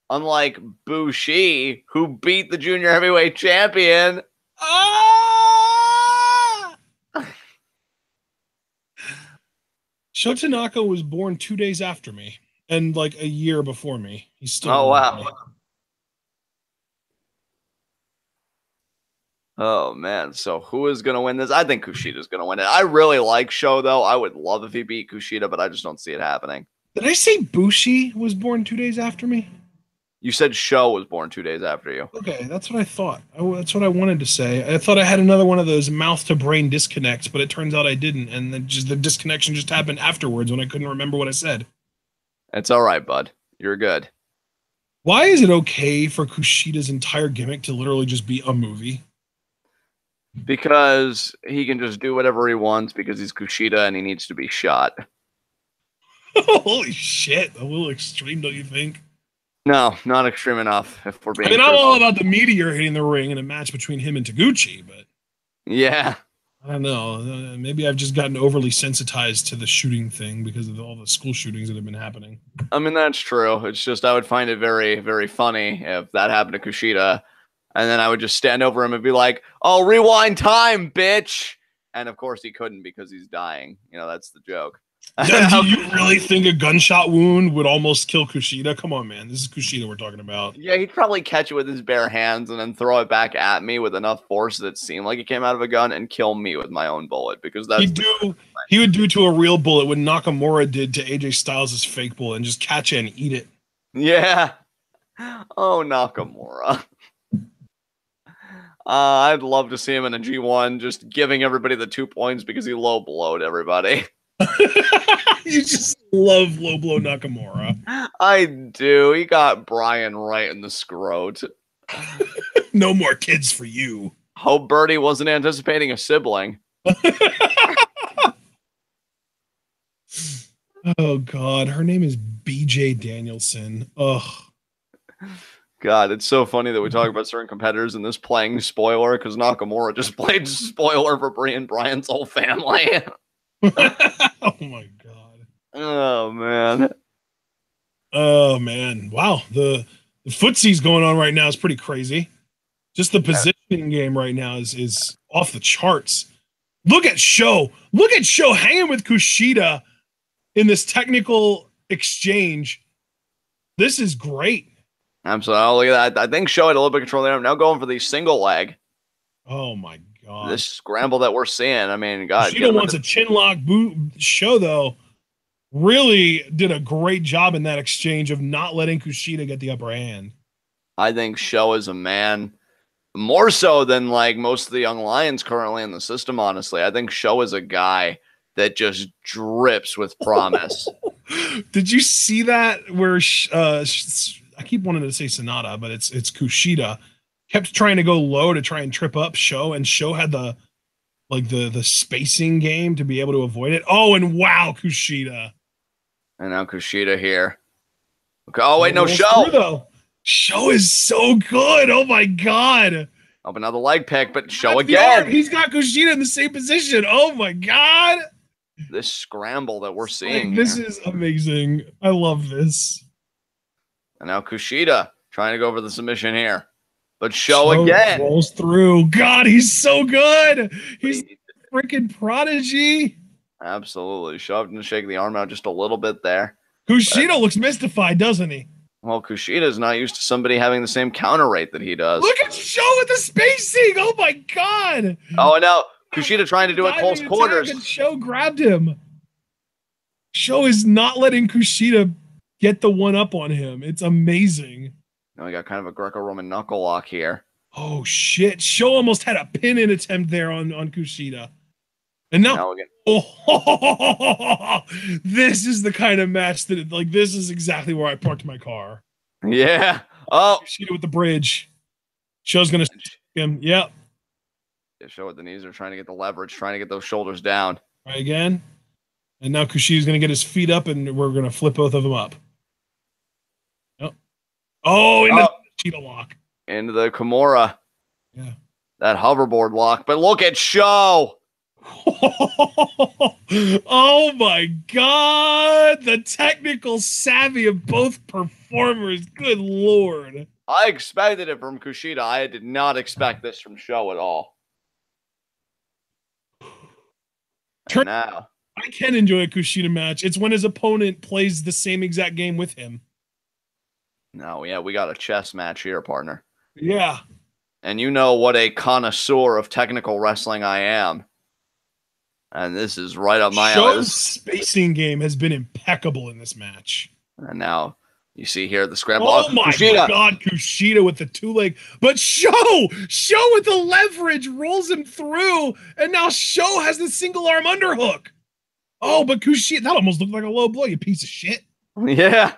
Unlike BUSHI, who beat the junior heavyweight champion. Sho Tanaka was born 2 days after me and like a year before me. He's still. Oh, wow. Oh, man. So who is going to win this? I think KUSHIDA's going to win it. I really like Sho, though. I would love if he beat KUSHIDA, but I just don't see it happening. Did I say BUSHI was born 2 days after me? You said Sho was born 2 days after you. Okay, that's what I thought. That's what I wanted to say. I thought I had another one of those mouth-to-brain disconnects, but it turns out I didn't, and then the disconnection just happened afterwards when I couldn't remember what I said. It's all right, bud. You're good. Why is it okay for KUSHIDA's entire gimmick to literally just be a movie? Because he can just do whatever he wants because he's KUSHIDA and he needs to be shot. Holy shit. A little extreme, don't you think? No, not extreme enough. If we're being, I mean, I'm all about the meteor hitting the ring in a match between him and Taguchi, but yeah, I don't know. Maybe I've just gotten overly sensitized to the shooting thing because of all the school shootings that have been happening. I mean, that's true. It's just I would find it very, very funny if that happened to Kushida, and then I would just stand over him and be like, "Oh, rewind time, bitch!" And of course he couldn't because he's dying. You know, that's the joke. Do you really think a gunshot wound would almost kill Kushida? Come on, man. This is Kushida we're talking about. Yeah, he'd probably catch it with his bare hands and then throw it back at me with enough force that it seemed like it came out of a gun and kill me with my own bullet because that's he would do to a real bullet what Nakamura did to AJ Styles' fake bullet and just catch it and eat it. Yeah. Oh, Nakamura. I'd love to see him in a G1 just giving everybody the 2 points because he low blowed everybody. You just love low blow Nakamura. I do. He got Brian right in the scrot. No more kids for you. Hope Birdie wasn't anticipating a sibling. Oh, God. Her name is BJ Danielson. Ugh. God, it's so funny that we talk about certain competitors in this playing spoiler because Nakamura just played spoiler for Brian's whole family. Oh, my God. Oh, man. Oh, man. Wow. The footsie's going on right now is pretty crazy. Just the positioning game right now is off the charts. Look at Sho. Look at Sho hanging with Kushida in this technical exchange. This is great. Absolutely. Oh, look at that. I think Sho had a little bit of control there. I'm now going for the single leg. Oh, my God. This scramble that we're seeing. I mean, God. Kushida wants a chin lock boot. Sho, though, really did a great job in that exchange of not letting Kushida get the upper hand. I think Sho is a man. More so than like most of the young lions currently in the system, honestly. I think Sho is a guy that just drips with promise. Did you see that where I keep wanting to say Sonata, but it's Kushida kept trying to go low to try and trip up Sho, and Sho had the spacing game to be able to avoid it. Oh, and wow, Kushida. And now Kushida here. Okay. Oh, wait, no, Sho. Sho is so good. Oh, my God. Up another leg pick, but Sho again. He's got Kushida in the same position. Oh, my God. This scramble that we're seeing. This is amazing. I love this. And now Kushida trying to go for the submission here. But Sho again. Rolls through. God, he's so good. He's freaking prodigy. Absolutely. Shoved and shake the arm out just a little bit there. Kushida looks mystified, doesn't he? Well, Kushida's not used to somebody having the same counter rate that he does. Look at Sho with the spacing. Oh, my God. Oh, and now Kushida trying to do it close quarters. And Sho grabbed him. Sho is not letting Kushida get the one up on him. It's amazing. Now we got kind of a Greco-Roman knuckle lock here. Oh, shit. Sho almost had a pin-in attempt there on Kushida. And now again. Oh, this is the kind of match that, like, this is exactly where I parked my car. Yeah. Oh. Kushida with the bridge. Sho's going to stick him. Yep. Yeah, Sho with the knees are trying to get the leverage, trying to get those shoulders down. Right again. And now Kushida's going to get his feet up, and we're going to flip both of them up. Yep. Oh, into the Kushida lock. Into the Kimura. Yeah. That hoverboard lock. But look at Sho. Oh my God, the technical savvy of both performers. Good Lord. I expected it from Kushida. I did not expect this from Sho at all. Now I can enjoy a Kushida match. It's when his opponent plays the same exact game with him. No, yeah, we got a chess match here, partner. Yeah. And you know what a connoisseur of technical wrestling I am. And this is right up my alley. Sho's spacing game has been impeccable in this match. And now you see here the scramble. Oh my God, Kushida with the two leg. But Sho with the leverage rolls him through. And now Sho has the single arm underhook. Oh, but Kushida, that almost looked like a low blow, you piece of shit. Yeah.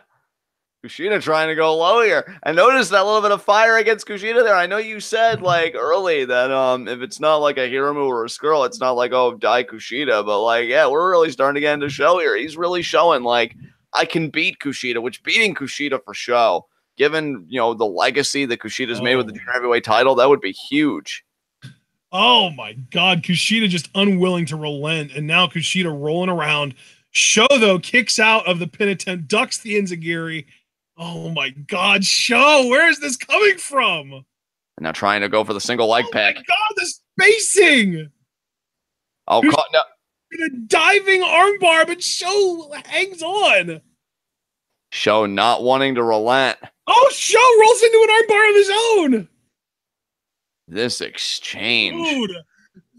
Kushida trying to go low here. And notice that little bit of fire against Kushida there. I know you said like early that if it's not like a Hiromu or a Scurll, it's not like, oh, die Kushida. But like, yeah, we're really starting to get into Sho here. He's really showing like I can beat Kushida, which beating Kushida for Sho given, you know, the legacy that Kushida's made with the junior heavyweight title, that would be huge. Oh my God, Kushida just unwilling to relent, and now Kushida rolling around. Sho, though, kicks out of the pin attempt, ducks the enziguri. Oh my God, Sho, where is this coming from? And now trying to go for the single leg pick. Oh my God, the spacing! Oh, no. A diving armbar, but Sho hangs on. Sho not wanting to relent. Oh, Sho rolls into an armbar of his own. This exchange. Dude,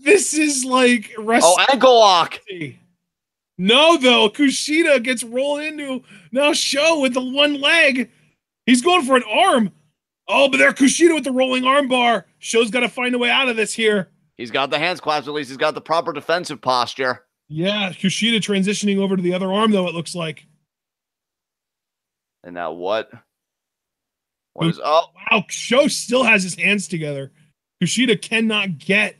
this is like wrestling. Oh, ankle lock. No, though. Kushida gets rolled into now Sho with the one leg. He's going for an arm. Oh, but there Kushida with the rolling armbar. Sho's got to find a way out of this here. He's got the hands clasped. At least he's got the proper defensive posture. Yeah, Kushida transitioning over to the other arm, though, it looks like. And now what? What is... Oh. Wow, Sho still has his hands together. Kushida cannot get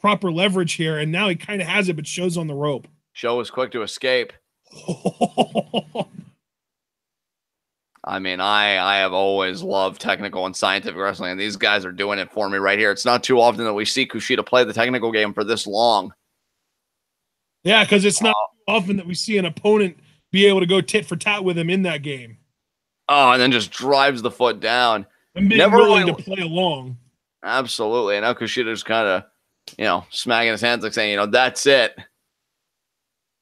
proper leverage here, and now he kind of has it, but Sho's on the rope. Sho is quick to escape. I mean, I have always loved technical and scientific wrestling, and these guys are doing it for me right here. It's not too often that we see Kushida play the technical game for this long. Yeah, because it's not too often that we see an opponent be able to go tit for tat with him in that game. Oh, and then just drives the foot down. And being willing to play along. Absolutely. And now Kushida's kind of, you know, smacking his hands like saying, you know, that's it.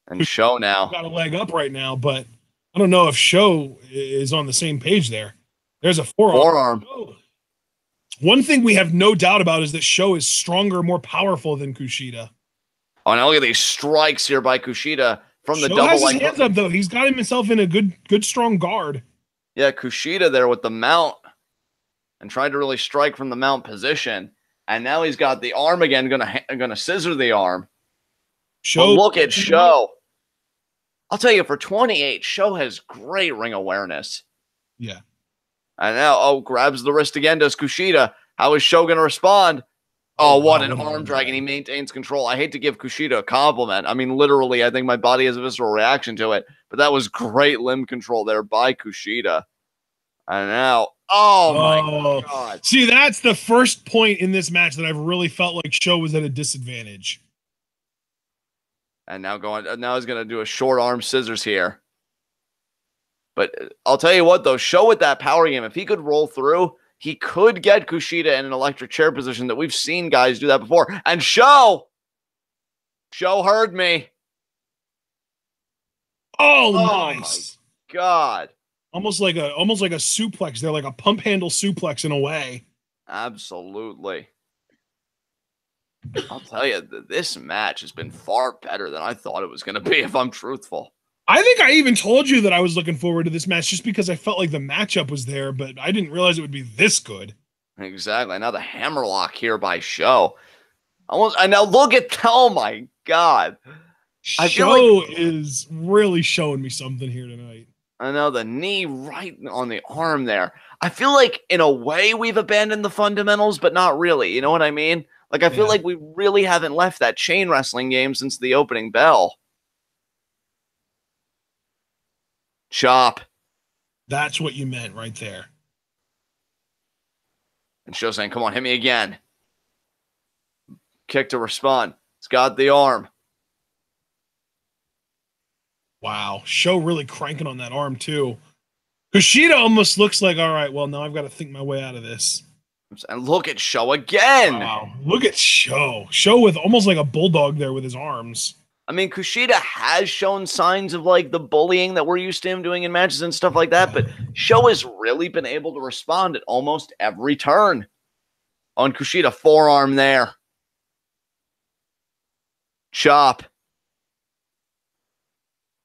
And Sho now. Got a leg up right now, but I don't know if Sho is on the same page there. There's a forearm. One thing we have no doubt about is that Sho is stronger, more powerful than Kushida. Oh, now look at these strikes here by Kushida from the Sho double has leg. his hands up, though. He's got himself in a good, strong guard. Yeah, Kushida there with the mount and tried to really strike from the mount position. And now he's got the arm again, gonna scissor the arm. But look at Sho. I'll tell you, for 28, Sho has great ring awareness. Yeah. And now, grabs the wrist again, does Kushida. How is Sho going to respond? Oh, what an arm drag, and he maintains control. I hate to give Kushida a compliment. I mean, literally, I think my body has a visceral reaction to it. But that was great limb control there by Kushida. And now, oh my God. See, that's the first point in this match that I've really felt like Sho was at a disadvantage. And now he's going to do a short arm scissors here. But I'll tell you what, though, Sho with that power game, if he could roll through, he could get Kushida in an electric chair position that we've seen guys do that before. And Sho heard me. Oh, nice. My God. Almost like a suplex there, like a pump handle suplex in a way. Absolutely. I'll tell you, this match has been far better than I thought it was going to be, if I'm truthful. I think I even told you that I was looking forward to this match just because I felt like the matchup was there, but I didn't realize it would be this good. Exactly. Now the hammerlock here by Sho. And now look at, oh my God. Sho is really showing me something here tonight. I know, the knee right on the arm there. I feel like, in a way, we've abandoned the fundamentals, but not really. You know what I mean? Like, I feel like we really haven't left that chain wrestling game since the opening bell. Chop. That's what you meant right there. And Sho saying, come on, hit me again. Kick to respond. He's got the arm. Wow. Sho really cranking on that arm, too. Kushida almost looks like, all right, well, now I've got to think my way out of this. And look at Sho again. Wow. Look at Sho. Sho with almost like a bulldog there with his arms. I mean, Kushida has shown signs of, like, the bullying that we're used to him doing in matches and stuff like that, but Sho has really been able to respond at almost every turn. On Kushida, forearm there. Chop.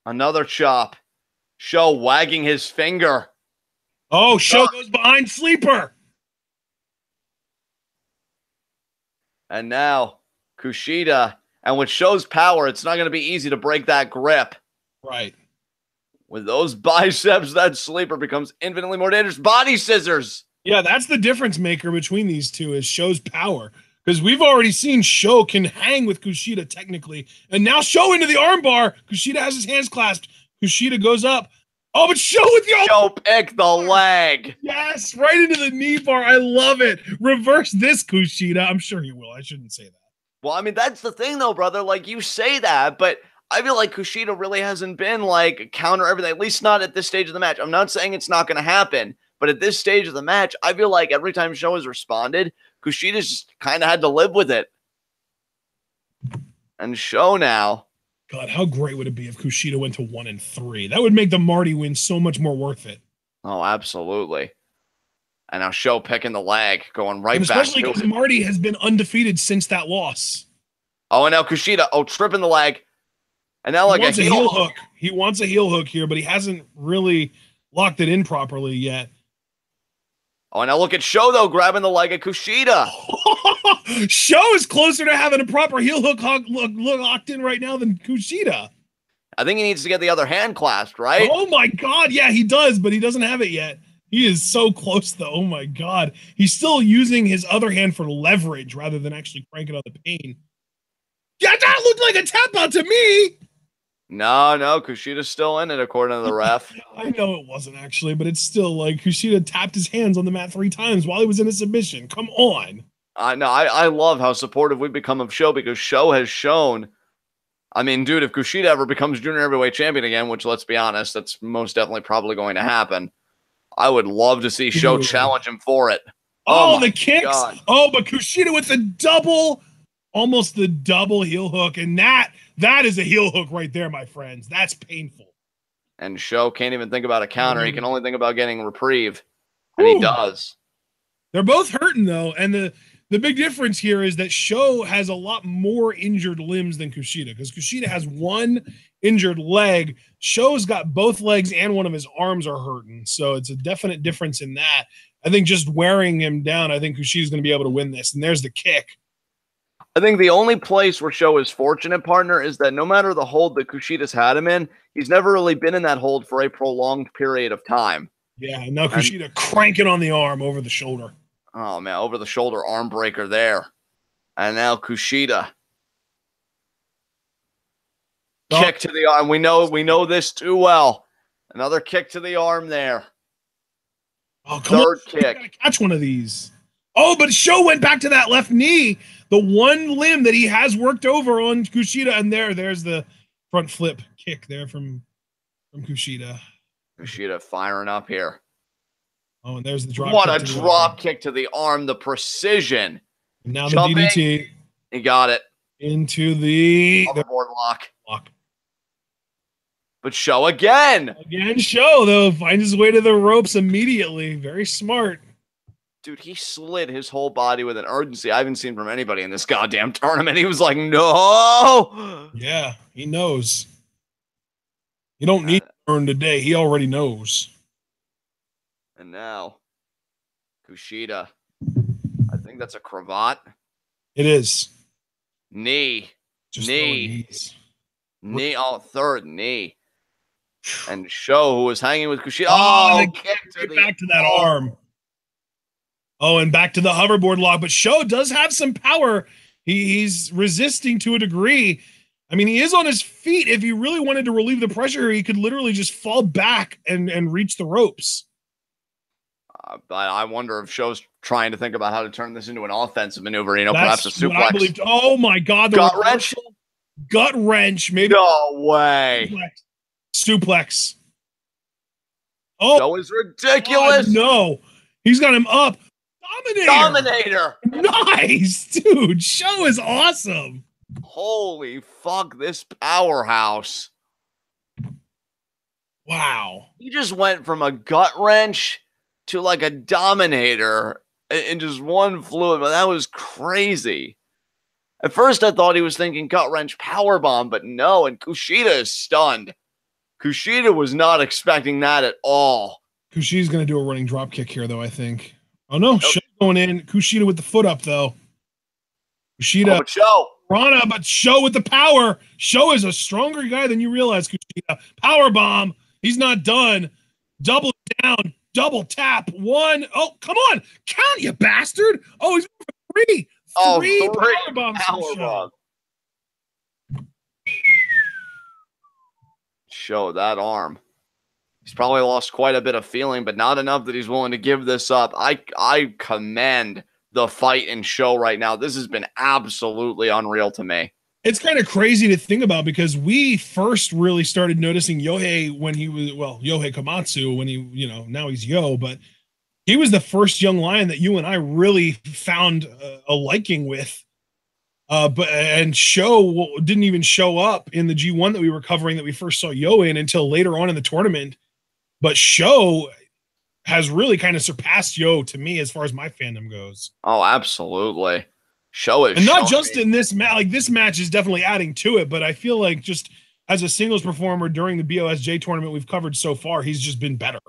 Another chop. Sho wagging his finger. Oh, Sho goes behind sleeper. And now, Kushida. And with Sho's power, it's not going to be easy to break that grip. Right. With those biceps, that sleeper becomes infinitely more dangerous. Body scissors. Yeah, that's the difference maker between these two is Sho's power. Because we've already seen Sho can hang with Kushida technically. And now Sho into the armbar. Kushida has his hands clasped. Kushida goes up. Oh, but Show with the Show pick the leg. Yes, right into the knee bar. I love it. Reverse this, Kushida. I'm sure he will. I shouldn't say that. Well, I mean, that's the thing, though, brother. Like, you say that, but I feel like Kushida really hasn't been, like, counter everything, at least not at this stage of the match. I'm not saying it's not going to happen, but at this stage of the match, I feel like every time Show has responded, Kushida's just kind of had to live with it. And Show now. God, how great would it be if Kushida went to 1-3? That would make the Marty win so much more worth it. Oh, absolutely. And now Show picking the leg, going right and back. Especially because Marty has been undefeated since that loss. Oh, and now Kushida, tripping the leg. And now like a heel hook. He wants a heel hook here, but he hasn't really locked it in properly yet. Oh, and now look at Show, though, grabbing the leg of Kushida. Show is closer to having a proper heel hook locked in right now than Kushida. I think he needs to get the other hand clasped, right? Oh, my God. Yeah, he does, but he doesn't have it yet. He is so close, though. Oh, my God. He's still using his other hand for leverage rather than actually cranking out the pain. Yeah, that looked like a tap out to me. No, Kushida's still in it, according to the ref. I know it wasn't actually, but it's still like Kushida tapped his hands on the mat 3 times while he was in a submission. Come on. I love how supportive we've become of Show, because Show has shown, I mean, dude, if Kushida ever becomes junior heavyweight champion again, which, let's be honest, that's most definitely probably going to happen, I would love to see Show challenge him for it. Oh, the kicks. God. Oh, but Kushida with the almost the double heel hook, and that is a heel hook right there, my friends. That's painful. And Show can't even think about a counter. He can only think about getting reprieve, and he does. They're both hurting, though, and the big difference here is that Show has a lot more injured limbs than Kushida, because Kushida has one injured leg. Show's got both legs and one of his arms are hurting, so it's a definite difference in that. I think just wearing him down, I think Kushida's going to be able to win this, and there's the kick. I think the only place where Show is fortunate, partner, is that no matter the hold that Kushida's had him in, he's never really been in that hold for a prolonged period of time. Yeah, and now Kushida cranking on the arm over the shoulder. Oh, man, over the shoulder arm breaker there. And now Kushida. Kick to the arm. We know this too well. Another kick to the arm there. Oh, come Third on. kick. You gotta catch one of these. Oh, but Show went back to that left knee. The one limb that he has worked over on Kushida, and there's the front flip kick there from Kushida. Kushida firing up here. Oh, and there's the drop. What a drop kick to the arm, the precision. And now jumping, the DDT. He got it. Into the hoverboard lock. Lock. But Show again. Again, Show, though, finds his way to the ropes immediately. Very smart. Dude, he slid his whole body with an urgency I haven't seen from anybody in this goddamn tournament. He was like, no. Yeah, he knows. You don't need to earn today. He already knows. And now, Kushida. I think that's a cravat. It is. Knee. Just knee. Third knee. And Show, who was hanging with Kushida. Oh, kick back to that arm. Oh, and back to the hoverboard lock. But Show does have some power. He's resisting to a degree. I mean, he is on his feet. If he really wanted to relieve the pressure, he could literally just fall back and reach the ropes. I wonder if Show's trying to think about how to turn this into an offensive maneuver. Perhaps a suplex. Oh, my God. Gut wrench? Gut wrench. Maybe. No way. Suplex. Oh, Show is ridiculous. God, no. He's got him up. Dominator. Nice, dude. Show is awesome. Holy fuck, this powerhouse. Wow. He just went from a gut wrench to like a dominator in just one fluid, but that was crazy. At first I thought he was thinking gut wrench powerbomb, but no, and Kushida is stunned. Kushida was not expecting that at all. Kushida's going to do a running drop kick here, though, I think. Oh, no. Show going in. Kushida with the foot up, though. Kushida. Show. Rana, but Show with the power. Show is a stronger guy than you realize, Kushida. Power bomb. He's not done. Double down. Double tap. One. Oh, come on. Count, you bastard. Oh, he's for three. Three power bombs. Show that arm. He's probably lost quite a bit of feeling, but not enough that he's willing to give this up. I commend the fight and show right now. This has been absolutely unreal to me. It's kind of crazy to think about because we first really started noticing Yohei when he was, well, Yohei Komatsu when he, now he's Yo, but he was the first young lion that you and I really found a liking with. And Sho didn't even show up in the G1 that we were covering that we first saw Yo in until later on in the tournament. But Sho has really kind of surpassed Yo to me as far as my fandom goes. Oh, absolutely. Sho is, and not just in this match. Like this match is definitely adding to it, but I feel like just as a singles performer during the BOSJ tournament we've covered so far, he's just been better.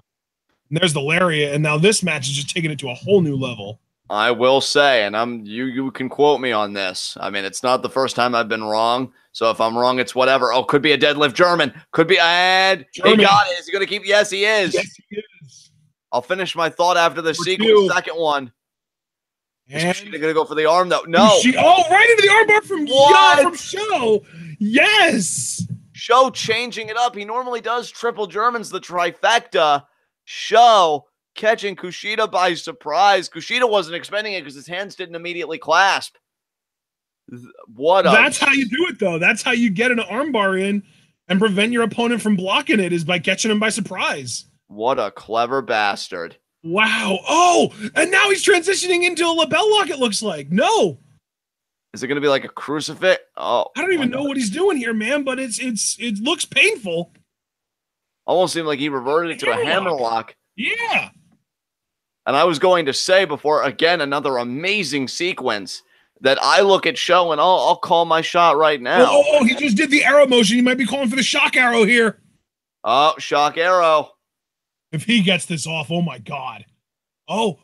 And there's the lariat, and now this match is just taking it to a whole new level. I will say, and you can quote me on this. I mean, it's not the first time I've been wrong. So if I'm wrong, it's whatever. Oh, could be a deadlift German. Could be German. He got it. Is he going to keep? Yes, he is. Yes, he is. I'll finish my thought after the sequence. Second one. Is Kushida going to go for the arm, though? No. Right into the armbar from Sho. Yes. Sho changing it up. He normally does triple Germans, the trifecta. Sho catching Kushida by surprise. Kushida wasn't expecting it because his hands didn't immediately clasp. That's how you do it, though. That's how you get an armbar in and prevent your opponent from blocking it, is by catching him by surprise. What a clever bastard. Wow. Oh, and now he's transitioning into a label lock, it looks like. No. Is it going to be like a crucifix? Oh. I don't even know what he's doing here, man, but it looks painful. Almost seemed like he reverted it to a hammer lock. Yeah. And I was going to say before, again, another amazing sequence that I look at Sho and I'll call my shot right now. Oh, he just did the arrow motion. He might be calling for the shock arrow here. Oh, shock arrow. If he gets this off, oh my God. The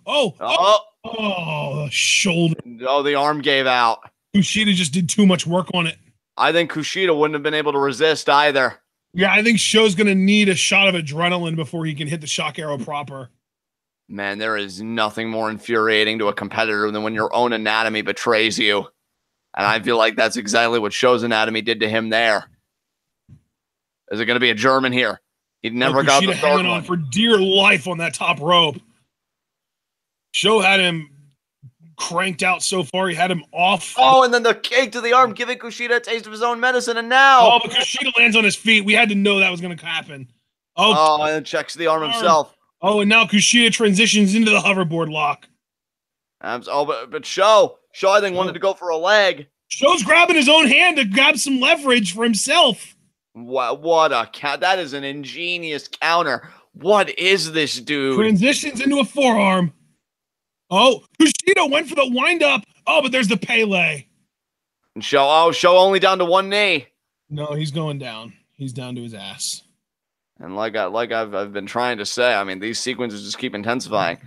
shoulder. Oh, the arm gave out. Kushida just did too much work on it. I think Kushida wouldn't have been able to resist either. Yeah, I think Sho's going to need a shot of adrenaline before he can hit the shock arrow proper. Man, there is nothing more infuriating to a competitor than when your own anatomy betrays you. And I feel like that's exactly what Sho's anatomy did to him there. Is it going to be a German here? He never got the third hanging on for dear life on that top rope. Sho had him cranked out so far, he had him off. Oh, and then the kick to the arm, giving Kushida a taste of his own medicine, and now... Oh, but Kushida lands on his feet. We had to know that was going to happen. Oh, and then checks the arm himself. Oh, and now Kushida transitions into the hoverboard lock. But Sho, I think, wanted to go for a leg. Sho's grabbing his own hand to grab some leverage for himself. What a count. That is an ingenious counter. What is this, dude? Transitions into a forearm. Oh, Kushida went for the wind-up. Oh, but there's the Pele. And Sho only down to one knee. No, he's going down. He's down to his ass. And like I've been trying to say, I mean, these sequences just keep intensifying.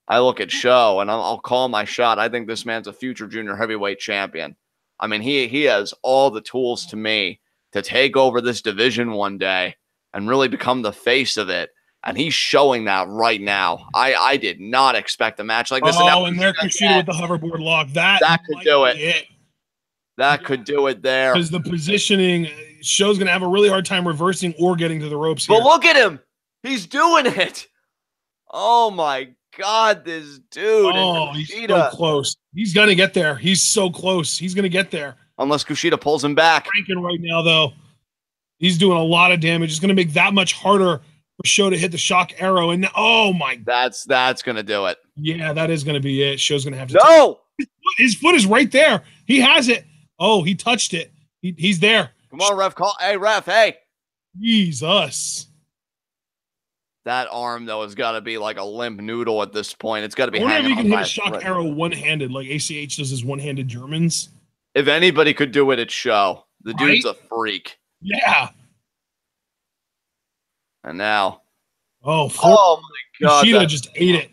I look at Sho, and I'll call my shot. I think this man's a future junior heavyweight champion. I mean, he has all the tools to me to take over this division one day and really become the face of it. And he's showing that right now. I did not expect a match like this. Oh, and there Kushida with the hoverboard lock. That could do it. That could do it there. Because the positioning, Sho's going to have a really hard time reversing or getting to the ropes here. But look at him. He's doing it. Oh, my God, this dude. Oh, he's so close. He's going to get there. He's so close. He's going to get there. Unless Kushida pulls him back. Cranking right now, though. He's doing a lot of damage. It's going to make that much harder for Sho to hit the shock arrow. And oh, my. That's going to do it. Yeah, that is going to be it. Sho's going to have to. No. His foot is right there. He has it. Oh, he touched it. He's there. Come on, ref. Hey, ref. Hey. Jesus. That arm, though, has got to be like a limp noodle at this point. It's got to be hanging on. I wonder if he can hit a shock arrow one-handed like ACH does his one-handed Germans. If anybody could do it, it's Sho. The dude's a freak. Yeah. And now. Oh my God. Kushida just ate it.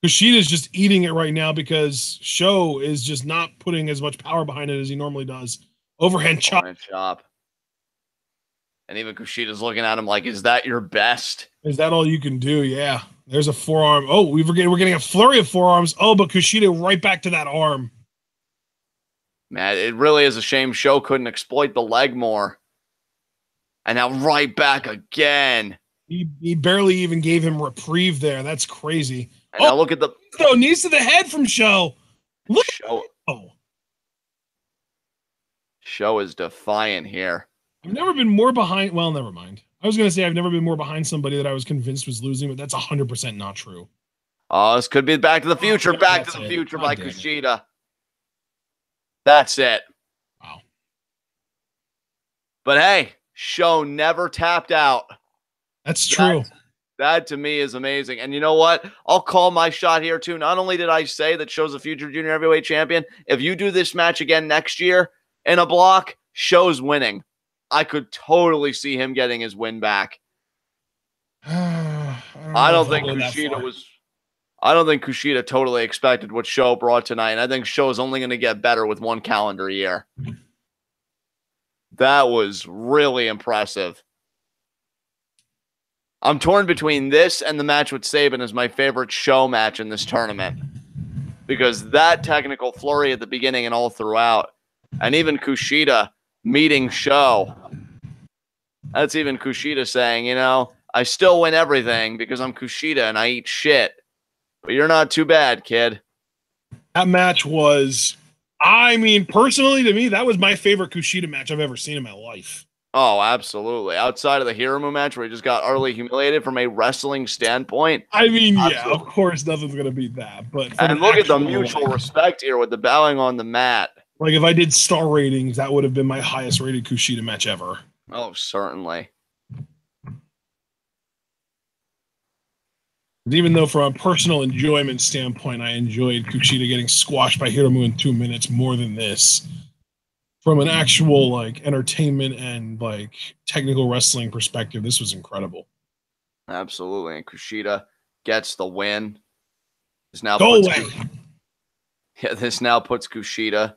Kushida's just eating it right now because Sho is just not putting as much power behind it as he normally does. Overhand chop. And even Kushida's looking at him like, is that your best? Is that all you can do? Yeah. There's a forearm. Oh, we're getting a flurry of forearms. Oh, but Kushida right back to that arm. Man, it really is a shame Sho couldn't exploit the leg more. And now right back again. He barely even gave him reprieve there. That's crazy. And now look at the knees to the head from Show. Look. Show is defiant here. I've never been more behind. Well, never mind. I was going to say I've never been more behind somebody that I was convinced was losing, but that's 100% not true. Oh, this could be Back to the Future. Back to the Future by Kushida. That's it. Wow. But hey, Show never tapped out. That's true. That to me is amazing. And you know what? I'll call my shot here too. Not only did I say that Show's a future junior heavyweight champion, if you do this match again next year in a block, Show's winning. I could totally see him getting his win back. I don't think Kushida totally expected what Show brought tonight, and I think Show is only going to get better with one calendar year. That was really impressive. I'm torn between this and the match with Sabin as my favorite Show match in this tournament, because that technical flurry at the beginning and all throughout, and even Kushida meeting Show. That's even Kushida saying, you know, I still win everything because I'm Kushida and I eat shit. But you're not too bad, kid. That match was, I mean, personally to me, that was my favorite Kushida match I've ever seen in my life. Oh, absolutely. Outside of the Hiromu match where he just got utterly humiliated from a wrestling standpoint. I mean, yeah, of course nothing's going to beat that. But and look at the mutual respect here with the bowing on the mat. Like if I did star ratings, that would have been my highest rated Kushida match ever. Oh, certainly. Even though from a personal enjoyment standpoint, I enjoyed Kushida getting squashed by Hiromu in 2 minutes more than this. From an actual like entertainment and like technical wrestling perspective, this was incredible. Absolutely. And Kushida gets the win. This now this now puts Kushida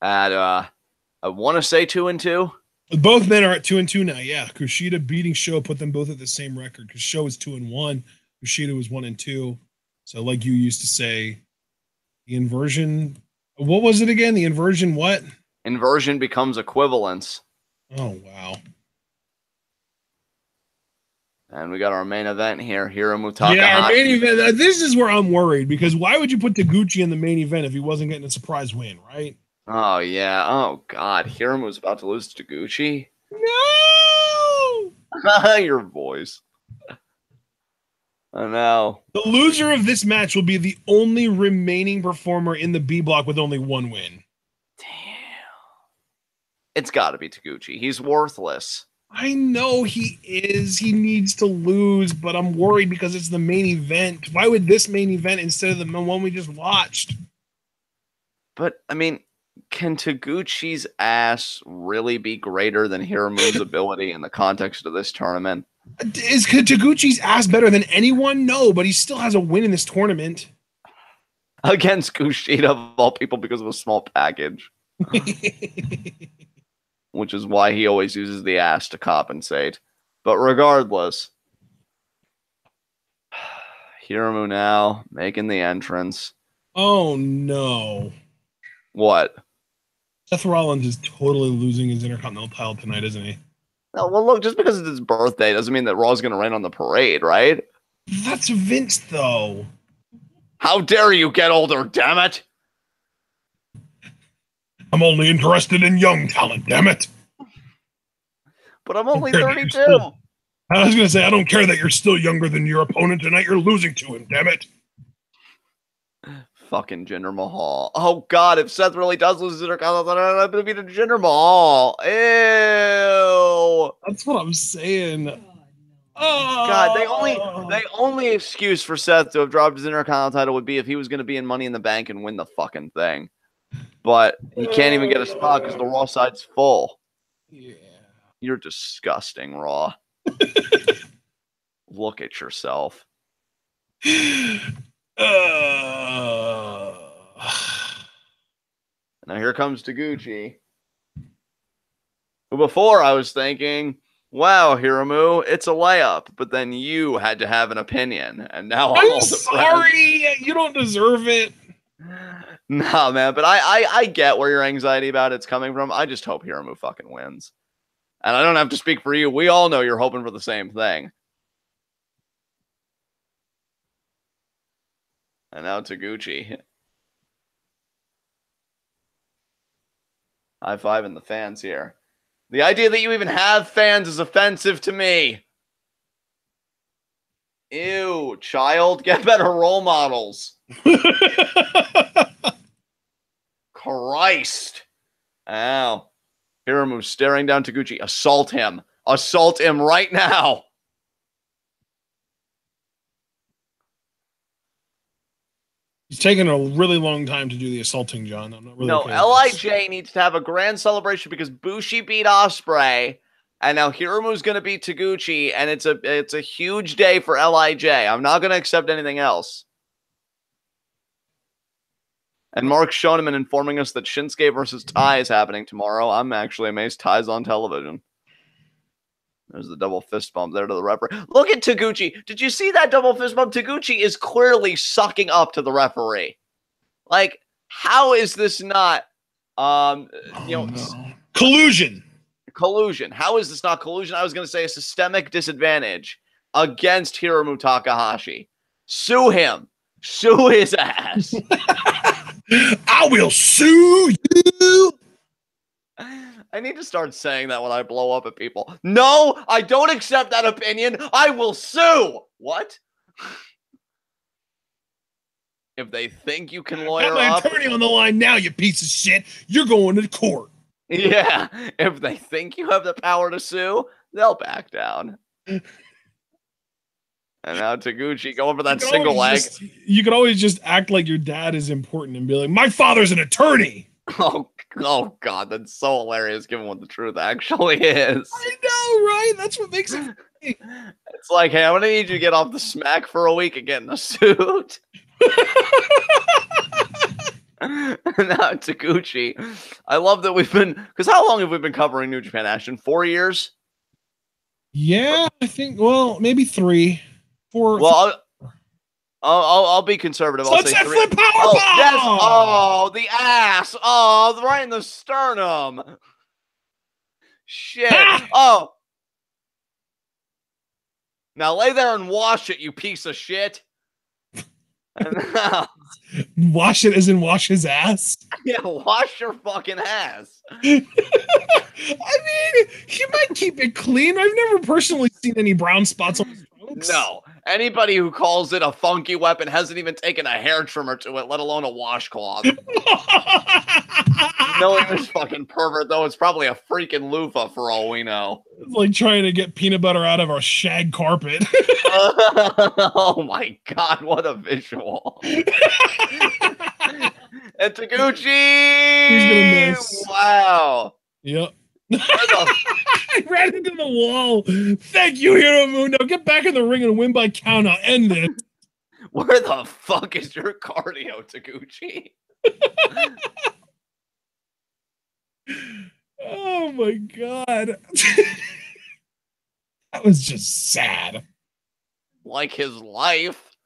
at I want to say 2-2. Both men are at 2-2 now. Yeah, Kushida beating Show put them both at the same record because Show is 2-1, Kushida was 1-2. So, like you used to say, the inversion. What was it again? The inversion. What? Inversion becomes equivalence. Oh wow! And we got our main event here, Hiromu Takahashi. Yeah, our main event. This is where I'm worried because why would you put Taguchi in the main event if he wasn't getting a surprise win, right? Oh, yeah. Oh, God. Hiromu was about to lose to Taguchi. No! Your voice. I know. The loser of this match will be the only remaining performer in the B block with only one win. Damn. It's got to be Taguchi. He's worthless. I know he is. He needs to lose, but I'm worried because it's the main event. Why would this main event instead of the one we just watched? But, I mean, can Taguchi's ass really be greater than Hiromu's ability in the context of this tournament? Is Taguchi's ass better than anyone? No, but he still has a win in this tournament. Against Kushida, of all people, because of a small package. Which is why he always uses the ass to compensate. But regardless, Hiromu now making the entrance. Oh, no. What? Seth Rollins is totally losing his Intercontinental title tonight, isn't he? No, well, look, just because it's his birthday doesn't mean that Raw's going to rain on the parade, right? That's Vince, though. How dare you get older, damn it! I'm only interested in young talent, damn it. But I'm only 32. I was going to say, I don't care that you're still younger than your opponent tonight. You're losing to him, damn it. Fucking Jinder Mahal. Oh, God, if Seth really does lose his Intercontinental, I'm going to beat Jinder Mahal. Ew. That's what I'm saying. Oh. God, the only excuse for Seth to have dropped his Intercontinental title would be if he was going to be in Money in the Bank and win the fucking thing. But he can't even get a spot because the Raw side's full. Yeah. You're disgusting, Raw. Look at yourself. Now here comes Taguchi. Before I was thinking, wow, Hiromu, it's a layup. But then you had to have an opinion. And now I'm sorry. You don't deserve it. No, man, but I get where your anxiety about it's coming from. I just hope Hiromu fucking wins. And I don't have to speak for you. We all know you're hoping for the same thing. And now Taguchi. High-fiving the fans here. The idea that you even have fans is offensive to me. Ew, child, get better role models. Christ. Ow. Hiromu staring down Taguchi. Assault him. Assault him right now. He's taking a really long time to do the assaulting, John. I'm not really No, okay with LIJ needs to have a grand celebration because Bushi beat Ospreay, and now Hiromu's going to beat Taguchi, and it's a huge day for LIJ. I'm not going to accept anything else. And Mark Shoneman informing us that Shinsuke versus Tai is happening tomorrow. I'm actually amazed Tai's on television. There's the double fist bump there to the referee. Look at Taguchi. Did you see that double fist bump? Taguchi is clearly sucking up to the referee. Like, how is this not, collusion? Collusion. How is this not collusion? I was going to say a systemic disadvantage against Hiromu Takahashi. Sue him. Sue his ass. I will sue you. I need to start saying that when I blow up at people. No, I don't accept that opinion. I will sue. What? If they think you can lawyer up. Attorney on the line now, you piece of shit. You're going to court. Yeah. If they think you have the power to sue, they'll back down. And now Taguchi going for that single leg. You could always just act like your dad is important and be like, my father's an attorney. Oh God, that's so hilarious given what the truth actually is. I know, right? That's what makes it funny. It's like, hey, I'm going to need you to get off the smack for a week and get in a suit. Now Taguchi. I love that we've been, because how long have we been covering New Japan, Ashton? 4 years? Yeah, I think, well, maybe 3. 4. Well, I'll be conservative. I'll say 3. Flip power oh, bomb! Yes. Oh, the ass. Oh, right in the sternum. Shit. Oh. Now lay there and wash it, you piece of shit. And now, wash it as in wash his ass? Yeah, wash your fucking ass. I mean, he might keep it clean. I've never personally seen any brown spots on his trunks. No. Anybody who calls it a funky weapon hasn't even taken a hair trimmer to it, let alone a washcloth. Knowing this fucking pervert, though, it's probably a freaking loofah for all we know. It's like trying to get peanut butter out of our shag carpet. Oh my God, what a visual. And Taguchi! He's gonna miss. Wow. Yep. I ran into the wall. Thank you, Hiromu. Now get back in the ring and win by count out. End this. Where the fuck is your cardio, Taguchi? Oh my God. That was just sad. Like his life.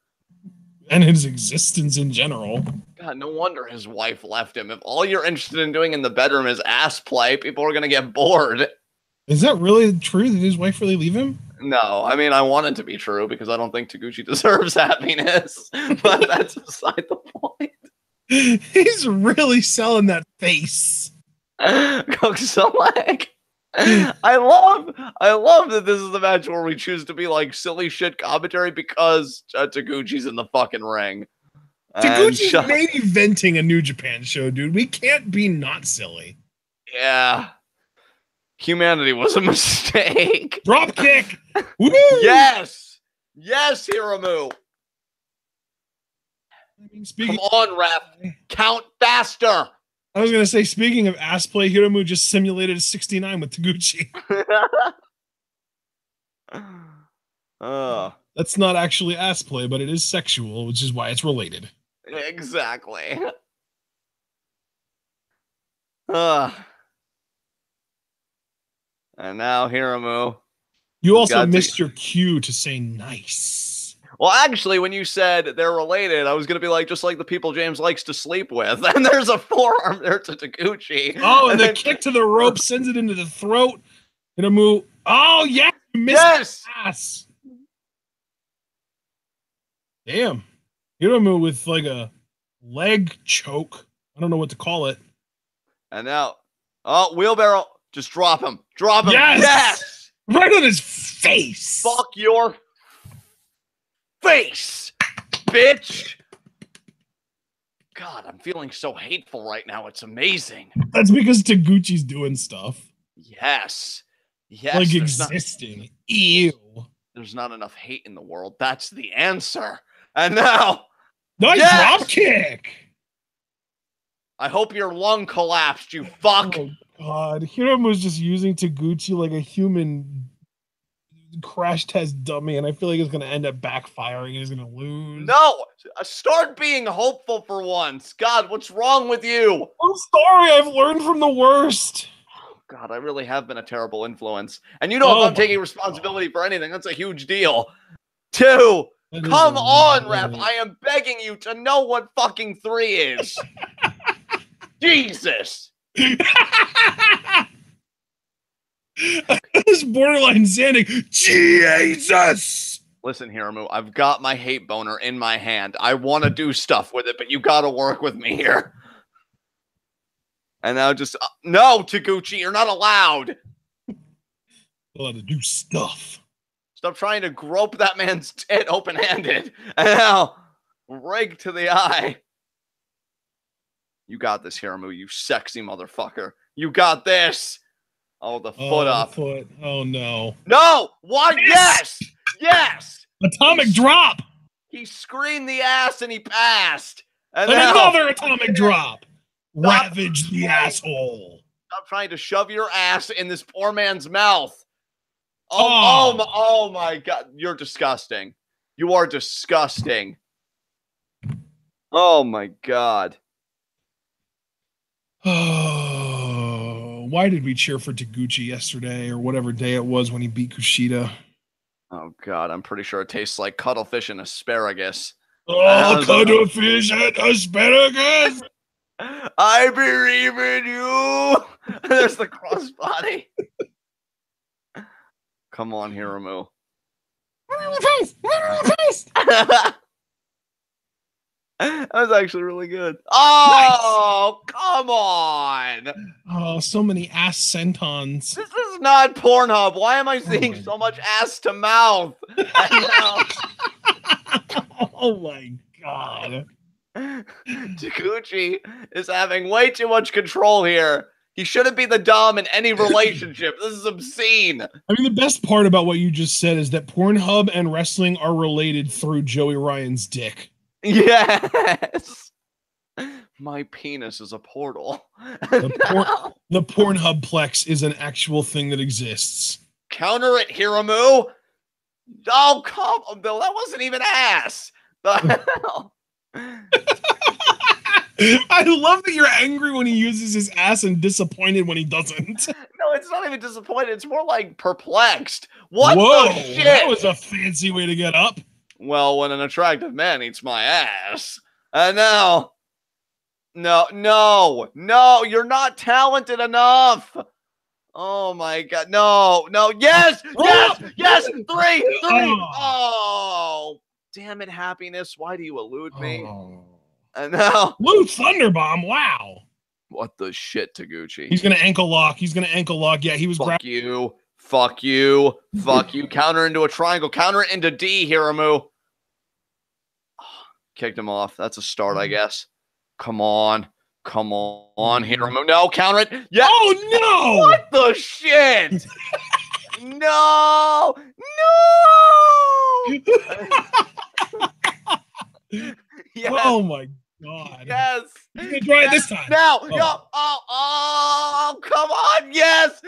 And his existence in general. God, no wonder his wife left him. If all you're interested in doing in the bedroom is ass play, people are going to get bored. Is that really true? Did his wife really leave him? No, I mean, I want it to be true because I don't think Taguchi deserves happiness. But that's beside the point. He's really selling that face. Cook-select. I love that this is the match where we choose to be like silly shit commentary because Taguchi's in the fucking ring. Taguchi's maybe venting a New Japan show, dude. We can't be not silly. Yeah. Humanity was a mistake. Drop kick. Woo! Yes. Yes, Hiromu. Come on, ref. Count faster. I was going to say, speaking of ass play, Hiromu just simulated a 69 with Taguchi. That's not actually ass play, but it is sexual, which is why it's related. Exactly. And now Hiromu. You also missed your cue to say nice. Well, actually, when you said they're related, I was going to be like, just like the people James likes to sleep with. And there's a forearm there to Taguchi. Oh, and the kick to the rope sends it into the throat. Hiromu. Oh, yeah. You missed the ass. Damn. Hiromu with like a leg choke. I don't know what to call it. And now, oh, wheelbarrow. Just drop him. Drop him. Yes! Yes! Right on his face. Fuck your face, bitch. God, I'm feeling so hateful right now. It's amazing. That's because Taguchi's doing stuff. Yes. Yes. Like existing. Ew. There's not enough hate in the world. That's the answer. And now. Nice drop kick. I hope your lung collapsed, you fuck. Oh, God. Hiromu's just using Taguchi like a human crash test dummy, and I feel like it's going to end up backfiring. He's going to lose. No! Start being hopeful for once. God, what's wrong with you? I'm sorry. I've learned from the worst. God, I really have been a terrible influence. And you know, if I'm taking responsibility for anything, that's a huge deal. 2. Come on, ref. I am begging you to know what fucking 3 is. Jesus. This borderline sanding. Jesus. Listen, Hiromu, I've got my hate boner in my hand. I want to do stuff with it, but you got to work with me here. And now just, no, Taguchi, you're not allowed. Allowed to do stuff. Stop trying to grope that man's tit open-handed. And now, rake to the eye. You got this, Hiromu, you sexy motherfucker. You got this. Oh, the foot up. The foot. Oh, no. No! Why? Yes! Yes! Atomic drop! He screened the ass and he passed. And another atomic drop. Ravage the asshole. Stop trying to shove your ass in this poor man's mouth. Oh my God. You're disgusting. You are disgusting. Oh my God. Why did we cheer for Taguchi yesterday or whatever day it was when he beat Kushida? Oh God, I'm pretty sure it tastes like cuttlefish and asparagus. Oh, cuttlefish and asparagus! I believe in you. There's the crossbody. Come on, Hiromu. That was actually really good. Oh, nice. Come on. Oh, so many ass sentons. This is not Pornhub. Why am I seeing so much ass to mouth? Oh my God. Taguchi is having way too much control here. He shouldn't be the dom in any relationship. This is obscene. I mean, the best part about what you just said is that Pornhub and wrestling are related through Joey Ryan's dick. Yes. My penis is a portal. The Pornhub plex is an actual thing that exists. Counter it, Hiromu. Oh, come on. That wasn't even ass. The hell? I love that you're angry when he uses his ass and disappointed when he doesn't. No, it's not even disappointed. It's more like perplexed. What Whoa, the shit? That was a fancy way to get up. Well, when an attractive man eats my ass. And now. No, you're not talented enough. Oh my God. No. Yes. 3. Oh, damn it, happiness. Why do you elude me? And now. Blue Thunderbomb. Wow. What the shit, Taguchi? He's going to ankle lock. Yeah, he was Fuck you. Counter into a triangle. Counter it into D, Hiromu. Kicked him off. That's a start, I guess. Come on, Hiromu. No, counter it. Yeah. Oh, no. What the shit? No. Yes. Oh, my God. Yes. He's going to try it this time. Now. Oh, come on. Yes.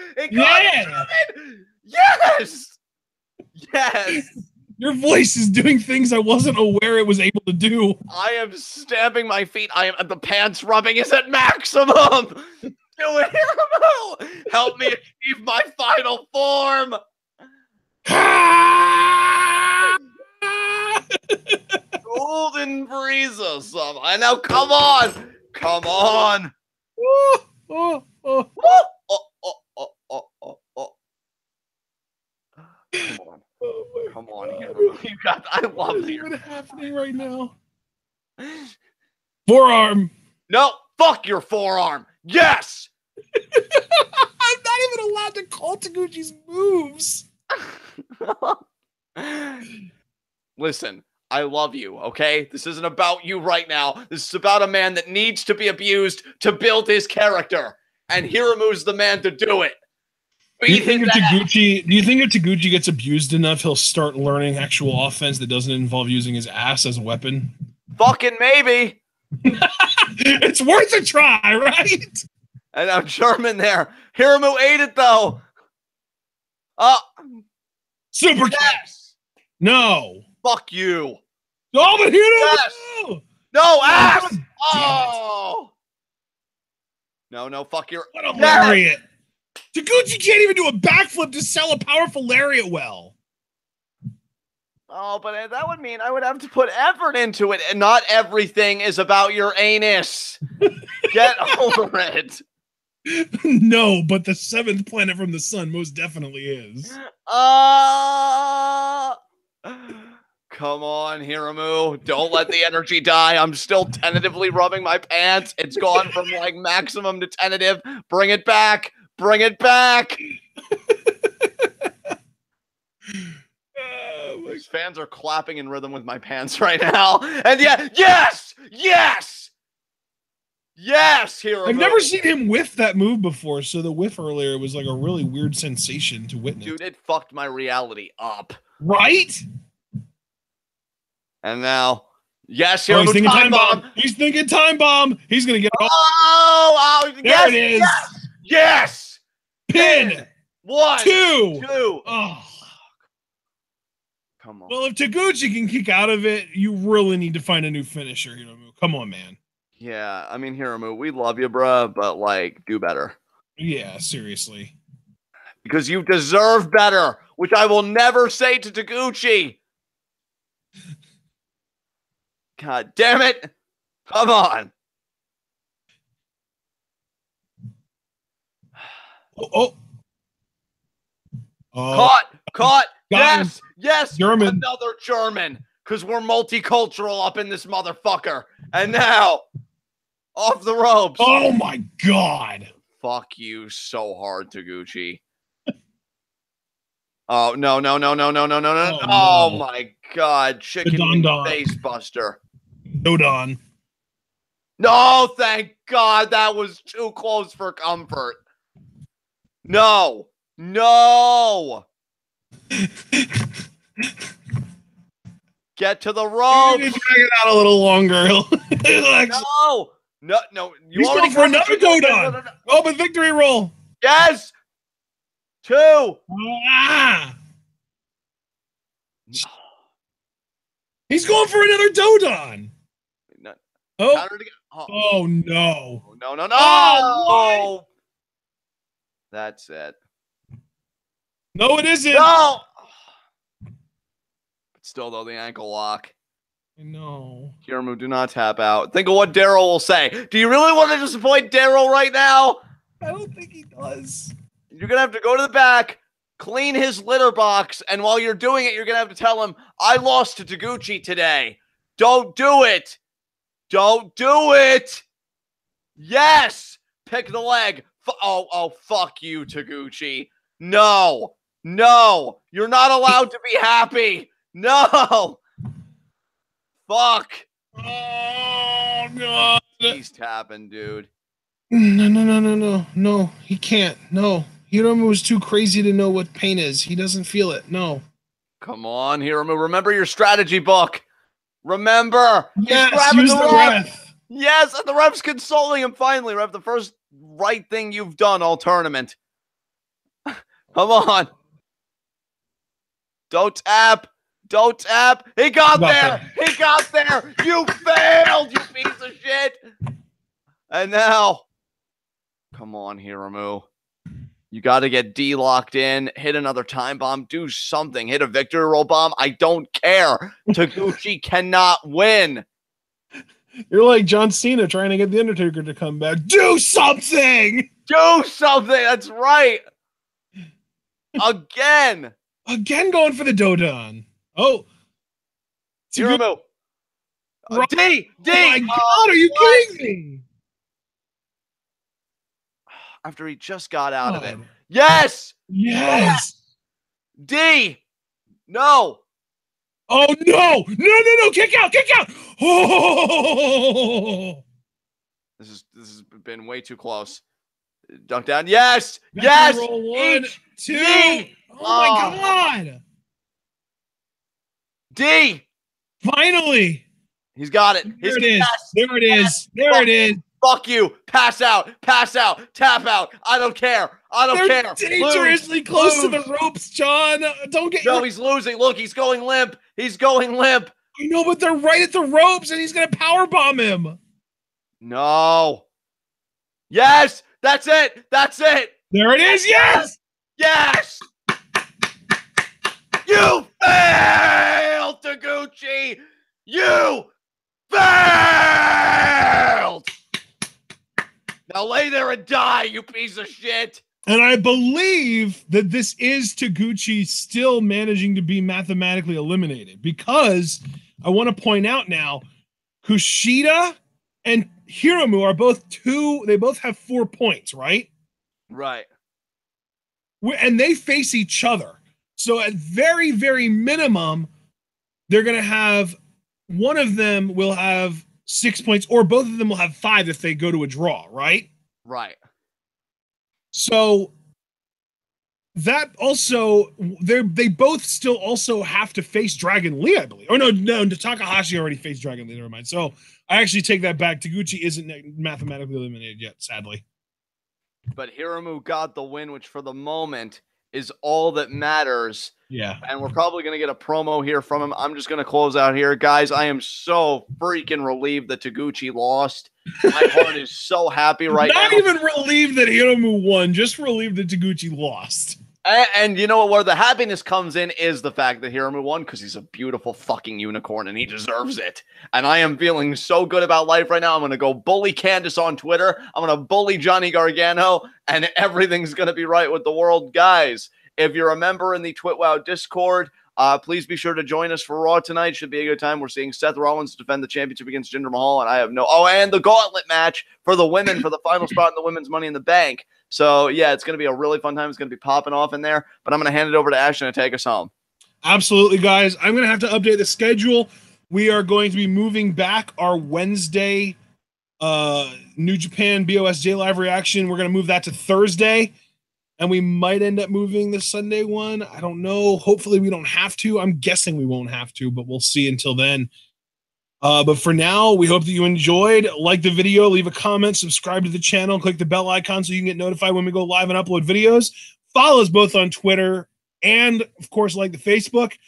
Yes. Your voice is doing things I wasn't aware it was able to do. I am stamping my feet. I am at the pants rubbing is at maximum. Do it, Hiromu. Help me achieve my final form. Golden Frieza, some. I know. Come on. Come on. Come on, Hiromu. You got. I love what is even happening right now. Forearm. No, fuck your forearm. Yes. I'm not even allowed to call Taguchi's moves. Listen, I love you, okay? This isn't about you right now. This is about a man that needs to be abused to build his character. And Hiromu's the man to do it. Do you think if Taguchi gets abused enough, he'll start learning actual offense that doesn't involve using his ass as a weapon? Fucking maybe. It's worth a try, right? And I'm German there. Hiromu ate it, though. Super yes. No. Fuck you. Oh, but yes. No, ass. Oh. No, fuck your. What a lariat. Taguchi can't even do a backflip to sell a powerful lariat well. Oh, but that would mean I would have to put effort into it, and not everything is about your anus. Get over it. No, but the 7th planet from the sun most definitely is. Come on, Hiromu. Don't let the energy die. I'm still tentatively rubbing my pants. It's gone from like maximum to tentative. Bring it back. Bring it back. These fans are clapping in rhythm with my pants right now. And yeah, yes! Yes! Yes, Hiromu. I've never seen him whiff that move before, so the whiff earlier was like a really weird sensation to witness. Dude, it fucked my reality up. Right? And now, yes, Hiromu, he's thinking time bomb. He's thinking time bomb. He's going to get it. There yes, it is. Yes. Pin. 1, 2. 2. Oh. Come on. Well, if Taguchi can kick out of it, you really need to find a new finisher, Hiromu. Come on, man. Yeah, I mean, Hiromu, we love you, bruh, but, like, do better. Yeah, seriously. Because you deserve better, which I will never say to Taguchi. God damn it. Come on. Caught. Yes. German. Another German. Because we're multicultural up in this motherfucker. And now, off the ropes. Oh my God. Fuck you so hard, Taguchi. Oh, no. Oh my God. Chicken face buster. Dodon. No, thank God. That was too close for comfort. No. Get to the rope. Drag it out a little longer. No. He's going for another Dodon. No. Oh, but victory roll. Yes. 2. He's going for another Dodon. No. Oh no. No. Oh, that's it. No, it isn't. No. But still, though, the ankle lock. No. Hiromu, do not tap out. Think of what Daryl will say. Do you really want to disappoint Daryl right now? I don't think he does. You're going to have to go to the back, clean his litter box, and while you're doing it, you're going to have to tell him, I lost to Taguchi today. Don't do it. Don't do it. Yes. Pick the leg. Oh, fuck you, Taguchi. No. You're not allowed to be happy. No. Fuck. Oh, God. He's tapping, dude. No. He can't. No. Hiromu was too crazy to know what pain is. He doesn't feel it. No. Come on, Hiromu. Remember your strategy book. Remember. Yes, use the ref. Yes, and the ref's consoling him finally. Ref, the first right thing you've done all tournament. Come on. Don't tap. He got there. He got there. You failed, you piece of shit. And now, come on, Hiromu. You got to get D locked in. Hit another time bomb. Do something. Hit a victory roll bomb. I don't care. Taguchi cannot win. You're like John Cena trying to get The Undertaker to come back. Do something! Do something! That's right! Again going for the Dodon. Oh. Hiromu. D! Oh my God, are you kidding me? After he just got out of it. God. Yes! Yes! D! No! Oh, no! No! Kick out! Oh! This has been way too close. Dunk down. Yes! Back Yes! roll 1, 2. D! Oh my God! D! Finally! He's got it. There it is. There it is. There it is. Fuck you. Pass out. Tap out. I don't care. They're dangerously close to the ropes, John. Don't get. No, he's losing. Look, he's going limp. I know, but they're right at the ropes, and he's gonna powerbomb him. No. Yes, that's it. There it is. Yes. You failed, Taguchi. You failed. Now lay there and die, you piece of shit. And I believe that this is Taguchi still managing to be mathematically eliminated, because I want to point out now, Kushida and Hiromu are both they both have 4 points, right? Right. And they face each other. So at very, very minimum, they're going to have, one of them will have 6 points, or both of them will have 5 if they go to a draw, right? Right. So that also, they both still also have to face Dragon Lee, I believe. Oh, no, Takahashi already faced Dragon Lee, never mind. So I actually take that back. Taguchi isn't mathematically eliminated yet, sadly. But Hiromu got the win, which for the moment is all that matters. Yeah. And we're probably going to get a promo here from him. I'm just going to close out here. Guys, I am so freaking relieved that Taguchi lost. My heart is so happy right now. Not even relieved that Hiromu won, just relieved that Taguchi lost. And you know what? Where the happiness comes in is the fact that Hiromu won, because he's a beautiful fucking unicorn and he deserves it. And I am feeling so good about life right now. I'm going to go bully Candace on Twitter. I'm going to bully Johnny Gargano, and everything's going to be right with the world. Guys, if you're a member in the TwitWow Discord, please be sure to join us for Raw tonight. Should be a good time. We're seeing Seth Rollins defend the championship against Jinder Mahal, and I have and the gauntlet match for the women for the final spot in the women's Money in the Bank. So, yeah, it's going to be a really fun time. It's going to be popping off in there, but I'm going to hand it over to Ashton to take us home. Absolutely, guys. I'm going to have to update the schedule. We are going to be moving back our Wednesday New Japan BOSJ live reaction. We're going to move that to Thursday, and we might end up moving the Sunday one. I don't know. Hopefully we don't have to. I'm guessing we won't have to, but we'll see until then. But for now, we hope that you enjoyed. Like the video, leave a comment, subscribe to the channel, click the bell icon so you can get notified when we go live and upload videos. Follow us both on Twitter and, of course, like the Facebook. If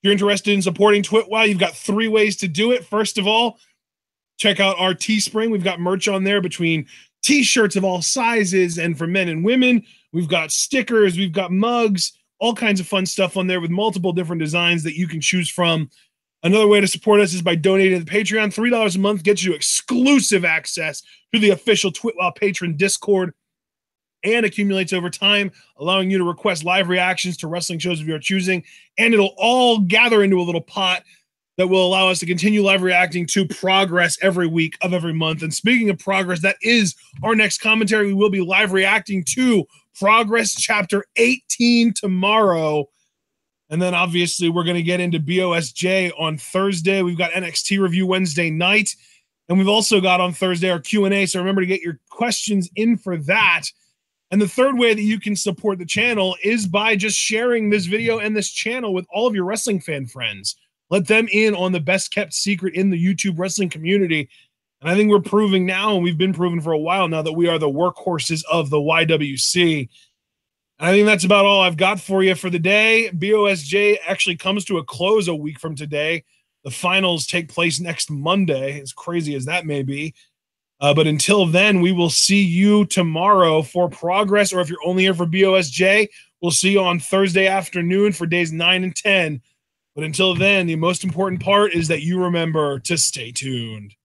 you're interested in supporting TwitWow, you've got 3 ways to do it. First of all, check out our Teespring. We've got merch on there between t-shirts of all sizes and for men and women. We've got stickers, we've got mugs, all kinds of fun stuff on there with multiple different designs that you can choose from. Another way to support us is by donating to the Patreon. $3 a month gets you exclusive access to the official TwitWow patron Discord and accumulates over time, allowing you to request live reactions to wrestling shows of your choosing. And it'll all gather into a little pot that will allow us to continue live reacting to Progress every week of every month. And speaking of Progress, that is our next commentary. We will be live reacting to Progress Chapter 18 tomorrow. And then obviously we're going to get into BOSJ on Thursday. We've got NXT review Wednesday night. And we've also got on Thursday our Q&A. So remember to get your questions in for that. And the third way that you can support the channel is by just sharing this video and this channel with all of your wrestling fan friends. Let them in on the best kept secret in the YouTube wrestling community. And I think we're proving now, and we've been proven for a while now, that we are the workhorses of the YWC. I think that's about all I've got for you for the day. BOSJ actually comes to a close a week from today. The finals take place next Monday, as crazy as that may be. But until then, we will see you tomorrow for Progress, or if you're only here for BOSJ, we'll see you on Thursday afternoon for days 9 and 10. But until then, the most important part is that you remember to stay tuned.